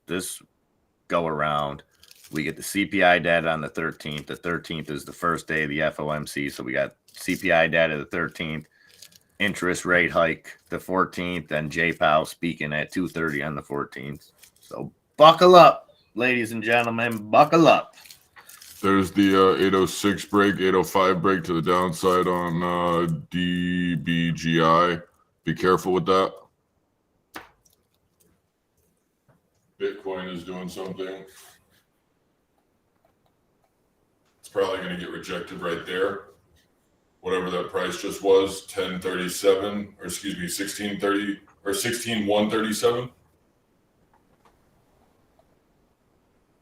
[SPEAKER 1] go around, we get the CPI data on the 13th. The 13th is the first day of the FOMC, so we got CPI data the 13th, interest rate hike the 14th, and Jay Powell speaking at 2:30 on the 14th. So buckle up, ladies and gentlemen, buckle up.
[SPEAKER 4] There's the 806 break, 805 break to the downside on DBGI. Be careful with that. Bitcoin is doing something. It's probably going to get rejected right there. Whatever that price just was, 1037, or excuse me, 1630 or 16137.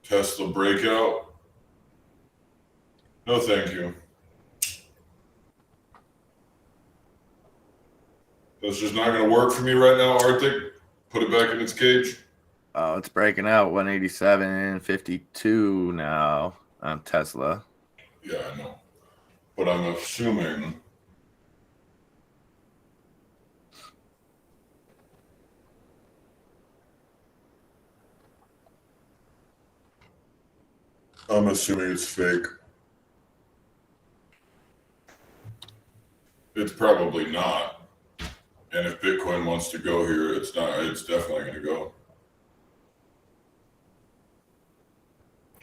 [SPEAKER 4] Tesla breakout. No, thank you. That's just not going to work for me right now, Arctic. Put it back in its cage.
[SPEAKER 1] Oh, it's breaking out 187.52 now on Tesla.
[SPEAKER 4] Yeah, I know. But I'm assuming it's fake. It's probably not. And if Bitcoin wants to go here, it's not. It's definitely going to go.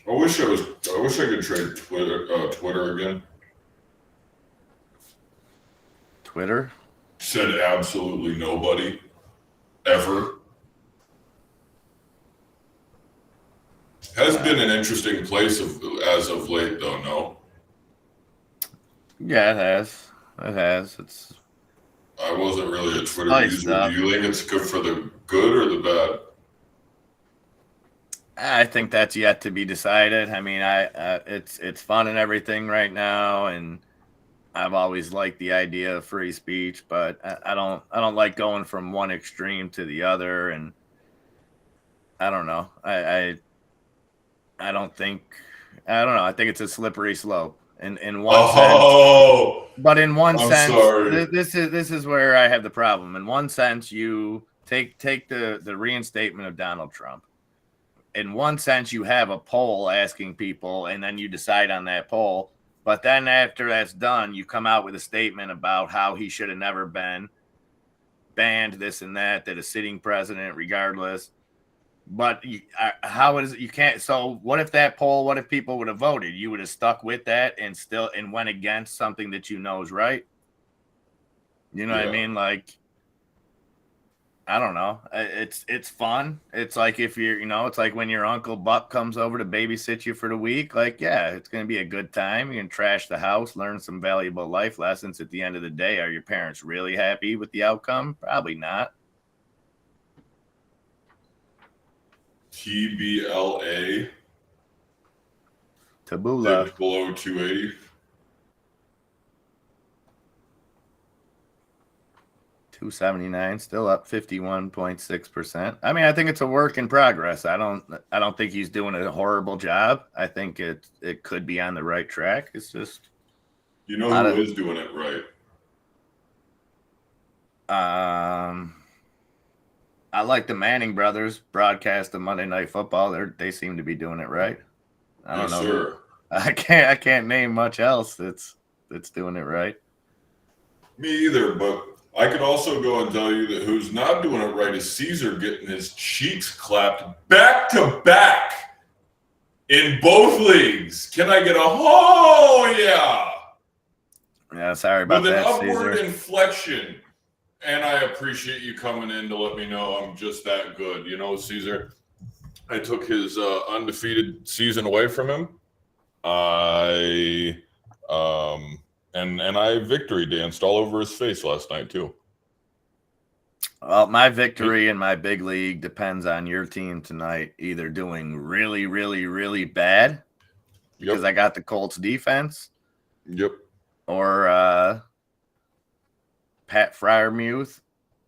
[SPEAKER 4] I wish I could trade Twitter again.
[SPEAKER 1] Twitter?
[SPEAKER 4] said absolutely nobody ever. Has been an interesting place as of late, though. No,
[SPEAKER 1] Yeah, it has. It has. It's
[SPEAKER 4] I wasn't really a Twitter
[SPEAKER 1] Nice
[SPEAKER 4] user.
[SPEAKER 1] stuff.
[SPEAKER 4] Do you think it's good for the good or the bad?
[SPEAKER 1] I think that's yet to be decided. I mean, it's fun and everything right now, and I've always liked the idea of free speech, but I don't like going from one extreme to the other, and I don't know. I don't think I don't know. I think it's a slippery slope in one sense.
[SPEAKER 4] Oh,
[SPEAKER 1] But in one
[SPEAKER 4] I'm
[SPEAKER 1] sense,
[SPEAKER 4] sorry.
[SPEAKER 1] this is where I have the problem. In one sense, you take the reinstatement of Donald Trump. In one sense, you have a poll asking people, and then you decide on that poll. But then after that's done, you come out with a statement about how he should have never been banned, this and that a sitting president, regardless. But how is it you can't? So what if that poll? What if people would have voted? You would have stuck with that and went against something that you know is right. You know what I
[SPEAKER 4] Yeah.
[SPEAKER 1] mean? Like, I don't know. It's fun. It's like if you're, it's like when your Uncle Buck comes over to babysit you for the week. Like, yeah, it's gonna be a good time. You can trash the house, learn some valuable life lessons. At the end of the day, are your parents really happy with the outcome? Probably not.
[SPEAKER 4] TBLA
[SPEAKER 1] Taboola.
[SPEAKER 4] dipped below 280.
[SPEAKER 1] 279, still up 51.6%. I mean, I think it's a work in progress. I don't think he's doing a horrible job. I think it could be on the right track. It's just
[SPEAKER 4] You know who is doing it right?
[SPEAKER 1] I like the Manning brothers broadcast of Monday Night Football. They seem to be doing it right. I don't
[SPEAKER 4] Yes,
[SPEAKER 1] know.
[SPEAKER 4] sir.
[SPEAKER 1] I can't name much else that's doing it right.
[SPEAKER 4] Me either, but I could also go and tell you that who's not doing it right is Caesar getting his cheeks clapped back to back in both leagues. Can I get a oh yeah?
[SPEAKER 1] Yeah, sorry about
[SPEAKER 4] With an
[SPEAKER 1] that,
[SPEAKER 4] upward
[SPEAKER 1] Caesar.
[SPEAKER 4] inflection. And I appreciate you coming in to let me know I'm just that good. You know, Caesar, I took his undefeated season away from him. I victory danced all over his face last night too.
[SPEAKER 1] Well, my victory in my big league depends on your team tonight either doing really, really, really bad because I got the Colts defense.
[SPEAKER 4] Yep.
[SPEAKER 1] Or Pat Fryermuth,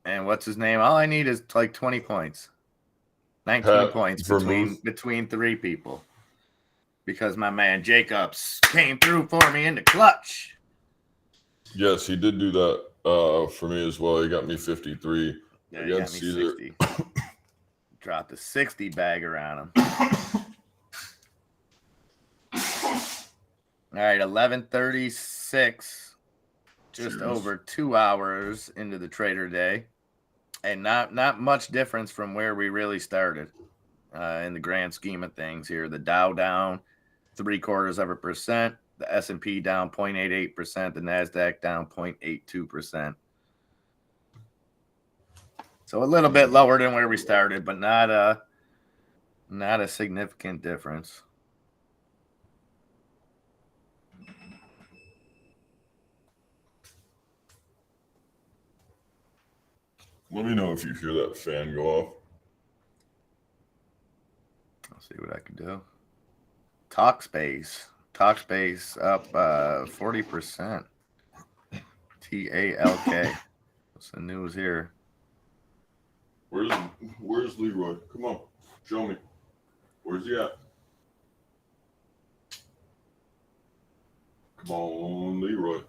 [SPEAKER 1] and what's his name? All I need is like 20 points, 19
[SPEAKER 4] Pat
[SPEAKER 1] points
[SPEAKER 4] Vermouth.
[SPEAKER 1] between three people, because my man Jacobs came through for me in the clutch.
[SPEAKER 4] Yes, he did do that for me as well. He got me 53.
[SPEAKER 1] Yeah, he got me 60. Dropped a 60 bagger on him. All right, 11:36. Just over 2 hours into the trader day, and not much difference from where we really started in the grand scheme of things here. The Dow down 0.75%, the S&P down 0.88%, the NASDAQ down 0.82%. So a little bit lower than where we started, but not a significant difference.
[SPEAKER 4] Let me know if you hear that fan go off.
[SPEAKER 1] I'll see what I can do. Talkspace up 40%. TALK. What's the news here?
[SPEAKER 4] Where's Leroy? Come on, show me. Where's he at? Come on, Leroy.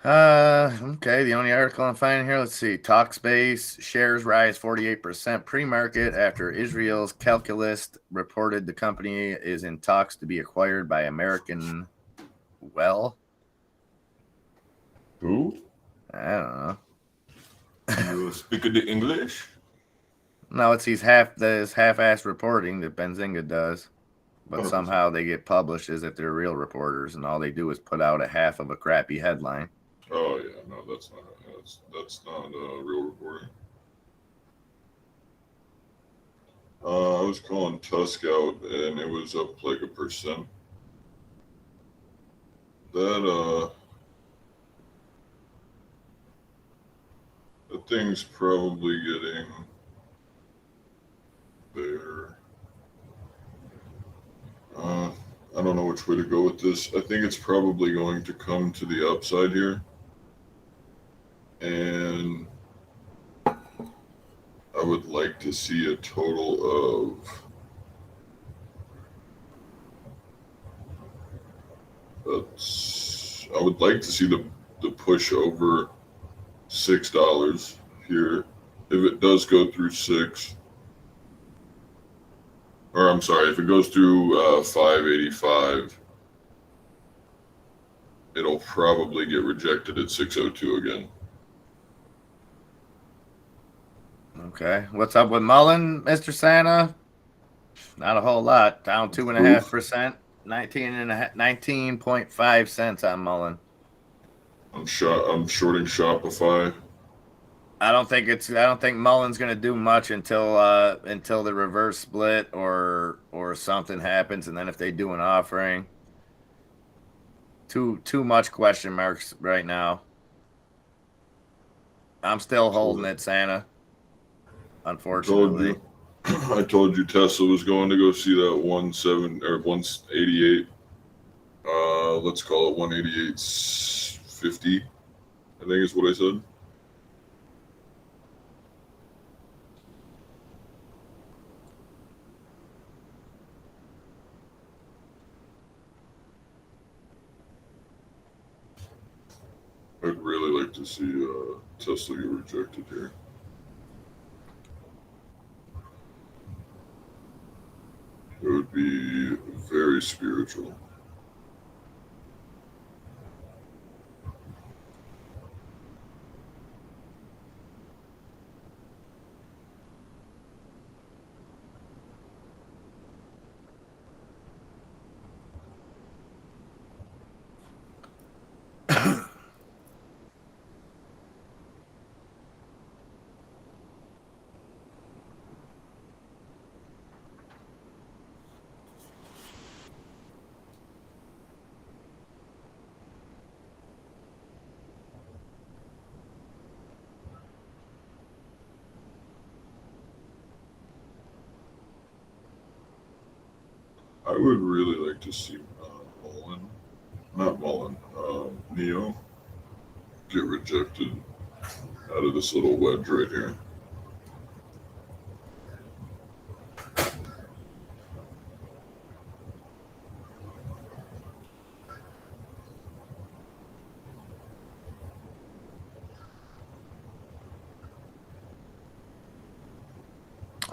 [SPEAKER 1] Okay. The only article I'm finding here, let's see. Talkspace shares rise 48% pre-market after Israel's Calculist reported the company is in talks to be acquired by American Well.
[SPEAKER 4] Who?
[SPEAKER 1] I don't know.
[SPEAKER 4] You speak the English?
[SPEAKER 1] No, it's half-assed reporting that Benzinga does. But
[SPEAKER 4] 100%.
[SPEAKER 1] somehow they get published as if they're real reporters, and all they do is put out a half of a crappy headline.
[SPEAKER 4] Oh yeah, no, that's not a real recording. I was calling Tusk out, and it was up like 1%. That thing's probably getting there. I don't know which way to go with this. I think it's probably going to come to the upside here. And I would like to see a total of I would like to see the push over $6 here. If it does go through 6, or I'm sorry, if it goes through 585, it'll probably get rejected at 602 again.
[SPEAKER 1] Okay. What's up with Mullen, Mr. Santa? Not a whole lot. Down 2.5%. 19.5 cents on Mullen.
[SPEAKER 4] I'm shorting Shopify.
[SPEAKER 1] I don't think Mullen's gonna do much until the reverse split or something happens, and then if they do an offering. Too much question marks right now. I'm still holding it, Santa. Unfortunately.
[SPEAKER 4] I told you Tesla was going to go see that 188. Let's call it 188.50. I think is what I said. I'd really like to see Tesla get rejected here. It would be very spiritual. I would really like to see Neo get rejected out of this little wedge right here.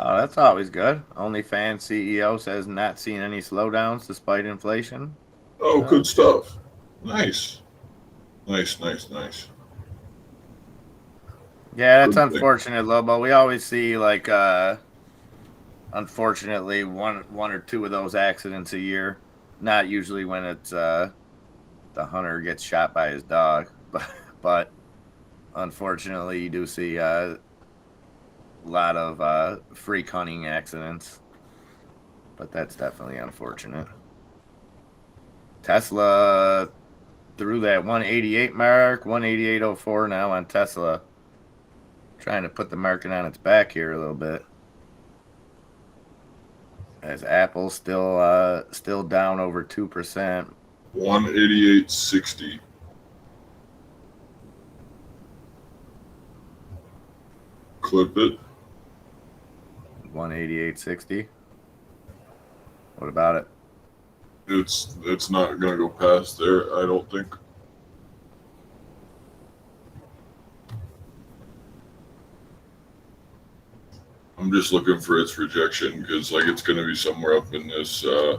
[SPEAKER 1] Oh, that's always good. OnlyFans CEO says not seeing any slowdowns despite inflation.
[SPEAKER 4] Oh, good stuff. Nice. Nice.
[SPEAKER 1] Yeah, that's
[SPEAKER 4] Good thing.
[SPEAKER 1] unfortunate, Lobo. We always see like unfortunately one or two of those accidents a year. Not usually when it's the hunter gets shot by his dog, but unfortunately you do see a lot of freak hunting accidents. But that's definitely unfortunate. Tesla through that 188 mark, 188.04 now on Tesla. Trying to put the market on its back here a little bit. As Apple's still down over 2%.
[SPEAKER 4] 188.60. Clip it.
[SPEAKER 1] 188.60. What about it?
[SPEAKER 4] It's not gonna go past there, I don't think. I'm just looking for its rejection because like it's gonna be somewhere up in this. I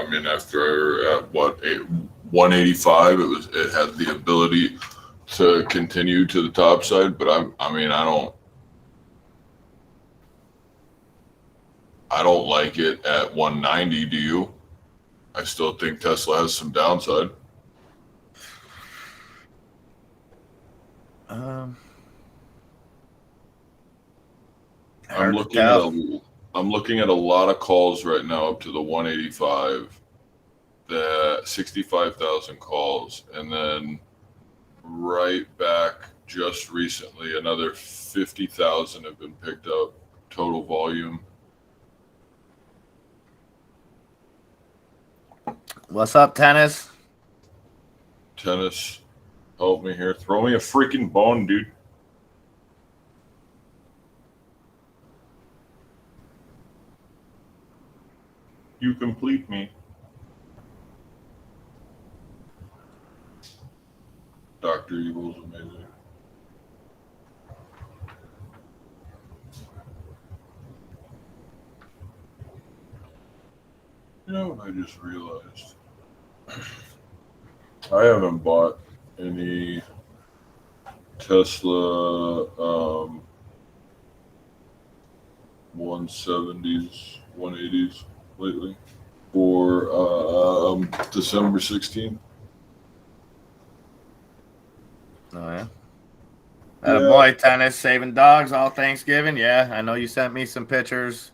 [SPEAKER 4] mean, after at 185, it had the ability to continue to the top side, but I don't like it at 190. Do you? I still think Tesla has some downside.
[SPEAKER 1] Um,
[SPEAKER 4] I'm
[SPEAKER 1] hard to
[SPEAKER 4] looking at
[SPEAKER 1] tell.
[SPEAKER 4] I'm looking at a lot of calls right now up to the 185, the 65,000 calls, and then right back just recently another 50,000 have been picked up total volume.
[SPEAKER 1] What's up, Tennis?
[SPEAKER 4] Tennis, help me here. Throw me a freaking bone, dude. You complete me. Dr. Evil's amazing. You know what I just realized? I haven't bought any Tesla 170s, 180s lately for December 16th.
[SPEAKER 1] Oh yeah.
[SPEAKER 4] Yeah.
[SPEAKER 1] Boy, Tennis saving dogs all Thanksgiving. Yeah, I know you sent me some pictures.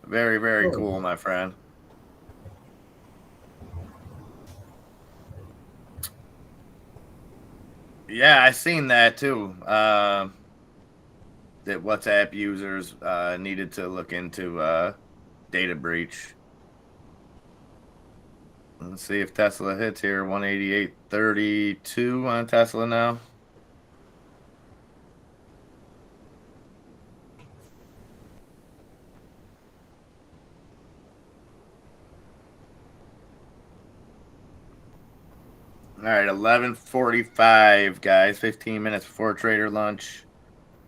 [SPEAKER 1] Very, very
[SPEAKER 4] Oh.
[SPEAKER 1] cool, my friend. Yeah, I seen that too. That WhatsApp users needed to look into data breach. Let's see if Tesla hits here. 188.32 on Tesla now. All right, 11:45, guys. 15 minutes before trader lunch.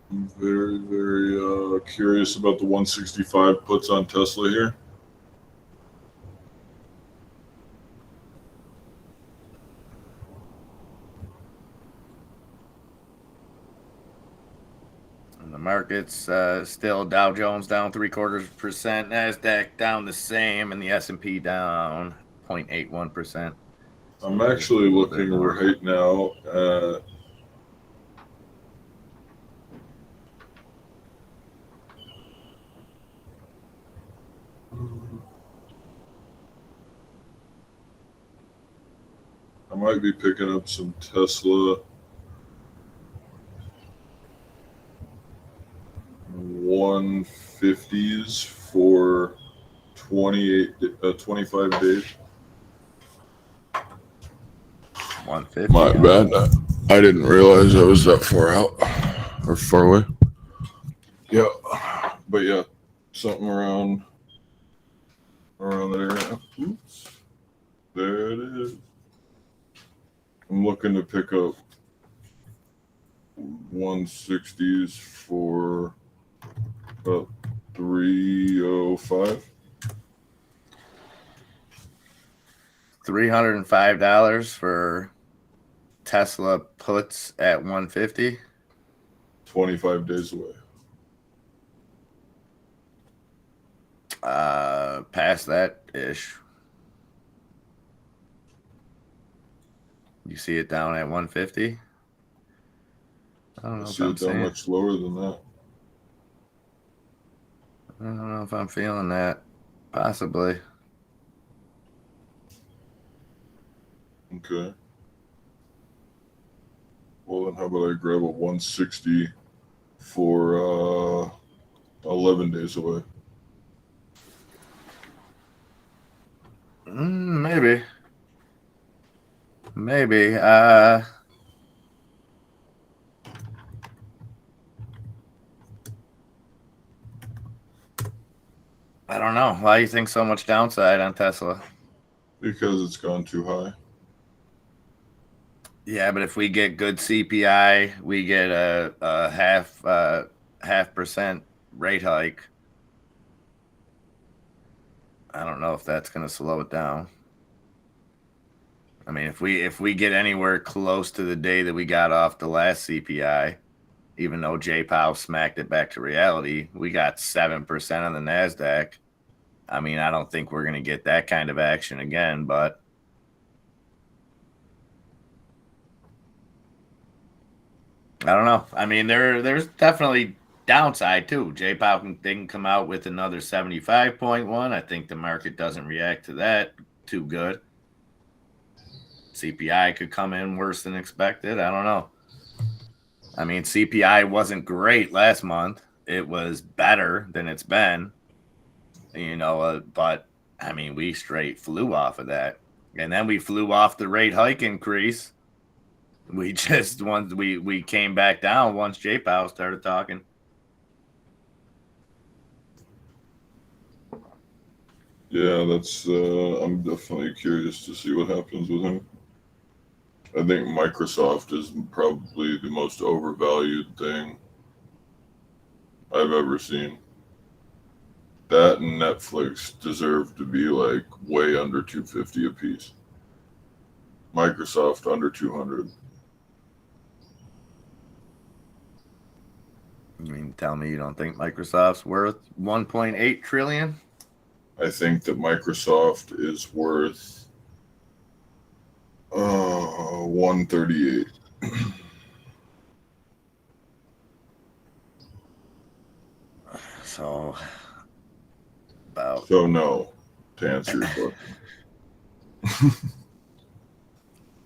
[SPEAKER 4] I'm very, very curious about the 165 puts on Tesla here.
[SPEAKER 1] And the market's still Dow Jones down 0.75%, Nasdaq down the same, and the S&P down 0.81%.
[SPEAKER 4] I'm actually looking right now at I might be picking up some Tesla 150s for 25 days.
[SPEAKER 1] 150.
[SPEAKER 4] My bad. I didn't realize I was that far out or far away. Yeah, but yeah, something around that area. Oops. There it is. I'm looking to pick up 160s for about 305.
[SPEAKER 1] $305 for Tesla puts at 150.
[SPEAKER 4] 25 days away.
[SPEAKER 1] Past that ish. You see it down at 150. I don't know
[SPEAKER 4] I
[SPEAKER 1] if
[SPEAKER 4] see
[SPEAKER 1] I'm
[SPEAKER 4] it down
[SPEAKER 1] seeing.
[SPEAKER 4] much lower than that.
[SPEAKER 1] I don't know if I'm feeling that. Possibly.
[SPEAKER 4] Okay. Well, then how about I grab a 160 for 11 days away?
[SPEAKER 1] Maybe. Maybe. I don't know. Why do you think so much downside on Tesla?
[SPEAKER 4] Because it's gone too high.
[SPEAKER 1] Yeah, but if we get good CPI, we get a half percent rate hike. I don't know if that's going to slow it down. I mean, if we get anywhere close to the day that we got off the last CPI, even though J Powell smacked it back to reality, we got 7% on the Nasdaq. I mean, I don't think we're going to get that kind of action again, but I don't know. I mean, there's definitely downside too. J-Pop they can come out with another 75.1. I think the market doesn't react to that too good. CPI could come in worse than expected. I don't know. I mean, CPI wasn't great last month. It was better than it's been, but I mean, we straight flew off of that. And then we flew off the rate hike increase. We just once we came back down once J-Powell started talking.
[SPEAKER 4] Yeah, that's. I'm definitely curious to see what happens with him. I think Microsoft is probably the most overvalued thing I've ever seen. That and Netflix deserve to be like way under 250 a piece. Microsoft under 200.
[SPEAKER 1] You mean tell me you don't think Microsoft's worth 1.8 trillion?
[SPEAKER 4] I think that Microsoft is worth 138.
[SPEAKER 1] So about
[SPEAKER 4] So no, to answer your question.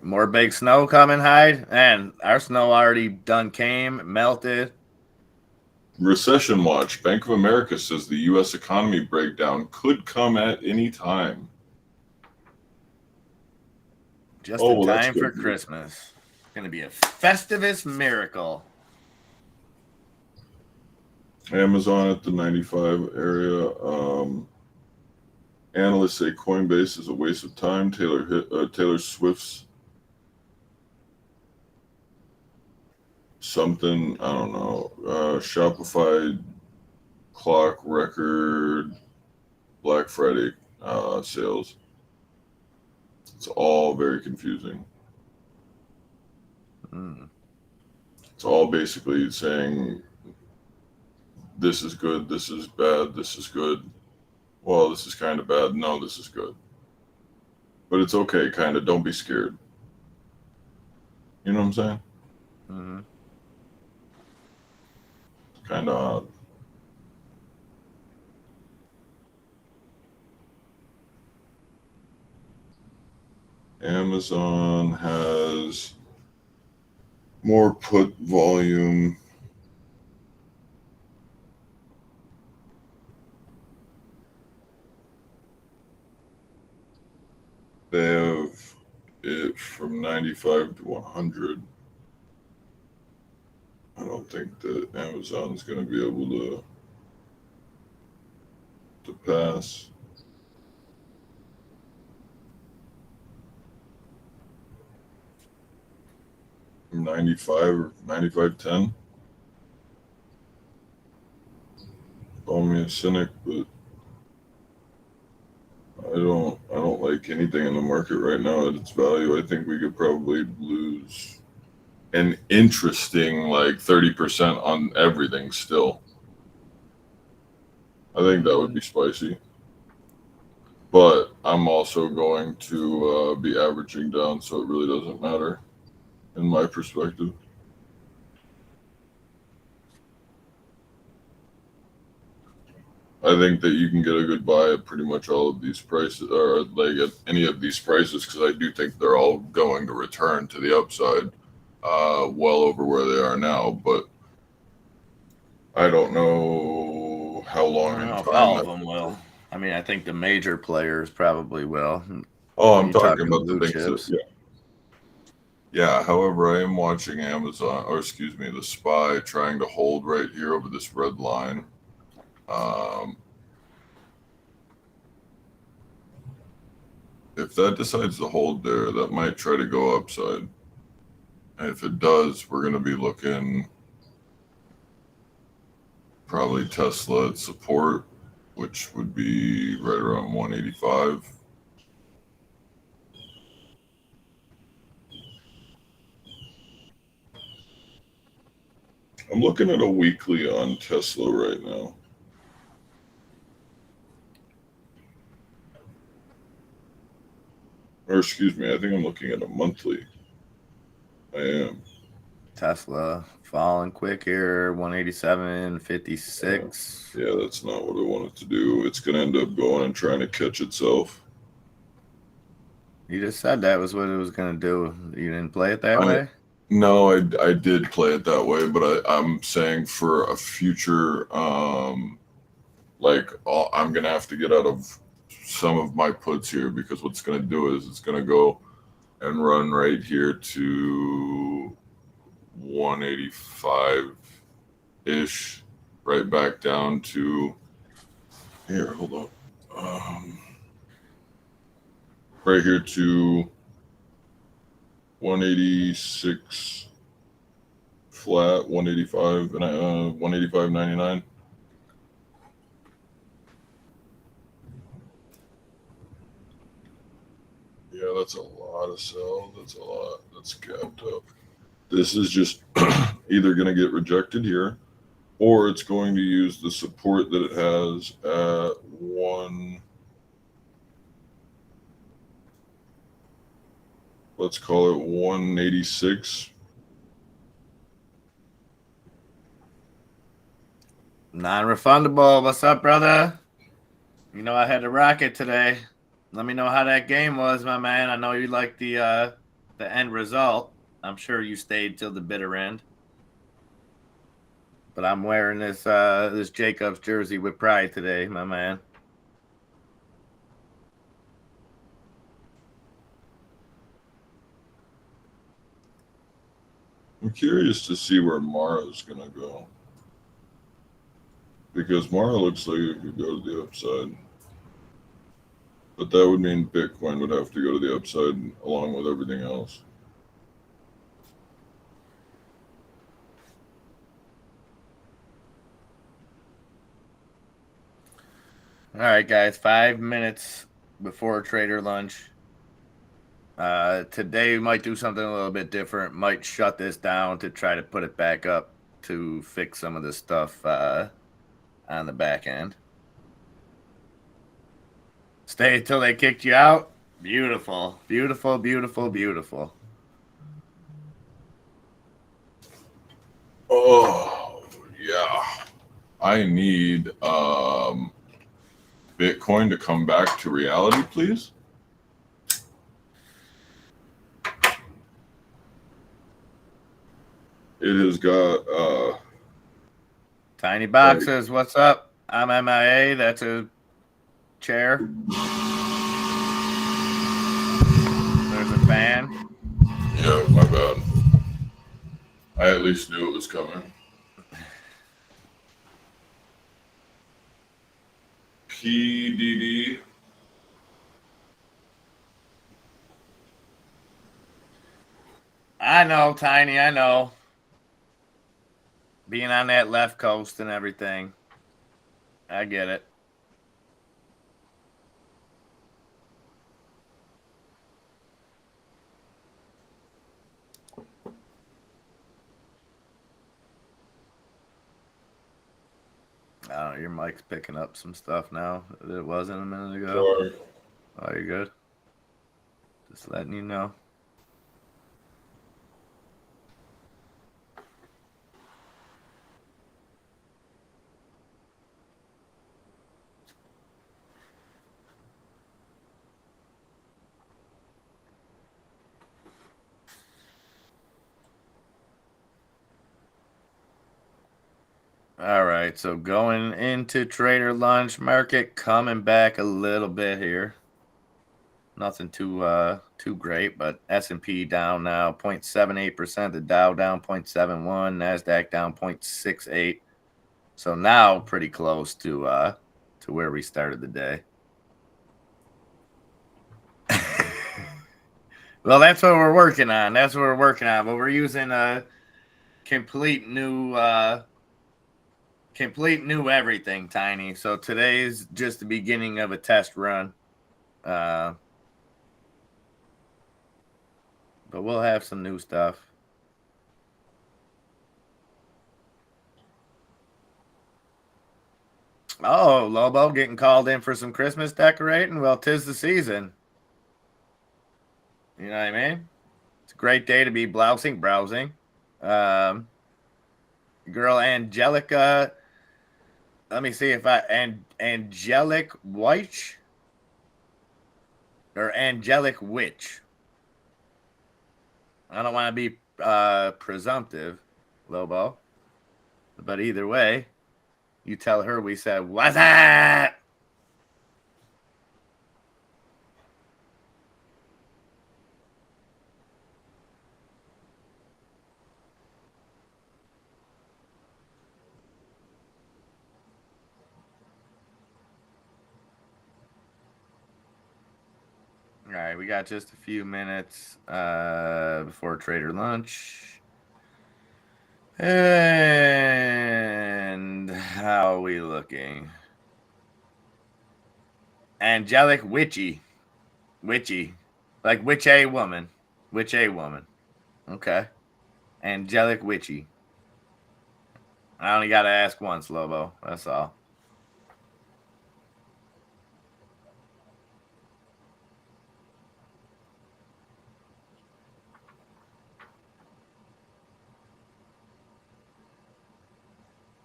[SPEAKER 1] more big snow coming, Hyde, and our snow already done came, melted.
[SPEAKER 4] Recession watch. Bank of America says the U.S. economy breakdown could come at any time.
[SPEAKER 1] Just
[SPEAKER 4] Oh,
[SPEAKER 1] in
[SPEAKER 4] well, that's
[SPEAKER 1] time for
[SPEAKER 4] good.
[SPEAKER 1] Christmas. It's gonna be a Festivus miracle.
[SPEAKER 4] Amazon at the 95 area. Analysts say Coinbase is a waste of time. Taylor Swift's something, I don't know. Shopify clock record Black Friday sales. It's all very confusing. It's all basically saying this is good, this is bad, this is good. Well, this is kind of bad. No, this is good. But it's okay, kind of. Don't be scared. You know what I'm saying?
[SPEAKER 1] Mm-hmm.
[SPEAKER 4] Kind of odd. Amazon has more put volume. They have it from 95 to 100. I don't think that Amazon's going to be able to pass. From 95 or 95.10. Call me a cynic, but I don't like anything in the market right now at its value. I think we could probably lose an interesting like 30% on everything still. I think that would be spicy. But I'm also going to be averaging down, so it really doesn't matter in my perspective. I think that you can get a good buy at pretty much all of these prices, or like at any of these prices, because I do think they're all going to return to the upside, well over where they are now. But I don't know how long
[SPEAKER 1] I
[SPEAKER 4] in
[SPEAKER 1] don't know if
[SPEAKER 4] time.
[SPEAKER 1] all of them will. I mean, I think the major players probably will.
[SPEAKER 4] Oh,
[SPEAKER 1] When
[SPEAKER 4] I'm
[SPEAKER 1] you're
[SPEAKER 4] talking about the
[SPEAKER 1] blue
[SPEAKER 4] things that,
[SPEAKER 1] chips.
[SPEAKER 4] yeah. However, I am watching Amazon, or excuse me, the SPY trying to hold right here over this red line. If that decides to hold there, that might try to go upside. And if it does, we're going to be looking probably Tesla at support, which would be right around 185. I'm looking at a weekly on Tesla right now. Or excuse me, I think I'm looking at a monthly. I am.
[SPEAKER 1] Tesla falling quick here, 187.56.
[SPEAKER 4] Yeah, that's not what I wanted to do. It's going to end up going and trying to catch itself.
[SPEAKER 1] You just said that was what it was going to do. You didn't play it that way?
[SPEAKER 4] No, I did play it that way, but I'm saying for a future, I'm going to have to get out of some of my puts here, because what's going to do is it's going to go and run right here to 185-ish, right back down to here. Hold on. Right here to 186 flat, 185 and 185.99. Yeah, that's a lot of sell. That's a lot. That's gapped up. This is just either going to get rejected here, or it's going to use the support that it has at let's call it 186.
[SPEAKER 1] Non-refundable. What's up, brother? You know I had to rock it today. Let me know how that game was, my man. I know you like the end result. I'm sure you stayed till the bitter end. But I'm wearing this Jacobs jersey with pride today, my man.
[SPEAKER 4] I'm curious to see where Mara's going to go, because Mara looks like it could go to the upside. But that would mean Bitcoin would have to go to the upside along with everything else.
[SPEAKER 1] All right, guys, 5 minutes before trader lunch. Today we might do something a little bit different. Might shut this down to try to put it back up to fix some of this stuff on the back end. Stay until they kicked you out. Beautiful, beautiful, beautiful, beautiful.
[SPEAKER 4] Oh, yeah. I need Bitcoin to come back to reality, please. It has got
[SPEAKER 1] Tiny Boxes, what's up? I'm MIA. That's a chair. There's a fan.
[SPEAKER 4] yeah, my bad. I at least knew it was coming. PDD.
[SPEAKER 1] I know, Tiny, I know. Being on that left coast and everything. I get it. I don't know, your mic's picking up some stuff now that it wasn't a minute ago.
[SPEAKER 4] Sorry.
[SPEAKER 1] Oh, you're good. Just letting you know. All right, so going into trader lunch, market coming back a little bit here. Nothing too great, but S&P down now 0.78%, the Dow down 0.71, Nasdaq down 0.68. So now pretty close to where we started the day. Well, that's what we're working on. That's what we're working on. But we're using a complete new everything, Tiny. So today's just the beginning of a test run. But we'll have some new stuff. Oh, Lobo getting called in for some Christmas decorating. Well, 'tis the season. You know what I mean? It's a great day to be browsing. Girl Angelica. Let me see if Angelic Witch or Angelic Witch. I don't want to be presumptive, Lobo. But either way, you tell her we said, what's that? All right, we got just a few minutes before trader lunch. And how are we looking? Angelic Witchy. Like witch a woman. Okay. Angelic Witchy. I only got to ask once, Lobo. That's all.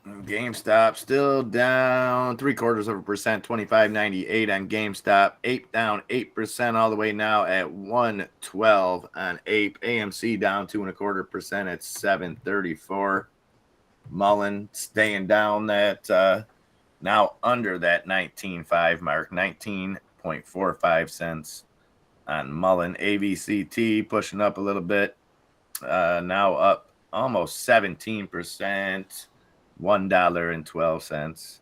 [SPEAKER 1] GameStop still down 0.75%, 25.98 on GameStop. Ape down 8% all the way now at 112 on Ape. AMC down 2.25% at 7.34. Mullen staying down that now under that 19.5 mark, 19.45 cents on Mullen. AVCT pushing up a little bit, now up almost 17%. $1.12.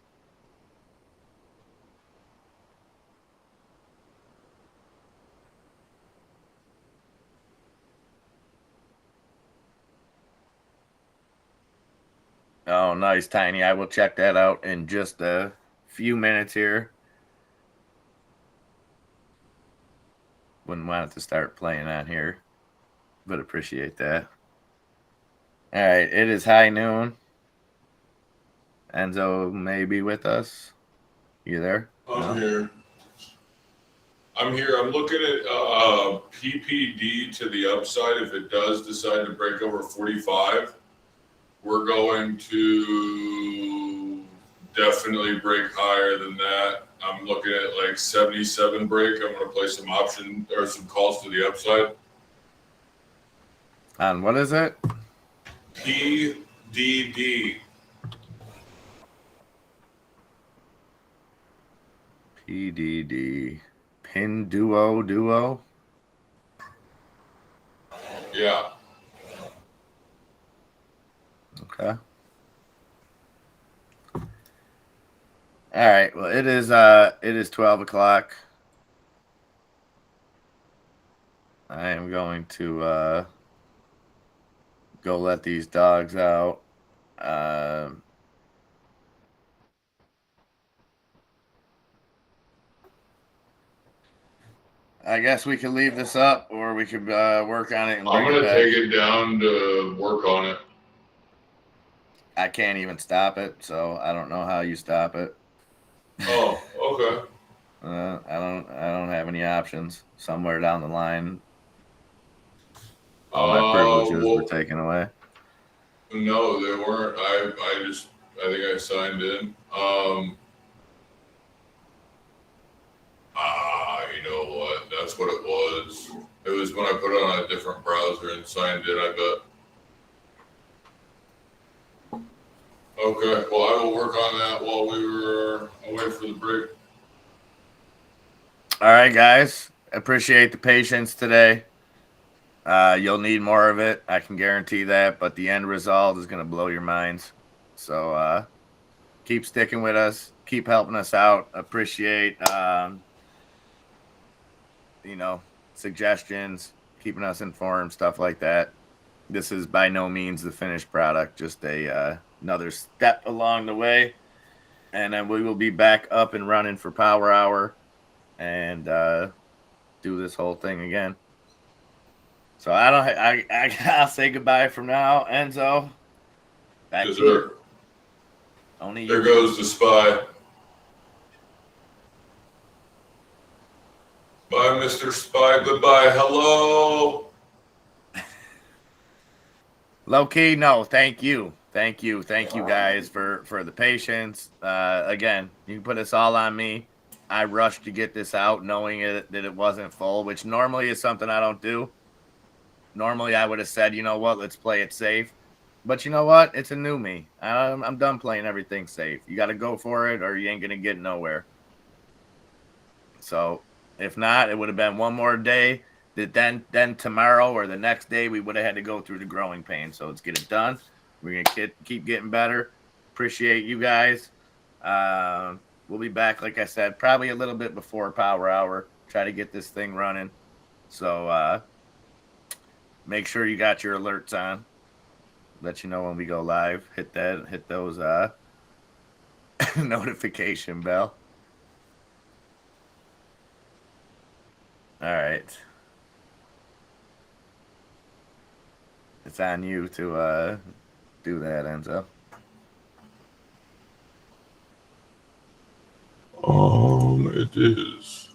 [SPEAKER 1] Oh, nice, Tiny. I will check that out in just a few minutes here. Wouldn't want it to start playing on here, but appreciate that. All right, it is high noon. Enzo may be with us. You there?
[SPEAKER 4] I'm here. I'm looking at PPD to the upside. If it does decide to break over 45, we're going to definitely break higher than that. I'm looking at like 77 break. I'm going to play some option or some calls to the upside.
[SPEAKER 1] On what is it?
[SPEAKER 4] PDD.
[SPEAKER 1] PDD. Pin duo.
[SPEAKER 4] Yeah.
[SPEAKER 1] Okay. All right. Well, it is 12 o'clock. I am going to go let these dogs out. I guess we could leave this up, or we could work on it and bring
[SPEAKER 4] I'm
[SPEAKER 1] it
[SPEAKER 4] going to
[SPEAKER 1] back.
[SPEAKER 4] take it down to work on it.
[SPEAKER 1] I can't even stop it, so I don't know how you stop it.
[SPEAKER 4] Oh, okay.
[SPEAKER 1] I don't have any options. Somewhere down the line, all my privileges were taken away.
[SPEAKER 4] No, they weren't. I think I signed in. You know what? That's what it was. It was when I put it on a different browser and signed in, I bet. Okay, well, I will work on that while we were away for the break.
[SPEAKER 1] All right, guys. Appreciate the patience today. You'll need more of it. I can guarantee that, but the end result is going to blow your minds. So keep sticking with us. Keep helping us out. Appreciate, suggestions, keeping us informed, stuff like that. This is by no means the finished product, just another step along the way. And then we will be back up and running for Power Hour and do this whole thing again. So I'll say goodbye from now, Enzo. Back
[SPEAKER 4] Yes,
[SPEAKER 1] to you.
[SPEAKER 4] sir.
[SPEAKER 1] Only
[SPEAKER 4] There
[SPEAKER 1] you.
[SPEAKER 4] goes the spy. Bye, Mr. Mr. Spy. Goodbye. Hello.
[SPEAKER 1] Low key, no, thank you. Thank you guys for the patience. Again, you can put this all on me. I rushed to get this out knowing that it wasn't full, which normally is something I don't do. Normally I would have said, you know what, let's play it safe. But you know what? It's a new me. I'm done playing everything safe. You got to go for it or you ain't going to get nowhere. So if not, it would have been one more day. That then tomorrow or the next day we would have had to go through the growing pain. So let's get it done. We're gonna keep getting better. Appreciate you guys. We'll be back, like I said, probably a little bit before Power Hour. Try to get this thing running. So make sure you got your alerts on. Let you know when we go live. Hit those notification bell. All right. It's on you to do that, Enzo.
[SPEAKER 4] It is.